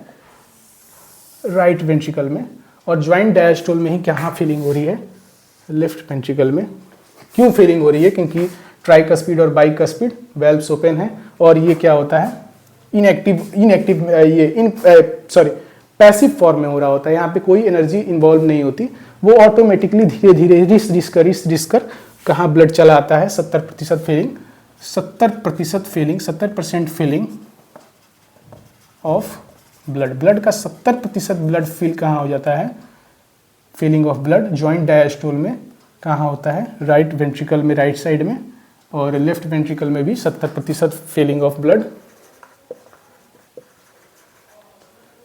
राइट वेंट्रिकल में। और जॉइंट डायस्टोल में ही कहाँ फीलिंग हो रही है? लेफ्ट वेंट्रिकल में। क्यों फीलिंग हो रही है? क्योंकि ट्राइकस्पिड और बाइकस्पिड वेल्व्स ओपन है, और ये क्या होता है? पैसिव फॉर्म में हो रहा होता है। यहाँ पे कोई एनर्जी इन्वॉल्व नहीं होती, वो ऑटोमेटिकली धीरे धीरे रिस कर कहाँ ब्लड चला आता है? 70% फीलिंग, 70% फीलिंग ऑफ ब्लड का 70% ब्लड फील कहाँ हो जाता है? Feeling of blood joint diastole में कहाँ होता है? राइट वेंट्रिकल में, राइट साइड में, और लेफ्ट वेंट्रिकल में भी 70% feeling of blood,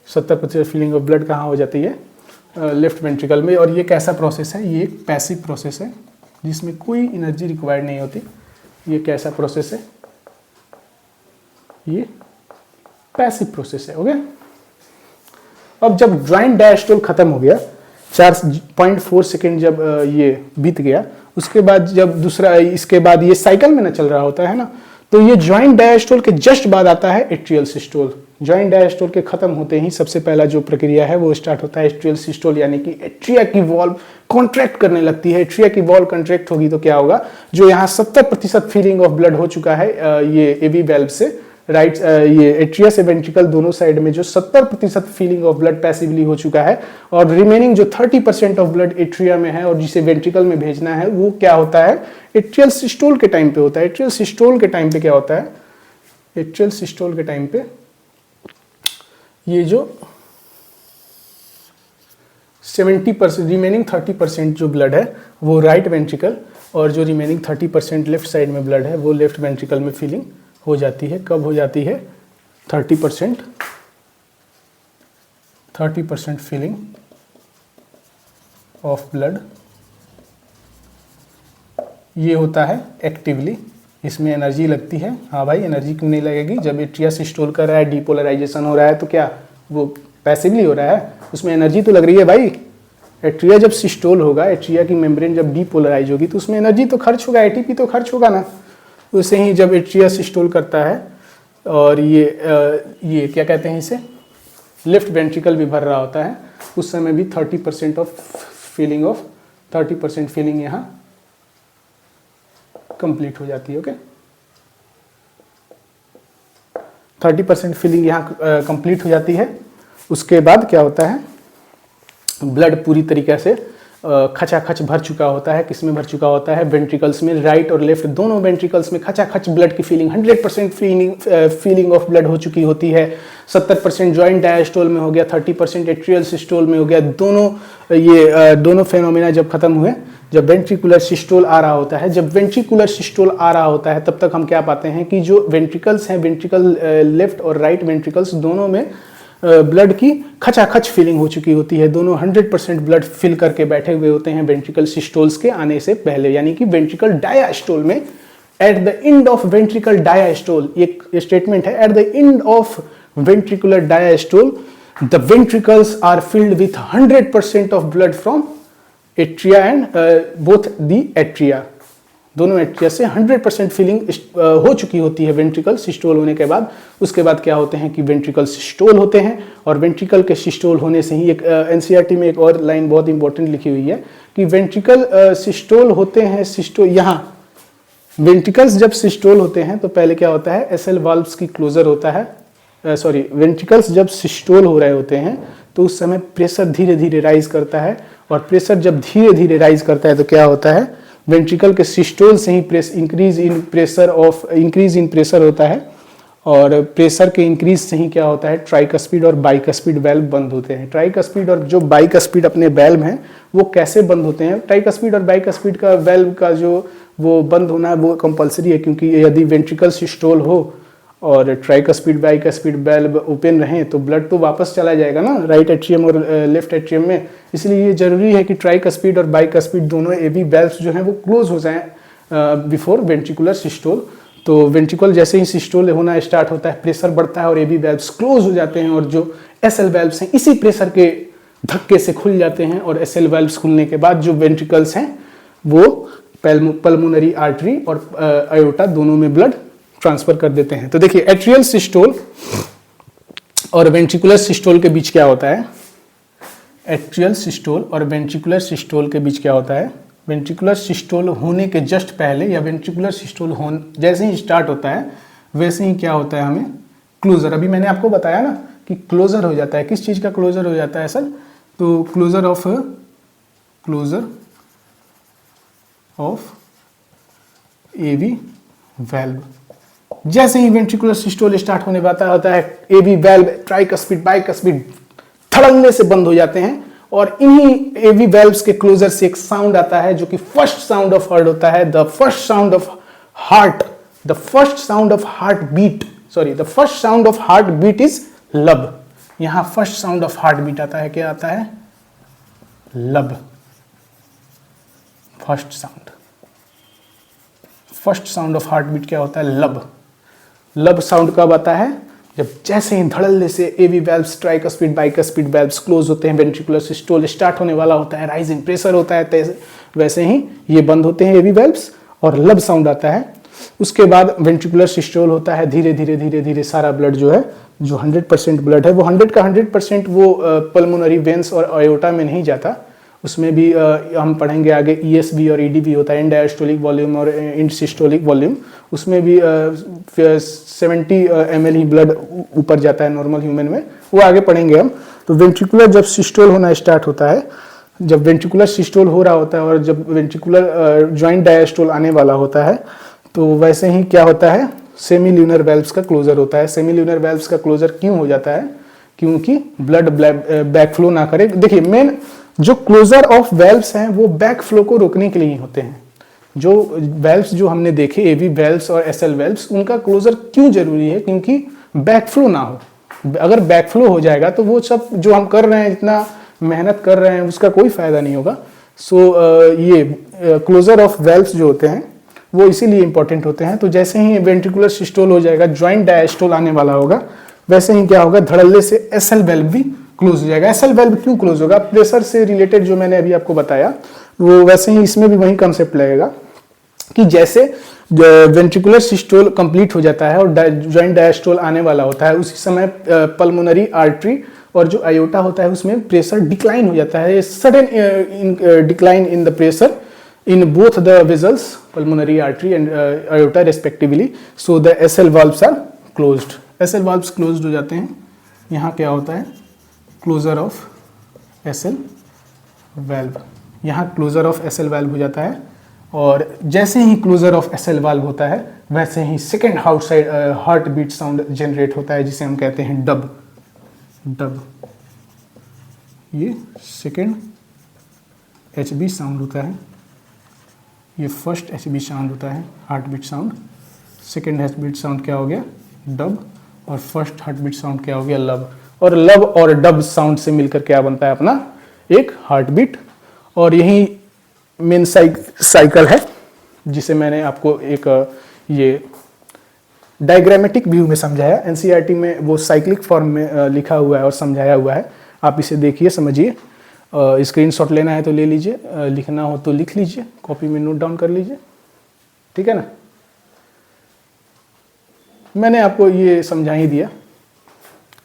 70% feeling of blood कहाँ हो जाती है? लेफ्ट वेंट्रिकल में। और ये कैसा प्रोसेस है? ये एक पैसिव प्रोसेस है जिसमें कोई एनर्जी रिक्वायर्ड नहीं होती। ये कैसा प्रोसेस है? ये पैसिव प्रोसेस है। ओके, अब जब जॉइंट डायस्टोल खत्म हो गया, 4.4 सेकेंड जब ये बीत गया, उसके बाद जब दूसरा, इसके बाद ये साइकिल में ना चल रहा होता है ना, तो ये जॉइंट डायस्टोल के जस्ट बाद आता है एट्रियल सिस्टोल। जॉइंट डायस्टोल के खत्म होते ही सबसे पहला जो प्रक्रिया है वो स्टार्ट होता है एट्रियल सिस्टोल, यानी कि एट्रिया की वॉल्व कॉन्ट्रैक्ट करने लगती है। एट्रिया की वॉल्व कॉन्ट्रैक्ट होगी तो क्या होगा? जो यहाँ 70% फीलिंग ऑफ ब्लड हो चुका है ये एवी वेल्व से, राइट, ये एट्रिया से वेंट्रिकल दोनों साइड में जो 70% फीलिंग ऑफ ब्लड पैसिवली हो चुका है, और रिमेनिंग जो 30% ऑफ ब्लड एट्रिया में है और जिसे वेंट्रिकल में भेजना है, वो क्या होता है? एट्रियल सिस्टोल के टाइम पे होता है। एट्रियल सिस्टोल के टाइम पे क्या होता है? एट्रियल सिस्टोल के टाइम पे ये जो 70% रिमेनिंग 30% जो ब्लड है वो राइट वेंट्रिकल, और जो रिमेनिंग 30% लेफ्ट साइड में ब्लड है वो लेफ्ट वेंट्रिकल में फीलिंग हो जाती है। कब हो जाती है? 30% फीलिंग ऑफ ब्लड। ये होता है एक्टिवली, इसमें एनर्जी लगती है। हाँ भाई, एनर्जी क्यों नहीं लगेगी? जब एट्रिया सिस्टोल कर रहा है, डीपोलराइजेशन हो रहा है, तो क्या वो पैसिवली हो रहा है? उसमें एनर्जी तो लग रही है भाई। एट्रिया जब सिस्टोल होगा, एट्रिया की मेम्ब्रेन जब डीपोलराइज होगी, तो उसमें एनर्जी तो खर्च होगा, एटीपी तो खर्च होगा ना। वैसे ही जब एट्रिया सिस्टोल करता है और ये क्या कहते हैं इसे, लेफ्ट वेंट्रिकल भी भर रहा होता है, उस समय भी 30% फीलिंग यहाँ कंप्लीट हो जाती है। ओके, 30% फीलिंग यहाँ कंप्लीट हो जाती है। उसके बाद क्या होता है? ब्लड पूरी तरीके से खचाखच भर चुका होता है। किसमें भर चुका होता है? वेंट्रिकल्स में। राइट और लेफ्ट दोनों वेंट्रिकल्स में खचाखच ब्लड की फीलिंग, 100% फीलिंग ऑफ ब्लड हो चुकी होती है। 70% जॉइंट डायस्टोल में हो गया, 30% एट्रियल सिस्टोल में हो गया। दोनों फेनोमेना जब खत्म हुए, जब वेंट्रिकुलर सिस्टोल आ रहा होता है, जब वेंट्रिकुलर सिस्टोल आ रहा होता है, तब तक हम क्या पाते हैं कि जो वेंट्रिकल्स हैं, वेंट्रिकल लेफ्ट और राइट वेंट्रिकल्स दोनों में ब्लड की खचाखच फीलिंग हो चुकी होती है। दोनों 100% ब्लड फिल करके बैठे हुए होते हैं वेंट्रिकल सिस्टोल्स के आने से पहले, यानी कि वेंट्रिकल डायास्टोल में। At the end of ventricle diastole, एक स्टेटमेंट है, at the end of ventricular diastole the ventricles are filled with 100% of blood from atria and both the atria. दोनों एट्रिया से 100% फीलिंग हो चुकी होती है वेंट्रिकल सिस्टोल होने के बाद। उसके बाद क्या होते हैं कि वेंट्रिकल सिस्टोल होते हैं, और वेंट्रिकल के सिस्टोल होने से ही एक एनसीईआरटी में एक और लाइन बहुत इंपॉर्टेंट लिखी हुई है कि वेंट्रिकल सिस्टोल होते हैं। सिस्टोल यहाँ वेंट्रिकल्स जब सिस्टोल होते हैं तो पहले क्या होता है? एसएल वाल्व्स की क्लोजर होता है। वेंट्रिकल्स जब सिस्टोल हो रहे होते हैं तो उस समय प्रेशर धीरे धीरे राइज करता है, और प्रेशर जब धीरे धीरे राइज करता है तो क्या होता है? वेंट्रिकल के सिस्टोल से ही इंक्रीज इन प्रेशर होता है, और प्रेशर के इंक्रीज से ही क्या होता है? ट्राइकस्पिड और बाइकस्पिड वेल्व बंद होते हैं। ट्राइकस्पिड और जो बाइकस्पिड अपने वेल्व हैं वो कैसे बंद होते हैं? ट्राइकस्पिड और बाइकस्पिड का वेल्व का जो वो बंद होना है वो कंपलसरी है, क्योंकि यदि वेंट्रिकल सिस्टोल हो और ट्राइकस्पिड बाइकस्पिड वेल्व ओपन रहें तो ब्लड तो वापस चला जाएगा ना राइट एट्रियम और लेफ्ट एट्रियम में। इसलिए ये जरूरी है कि ट्राइकस्पिड और बाइकस्पिड दोनों एवी वेल्व्स जो हैं वो क्लोज हो जाएं बिफोर वेंट्रिकुलर सिस्टोल। तो वेंट्रिकल जैसे ही सिस्टोल होना स्टार्ट होता है, प्रेशर बढ़ता है और एवी वेल्व्स क्लोज हो जाते हैं, और जो एसएल वेल्व्स हैं इसी प्रेशर के धक्के से खुल जाते हैं और एसएल वाल्व्स खुलने के बाद जो वेंट्रिकल्स हैं वो पल्मोनरी आर्टरी और आयोटा दोनों में ब्लड ट्रांसफर कर देते हैं। तो देखिए एट्रियल सिस्टोल और वेंट्रिकुलर सिस्टोल के बीच क्या होता है, एट्रियल सिस्टोल और वेंट्रिकुलर सिस्टोल के बीच क्या होता है, वेंट्रिकुलर सिस्टोल होने के जस्ट पहले या वेंट्रिकुलर सिस्टोल जैसे ही स्टार्ट होता है वैसे ही क्या होता है हमें क्लोजर। अभी मैंने आपको बताया ना कि क्लोजर हो जाता है, किस चीज़ का क्लोजर हो जाता है सर, तो क्लोजर ऑफ एवी वेल्व। जैसे ही वेंट्रिकुलर सिस्टोल स्टार्ट होने वाला होता है एवी वेल्व ट्राइकस्पिड बाइकस्पिड धड़ल्ले से बंद हो जाते हैं और इन्हीं एवी वेल्व्स के क्लोजर से एक साउंड आता है जो कि फर्स्ट साउंड ऑफ हार्ट होता है। The first sound of heart beat is lub. यहां first sound of heart beat आता है, क्या आता है, lub. First sound of heart beat क्या होता है, लब। लब साउंड कब आता है, जब जैसे ही धड़ल्ले से AV valves tricuspid bicuspid valves close होते हैं, वेंट्रिकुलर सिस्टोल स्टार्ट होने वाला होता है, राइजिंग प्रेशर होता है, वैसे ही ये बंद होते हैं एवी वेल्व्स और लब साउंड आता है। उसके बाद वेंट्रिकुलर सिस्टोल होता है, धीरे धीरे सारा ब्लड जो है, जो 100% ब्लड है वो 100 का 100% वो पल्मोनरी वेन्स और आयोटा में नहीं जाता। उसमें भी हम पढ़ेंगे आगे ESV और EDV होता है, इंड डायस्टोलिक वॉल्यूम और इंड सिस्टोलिक वॉल्यूम। उसमें भी 70 ml ही ब्लड ऊपर जाता है नॉर्मल ह्यूमन में, वो आगे पढ़ेंगे हम। तो वेंट्रिकुलर जब सिस्टोल होना स्टार्ट होता है, जब वेंट्रिकुलर सिस्टोल हो रहा होता है और जब वेंट्रिकुलर जॉइंट डायस्टोल आने वाला होता है, तो वैसे ही क्या होता है, सेमील्यूनर वेल्व्स का क्लोजर होता है। सेमील्यूनर वेल्व्स का क्लोजर क्यों हो जाता है, क्योंकि ब्लड बैकफ्लो ना करे। देखिए मेन जो क्लोजर ऑफ वेल्व्स हैं वो बैकफ्लो को रोकने के लिए होते हैं। जो वेल्व्स जो हमने देखे एवी वेल्व्स और एसएल वेल्व्स, उनका क्लोजर क्यों जरूरी है, क्योंकि बैकफ्लो ना हो। अगर बैकफ्लो हो जाएगा तो वो सब जो हम कर रहे हैं, इतना मेहनत कर रहे हैं, उसका कोई फायदा नहीं होगा। ये क्लोजर ऑफ वेल्व्स जो होते हैं वो इसीलिए इंपॉर्टेंट होते हैं। तो जैसे ही वेंट्रिकुलर सिस्टोल हो जाएगा, ज्वाइंट डायस्टोल आने वाला होगा, वैसे ही क्या होगा, धड़ल्ले से एसएल वेल्व भी क्लोज हो जाएगा। एसएल वेल्व क्यों क्लोज होगा, प्रेशर से रिलेटेड जो मैंने अभी आपको बताया, वो वैसे ही इसमें भी वही कंसेप्ट लगेगा कि जैसे वेंट्रिकुलर सिस्टोल कंप्लीट हो जाता है और ज्वाइंट डायस्टोल आने वाला होता है, उसी समय पल्मोनरी आर्टरी और जो आयोटा होता है उसमें प्रेशर डिक्लाइन हो जाता है, sudden decline in the pressure in both the vessels, pulmonary artery and aorta respectively, so the SL valves are closed. SL valves closed हो जाते हैं। यहाँ क्या होता है, closure of SL valve। यहाँ closure of SL valve हो जाता है और जैसे ही closure of SL valve होता है वैसे ही second outside heart beat sound generate होता है, जिसे हम कहते हैं डब। ये second HB साउंड होता है, ये फर्स्ट HB साउंड होता है, heart beat sound. Second heart beat sound क्या हो गया, डब, और फर्स्ट हार्ट बीट साउंड क्या हो गया, लब। और लब और डब साउंड से मिलकर क्या बनता है अपना एक हार्ट बीट। और यही मेन साइकिल है जिसे मैंने आपको एक ये डायग्रामेटिक व्यू में समझाया। NCERT में वो साइक्लिक फॉर्म में लिखा हुआ है और समझाया हुआ है। आप इसे देखिए, समझिए। स्क्रीनशॉट लेना है तो ले लीजिए, लिखना हो तो लिख लीजिए, कॉपी में नोट डाउन कर लीजिए, ठीक है ना। मैंने आपको ये समझा ही दिया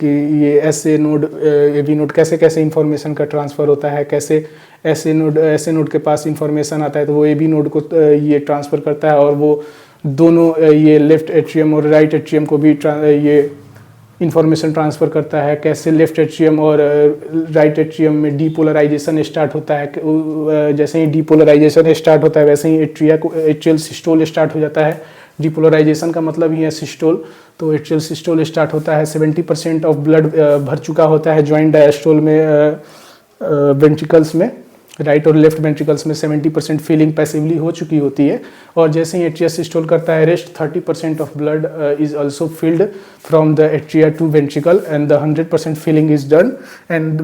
कि ये ऐसे नोड एवी नोड कैसे कैसे इंफॉर्मेशन का ट्रांसफ़र होता है, कैसे ऐसे नोड के पास इंफॉर्मेशन आता है तो वो एबी नोड को ये ट्रांसफ़र करता है, और वो दोनों ये लेफ्ट एट्रियम और राइट एट्रियम को भी ये इंफॉर्मेशन ट्रांसफ़र करता है। कैसे लेफ्ट एट्रियम और राइट एट्रियम में डीपोलराइजेशन स्टार्ट होता है, जैसे ही डीपोलराइजेशन स्टार्ट होता है वैसे ही एट्रियल सिस्टोल स्टार्ट हो जाता है। डीपोलराइजेशन का मतलब ही है सिस्टोल, तो एट्रियल सिस्टोल स्टार्ट होता है। 70% ऑफ ब्लड भर चुका होता है ज्वाइंट डायस्टोल में, वेंट्रिकल्स में, राइट और लेफ्ट वेंट्रिकल्स में 70% फीलिंग पैसिवली हो चुकी होती है। और जैसे ही एट्रिया सिस्टोल करता है rest, 30% of blood is also filled from the atria to ventricle and the 100% filling is done. And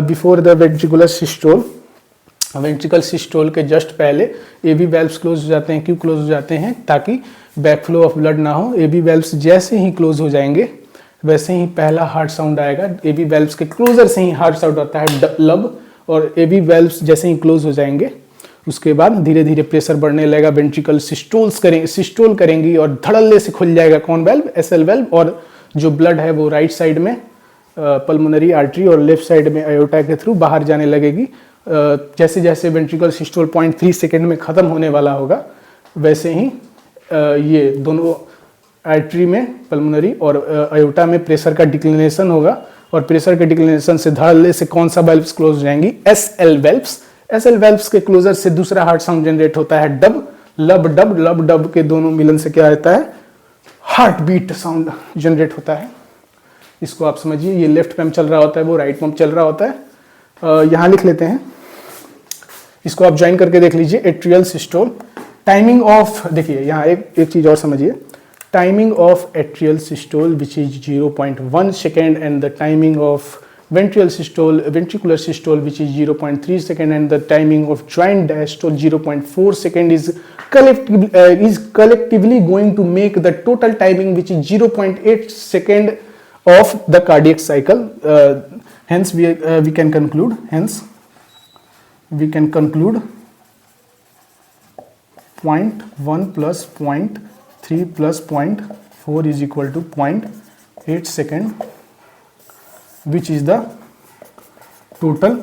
before the ventricular systole, ventricle systole के जस्ट पहले एबी वेल्व्स क्लोज हो जाते हैं। क्यों क्लोज हो जाते हैं, ताकि बैकफ्लो ऑफ ब्लड ना हो। एबी वेल्व्स जैसे ही क्लोज हो जाएंगे वैसे ही पहला हार्ड साउंड आएगा। एबी वेल्व्स के क्लोजर से ही हार्ड साउंड आता है लब, और एबी वेल्व्स जैसे ही क्लोज हो जाएंगे उसके बाद धीरे धीरे प्रेशर बढ़ने लगेगा, वेंट्रिकल सिस्टोल करेंगी और धड़ल्ले से खुल जाएगा कौन वेल्व, एसएल वेल्व, और जो ब्लड है वो राइट साइड में पल्मोनरी आर्टरी और लेफ्ट साइड में अयोटा के थ्रू बाहर जाने लगेगी। जैसे जैसे वेंट्रिकल सिस्टोल 0.3 सेकेंड में ख़त्म होने वाला होगा वैसे ही ये दोनों आर्टरी में पल्मोनरी और अयोटा में प्रेशर का डिक्लिनेशन होगा, और प्रेशर के डिक्लिनेशन से धड़ल्ले से कौन सा वेल्व्स क्लोज हो जाएंगी, एसएल वेल्व्स। एसएल वेल्व्स के क्लोजर से दूसरा हार्ट साउंड जनरेट होता है डब, लब डब, लब डब के दोनों मिलन से क्या रहता है, हार्ट बीट साउंड जनरेट होता है। इसको आप समझिए, ये लेफ्ट पंप चल रहा होता है, वो राइट पंप चल रहा होता है। यहाँ लिख लेते हैं, इसको आप ज्वाइन करके देख लीजिए। एट्रियल सिस्टोल, टाइमिंग ऑफ, देखिए यहाँ एक चीज और समझिए, timing of atrial systole which is 0.1 second and the timing of ventricular systole which is 0.3 second, and the timing of joint diastole 0.4 second is collectively going to make the total timing which is 0.8 second of the cardiac cycle. Hence we can conclude 0.1 plus 0.3 plus 0.4 is equal to 0.8 second, which is the total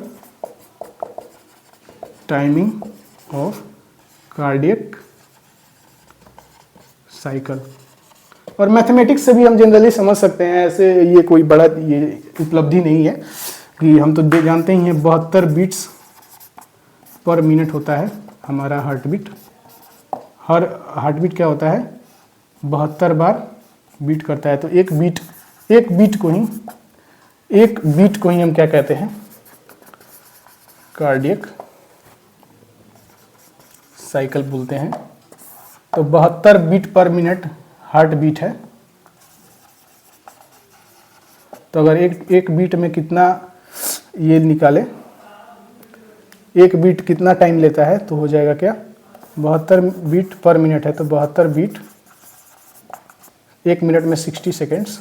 timing of cardiac cycle। और mathematics से भी हम generally समझ सकते हैं, ऐसे ये कोई बड़ा ये उपलब्धि नहीं है कि हम तो जानते ही हैं 72 बीट्स पर मिनट होता है हमारा हार्ट बीट। हर हार्ट बीट क्या होता है, 72 बार बीट करता है। तो एक बीट को ही हम क्या कहते हैं, कार्डियक साइकिल बोलते हैं। तो 72 बीट पर मिनट हार्ट बीट है। तो अगर एक बीट में कितना ये निकाले, एक बीट कितना टाइम लेता है, तो हो जाएगा क्या, 72 बीट पर मिनट है। तो 72 बीट, एक मिनट में 60 सेकेंड्स,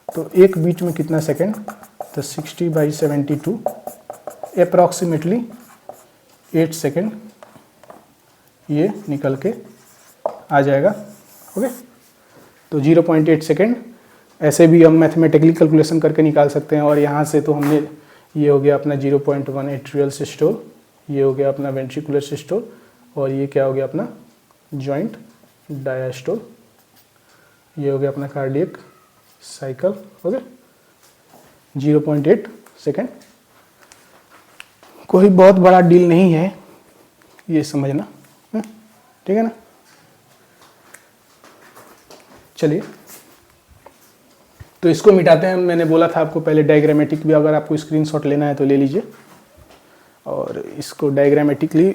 तो एक बीट में कितना सेकेंड, तो 60/72 अप्रॉक्सीमेटली 8 सेकेंड ये निकल के आ जाएगा। ओके, तो 0.8 सेकेंड ऐसे भी हम मैथमेटिकली कैलकुलेशन करके निकाल सकते हैं। और यहाँ से तो हमने, ये हो गया अपना 0.1 एट्रियल सिस्टोल, ये हो गया अपना वेंट्रिकुलर सिस्टोल, और ये क्या हो गया अपना जॉइंट डायस्टोल, ये हो गया अपना कार्डियक साइकिल। ओके, 0.8 सेकेंड, कोई बहुत बड़ा डील नहीं है ये समझना, ठीक है ना। चलिए, तो इसको मिटाते हैं। मैंने बोला था आपको पहले डायग्रामेटिक भी अगर आपको स्क्रीनशॉट लेना है तो ले लीजिए, और इसको डायग्रामेटिकली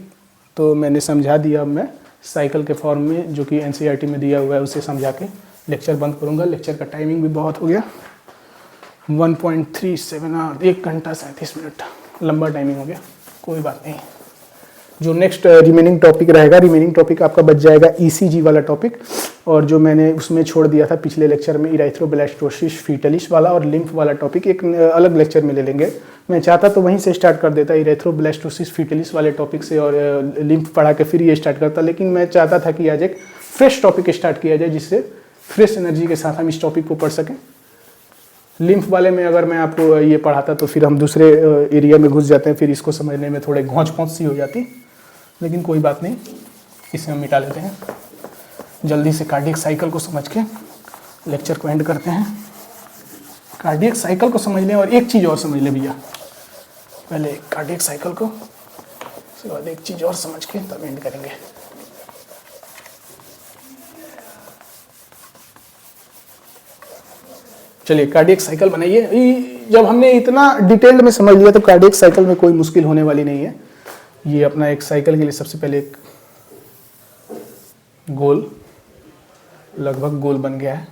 तो मैंने समझा दिया। अब मैं साइकिल के फॉर्म में जो कि एनसीईआरटी में दिया हुआ है उसे समझा के लेक्चर बंद करूंगा। लेक्चर का टाइमिंग भी बहुत हो गया, 1.37 आवर, 1 घंटा 37 मिनट, लंबा टाइमिंग हो गया, कोई बात नहीं। जो नेक्स्ट रिमेनिंग टॉपिक रहेगा, रिमेनिंग टॉपिक आपका बच जाएगा ईसीजी वाला टॉपिक, और जो मैंने उसमें छोड़ दिया था पिछले लेक्चर में इरेथ्रोब्लास्टोसिस फीटलिस वाला और लिम्फ वाला टॉपिक एक अलग लेक्चर में ले लेंगे। मैं चाहता तो वहीं से स्टार्ट कर देता, इरेथ्रोब्लास्टोसिस फीटलिस वाले टॉपिक से, और लिम्फ पढ़ा के फिर ये स्टार्ट करता, लेकिन मैं चाहता था कि आज एक फ्रेश टॉपिक स्टार्ट किया जाए जिससे फ्रेश एनर्जी के साथ हम इस टॉपिक को पढ़ सकें। लिम्फ वाले में अगर मैं आपको ये पढ़ाता तो फिर हम दूसरे एरिया में घुस जाते हैं, फिर इसको समझने में थोड़े घौंच सी हो जाती, लेकिन कोई बात नहीं, इसे हम मिटा लेते हैं। जल्दी से कार्डियक साइकिल को समझ के लेक्चर को एंड करते हैं। कार्डियक साइकिल को समझ लें, और एक चीज़ और समझ लें भैया, पहले कार्डियक साइकिल को, उसके बाद एक चीज़ और समझ के तब एंड करेंगे। चलिए, कार्डियक साइकिल बनाइए। जब हमने इतना डिटेल्ड में समझ लिया तो कार्डियक साइकिल में कोई मुश्किल होने वाली नहीं है। ये अपना एक साइकिल के लिए सबसे पहले एक गोल, लगभग गोल बन गया है,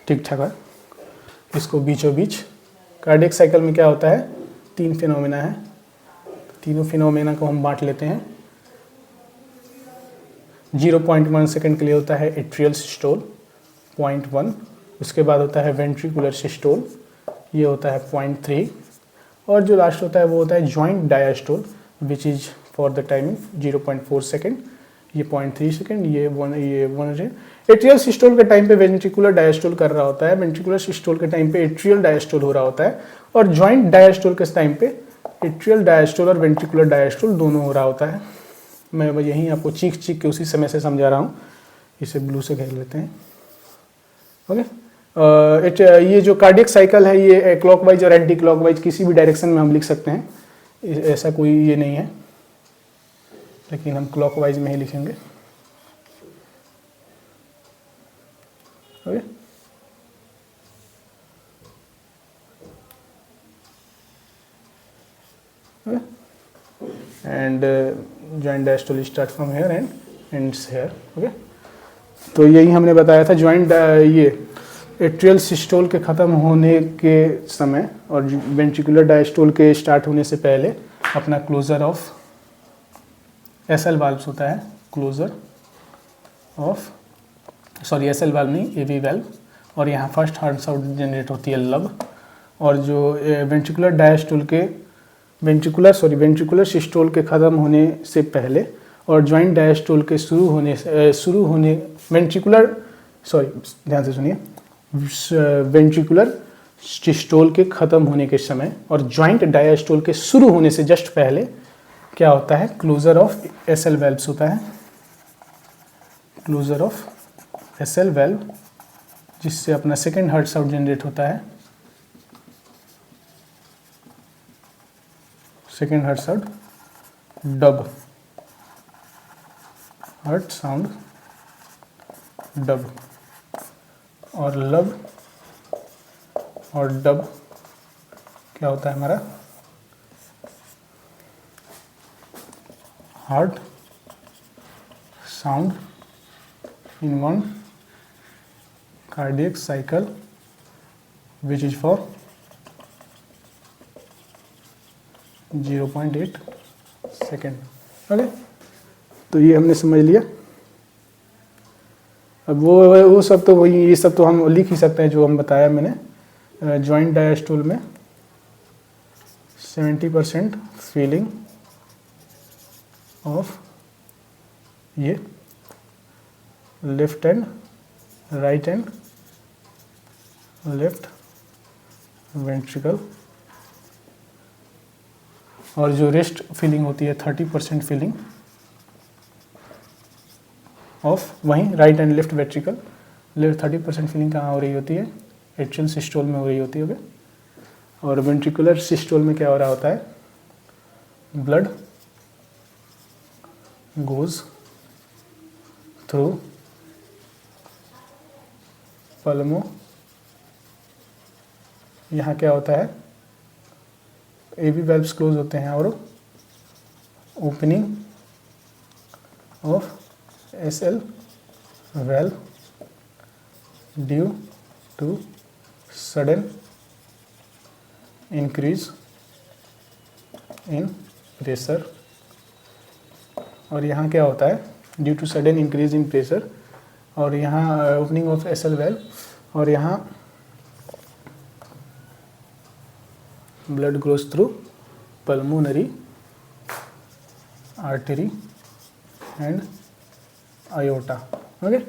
ठीक ठाक है। इसको बीचों बीच, कार्डियक साइकिल में क्या होता है, 3 फिनोमेना है, तीनों फिनोमेना को हम बांट लेते हैं। 0.1 सेकेंड के लिए होता है एट्रियल सिस्टोल 0.1, उसके बाद होता है वेंट्रिकुलर सिस्टोल, ये होता है 0.3, और जो लास्ट होता है वो होता है joint diastole which is for the timing 0.4 second, ये 0.3 सेकेंड, ये 1 एट्रियल सिस्टोल के टाइम पे वेंट्रिकुलर डायस्टोल कर रहा होता है, वेंट्रिकुलर सिस्टोल के टाइम पे एट्रियल डायस्टोल हो रहा होता है, और जॉइंट डायस्टोल के टाइम पे एट्रियल डायस्टोल और वेंट्रिकुलर डायस्टोल दोनों हो रहा होता है। मैं यहीं आपको चीख के उसी समय से समझा रहा हूँ, इसे ब्लू से घेर लेते हैं। ओके, ये जो कार्डियक साइकिल है ये क्लॉकवाइज और एंटी क्लॉकवाइज किसी भी डायरेक्शन में हम लिख सकते हैं, ऐसा कोई ये नहीं है, लेकिन हम क्लॉकवाइज में ही लिखेंगे। Okay, and joint diastole start from here and ends here. Okay, तो यही हमने बताया था जॉइंट ये एट्रियल सिस्टोल के ख़त्म होने के समय और वेंट्रिकुलर डायस्टोल के स्टार्ट होने से पहले अपना क्लोजर ऑफ एसएल वाल्व्स होता है, closure of sorry SL valve नहीं एवी वाल्व, और यहाँ फर्स्ट हार्ट साउंड जनरेट होती है लब, और जो वेंट्रिकुलर डायस्टोल के वेंट्रिकुलर सिस्टोल के ख़त्म होने से पहले और जॉइंट डायस्टोल के शुरू होने वेंट्रिकुलर सॉरी ध्यान से सुनिए, वेंट्रिकुलर सिस्टोल के ख़त्म होने के समय और जॉइंट डायस्टोल के शुरू होने से जस्ट पहले क्या होता है, क्लोजर ऑफ एसएल वाल्व्स होता है, क्लोजर ऑफ एसएल वाल्व, जिससे अपना सेकेंड हार्ट साउंड जनरेट होता है, second heart sound dub, heart sound dub, और लब और डब क्या होता है हमारा heart sound in one cardiac cycle which is for 0.8 second. Okay, तो ये हमने समझ लिया। अब वो सब तो वही, ये सब तो हम लिख ही सकते हैं जो हम बताया मैंने। जॉइंट डायस्टोल में 70% फीलिंग ऑफ ये left and right and left ventricle, और जो रेस्ट फीलिंग होती है 30% फीलिंग ऑफ वहीं right and left ventricle. 30% feeling कहाँ हो रही होती है, एट्रियल सिस्टोल में हो रही होती है। और वेंट्रिकुलर सिस्टोल में क्या हो रहा होता है, ब्लड गोज थ्रू पल्मो, यहाँ क्या होता है, एवी वाल्व्स क्लोज होते हैं और opening of SL valve due to sudden increase in pressure, और यहाँ क्या होता है, due to sudden increase in pressure, और यहाँ ओपनिंग ऑफ एसएल वाल्व, और यहाँ blood goes through pulmonary artery and aorta. Okay,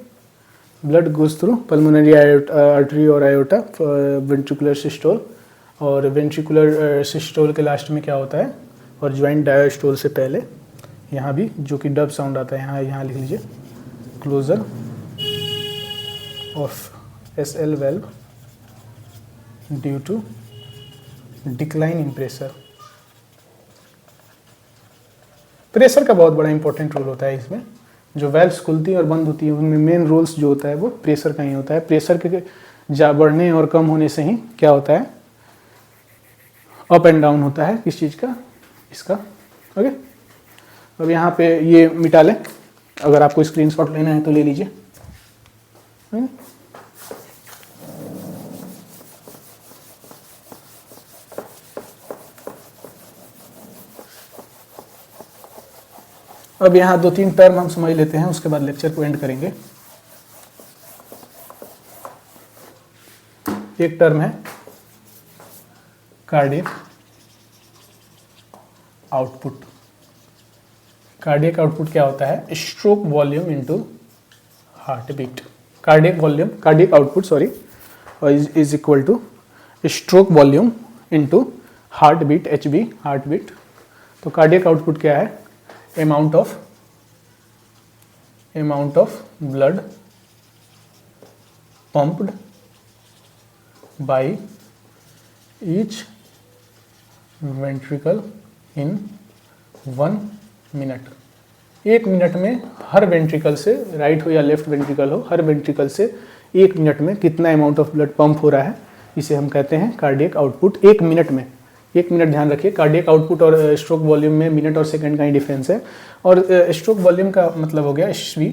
blood goes through pulmonary artery और aorta, ventricular systole, और ventricular systole के लास्ट में क्या होता है, और ज्वाइंट डायस्टोल से पहले यहाँ भी जो कि डब साउंड आता है, यहाँ लिख लीजिए, closure of SL valve due to decline in pressure. Pressure का बहुत बड़ा इंपॉर्टेंट रोल होता है इसमें, जो वेल्व्स खुलती हैं और बंद होती हैं उनमें मेन रोल्स जो होता है वो प्रेशर का ही होता है। प्रेशर के बढ़ने और कम होने से ही क्या होता है, अप एंड डाउन होता है किस चीज़ का, इसका। ओके, अब यहाँ पे ये मिटा लें, अगर आपको स्क्रीनशॉट लेना है तो ले लीजिए। अब यहाँ 2-3 टर्म हम समझ लेते हैं, उसके बाद लेक्चर को एंड करेंगे। एक टर्म है कार्डियक आउटपुट। कार्डियक आउटपुट क्या होता है? Stroke volume into heart beat. Cardiac volume, cardiac output sorry, is equal to stroke volume into heart beat, HB heart beat. तो कार्डियक आउटपुट क्या है? Amount of blood pumped by each ventricle in 1 minute. 1 minute में हर ventricle से, right हो या left ventricle हो, हर ventricle से 1 मिनट में कितना अमाउंट ऑफ ब्लड पंप हो रहा है, इसे हम कहते हैं कार्डियक आउटपुट। 1 मिनट में, 1 मिनट ध्यान रखिए, कार्डियक आउटपुट और स्ट्रोक वॉल्यूम में मिनट और सेकंड का ही डिफरेंस है। और स्ट्रोक वॉल्यूम का मतलब हो गया SV,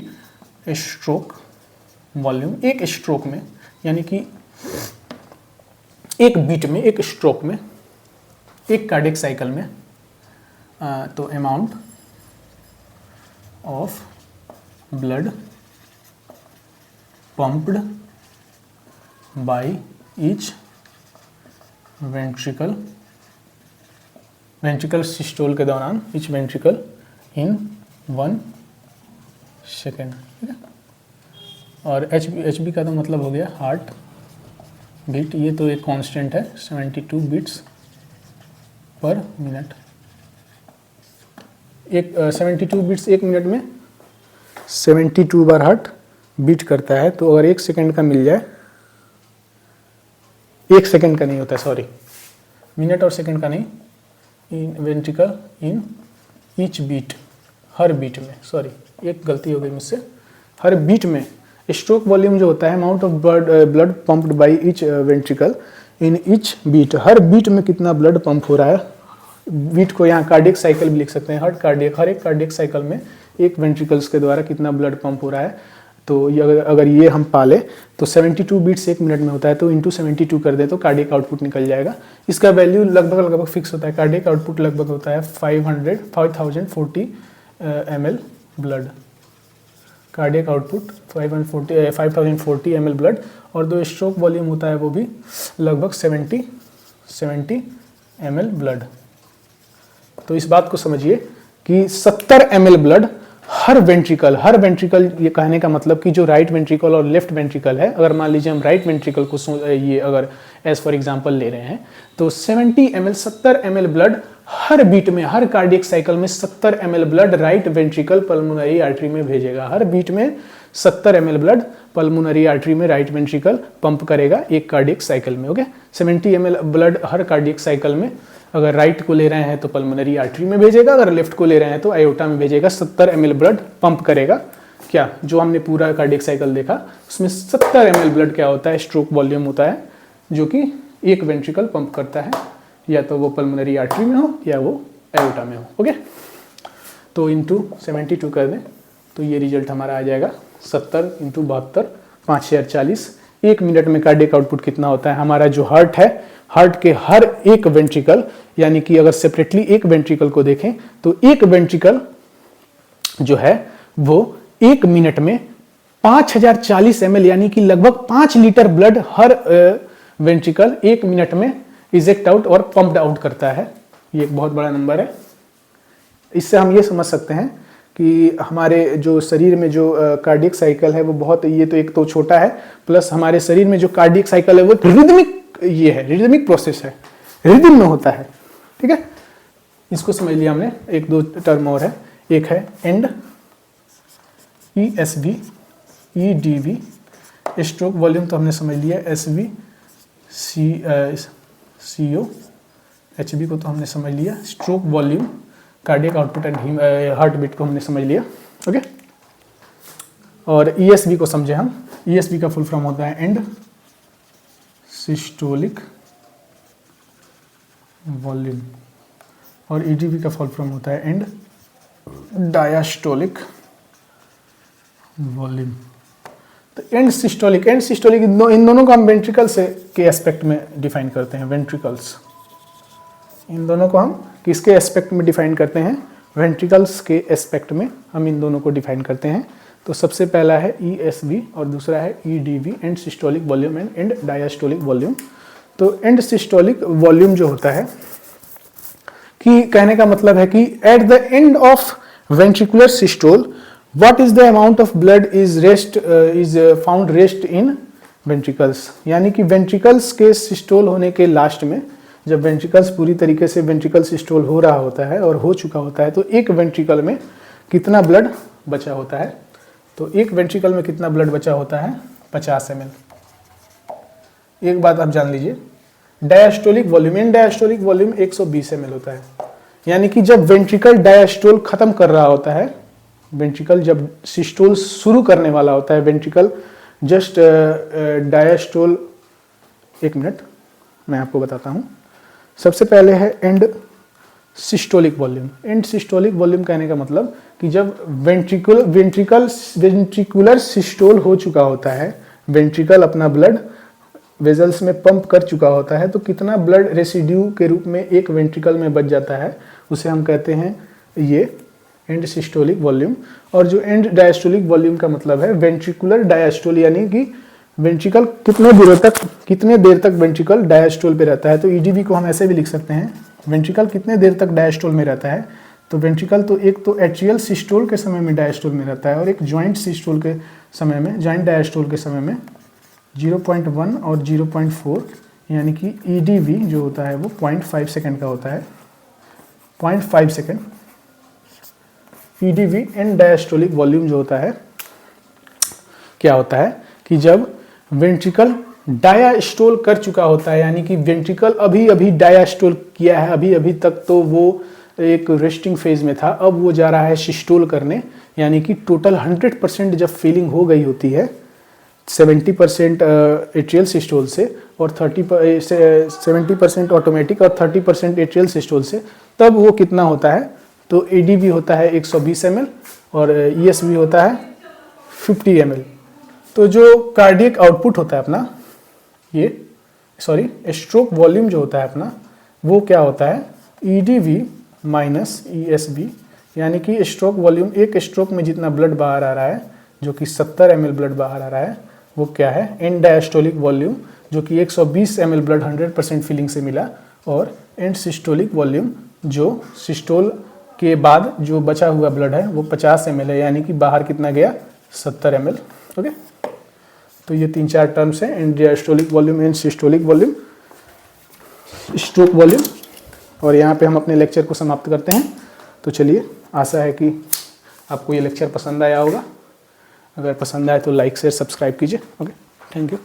स्ट्रोक वॉल्यूम। एक स्ट्रोक में यानी कि एक बीट में, एक स्ट्रोक में, एक कार्डियक साइकिल में, तो amount of blood pumped by each ventricle, ventricle systole के दौरान, ईच वेंट्रिकल इन 1 सेकेंड, ठीक है। और HB का तो मतलब हो गया हार्ट बीट। ये तो एक कांस्टेंट है, 72 बीट्स पर मिनट। 72 बीट्स 1 मिनट में 72 बार हार्ट बीट करता है। तो अगर 1 सेकेंड का मिल जाए, 1 सेकेंड का नहीं होता, सॉरी, मिनट और सेकेंड का नहीं, in ventricle in each beat, हर बीट में, सॉरी एक गलती हो गई मुझसे, हर बीट में। स्ट्रोक वॉल्यूम जो होता है amount of blood pumped by each ventricle in each beat, हर बीट में कितना ब्लड पंप हो रहा है। बीट को यहाँ कार्डियक साइकिल भी लिख सकते हैं, हर एक कार्डियक साइकिल में एक वेंट्रिकल्स के द्वारा कितना ब्लड पंप हो रहा है। तो ये अगर ये हम पाले तो 72 बीट्स 1 मिनट में होता है, तो इंटू 72 कर दे तो कार्डियक आउटपुट निकल जाएगा। इसका वैल्यू लगभग फिक्स होता है। कार्डियक आउटपुट लगभग होता है 5040 ml blood, cardiac output 5040 ml blood. और जो स्ट्रोक वॉल्यूम होता है वो भी लगभग 70 ml ब्लड। तो इस बात को समझिए कि 70 ml ब्लड हर वेंट्रिकल, ये कहने का मतलब कि जो राइट वेंट्रिकल और लेफ्ट वेंट्रिकल है, अगर मान लीजिए हम राइट वेंट्रिकल को ये अगर एज फॉर एग्जांपल ले रहे हैं, तो 70 ml ब्लड हर बीट में, हर कार्डियक साइकिल में 70 ml blood right ventricle pulmonary artery में भेजेगा। हर बीट में 70 ml ब्लड पल्मोनरी आर्टरी में राइट वेंट्रिकल पंप करेगा एक कार्डियक साइकिल में। ओके, 70 ml ब्लड हर कार्डियक साइकिल में, अगर राइट को ले रहे हैं तो पल्मोनरी आर्टरी में भेजेगा, अगर लेफ्ट को ले रहे हैं तो आयोटा में भेजेगा। 70 ml ब्लड पंप करेगा। क्या जो हमने पूरा कार्डियक साइकिल देखा उसमें 70 ml ब्लड क्या होता है? स्ट्रोक वॉल्यूम होता है, जो कि एक वेंट्रिकल पंप करता है, या तो वो पल्मोनरी आर्टरी में हो या वो आयोटा में हो। ओके, तो इंटू 72 कर दें तो ये रिजल्ट हमारा आ जाएगा 70 इंटू 72, 5040। 1 मिनट में कार्डियक आउटपुट कितना होता है? हमारा जो हार्ट है, हार्ट के हर एक वेंट्रिकल, यानी कि अगर सेपरेटली एक वेंट्रिकल को देखें तो एक वेंट्रिकल जो है वो 1 मिनट में 5040 ml यानी कि लगभग 5 लीटर ब्लड हर वेंट्रिकल 1 मिनट में इजेक्ट आउट और पंप्ड आउट करता है। ये एक बहुत बड़ा नंबर है। इससे हम ये समझ सकते हैं कि हमारे जो शरीर में जो कार्डियक साइकिल है वो बहुत, ये तो एक तो छोटा है, प्लस हमारे शरीर में जो कार्डियक साइकिल है वो रिदमिक प्रोसेस है, रिदम में होता है। ठीक है, इसको समझ लिया हमने। 1-2 टर्म और है, एक है and ESV, EDV, stroke volume तो हमने समझ लिया, SV, CO, HB को तो हमने समझ लिया, stroke volume, cardiac output and heart beat को हमने समझ लिया। ओके, और ESV को समझे हम। ESV का फुल फॉर्म होता है एंड सिस्टोलिक वॉल्यूम, और EDV का फुल फॉर्म होता है एंड डायास्टोलिक वॉल्यूम। तो एंड सिस्टोलिक इन दोनों को हम वेंट्रिकल से के एस्पेक्ट में डिफाइन करते हैं। वेंट्रिकल्स, इन दोनों को हम किसके एस्पेक्ट में डिफाइन करते हैं? वेंट्रिकल्स के एस्पेक्ट में हम इन दोनों को डिफाइन करते हैं। तो सबसे पहला है ESV और दूसरा है EDV, and systolic volume and diastolic volume. तो एंड सिस्टोलिक वॉल्यूम जो होता है कि कहने का मतलब है कि eight the end of ventricular systole what is the amount of blood is found rest in ventricles, यानी कि वेंट्रिकल्स के सिस्टोल होने के लास्ट में जब वेंट्रिकल्स पूरी तरीके से वेंट्रिकल सिस्टोल हो रहा होता है और हो चुका होता है तो एक वेंट्रिकल में कितना ब्लड बचा होता है। तो एक वेंट्रिकल में कितना ब्लड बचा होता है 50 ml। एक बात आप जान लीजिए, डायस्टोलिक वॉल्यूम, इन डायस्टोलिक वॉल्यूम 120 ml होता है, यानी कि जब वेंट्रिकल डायस्टोल खत्म कर रहा होता है, वेंट्रिकल जब सिस्टोल शुरू करने वाला होता है, वेंट्रिकल जस्ट डायस्टोल, एक मिनट मैं आपको बताता हूँ। सबसे पहले है and systolic volume. And systolic volume कहने का मतलब कि जब वेंट्रिकुलर सिस्टोल हो चुका होता है, वेंट्रिकल अपना ब्लड वेजल्स में पंप कर चुका होता है, तो कितना ब्लड रेसिड्यू के रूप में एक वेंट्रिकल में बच जाता है उसे हम कहते हैं ये एंड सिस्टोलिक वॉल्यूम। और जो एंड डायस्टोलिक वॉल्यूम का मतलब है वेंट्रिकुलर डायस्टोल, यानी कि वेंट्रिकल कितने देर तक वेंट्रिकल डायस्टोल पे रहता है। तो EDV को हम ऐसे भी लिख सकते हैं, वेंट्रिकल कितने देर तक डायस्टोल में रहता है। तो वेंट्रिकल तो एक तो एट्रियल सिस्टोल के समय में डायस्टोल में रहता है और एक जॉइंट सिस्टोल के समय में, जॉइंट डायस्टोल के समय में 0.1 और 0.4, यानी कि EDV जो होता है वो 0.5 सेकेंड का होता है, 0.5 second. EDV and diastolic volume जो होता है क्या होता है कि जब वेंट्रिकल डायास्टोल कर चुका होता है, यानी कि वेंट्रिकल अभी अभी डायास्टोल किया है, अभी अभी तक तो वो एक रेस्टिंग फेज में था, अब वो जा रहा है सिस्टोल करने, यानी कि टोटल 100% जब फिलिंग हो गई होती है 70% एट्रियल सिस्टोल से और 70% ऑटोमेटिक और 30% एट्रियल सिस्टोल से, तब वो कितना होता है। तो EDV होता है 120 ml और ESV होता है 50 ml। तो जो कार्डियक आउटपुट होता है अपना, ये स्ट्रोक वॉल्यूम जो होता है अपना, वो क्या होता है EDV माइनस ESV, यानी कि स्ट्रोक वॉल्यूम, एक स्ट्रोक में जितना ब्लड बाहर आ रहा है जो कि 70 ml ब्लड बाहर आ रहा है वो क्या है एंड डायस्टोलिक वॉल्यूम, जो कि 120 ml ब्लड 100% फिलिंग से मिला, और एंड सिस्टोलिक वॉल्यूम जो सिस्टोल के बाद जो बचा हुआ ब्लड है वो 50 ml है, यानी कि बाहर कितना गया 70 ml। ओके, तो ये 3-4 टर्म्स हैं, and diastolic volume, and systolic volume, stroke volume. और यहाँ पे हम अपने लेक्चर को समाप्त करते हैं। तो चलिए, आशा है कि आपको ये लेक्चर पसंद आया होगा। अगर पसंद आए तो लाइक शेयर सब्सक्राइब कीजिए। Okay, thank you.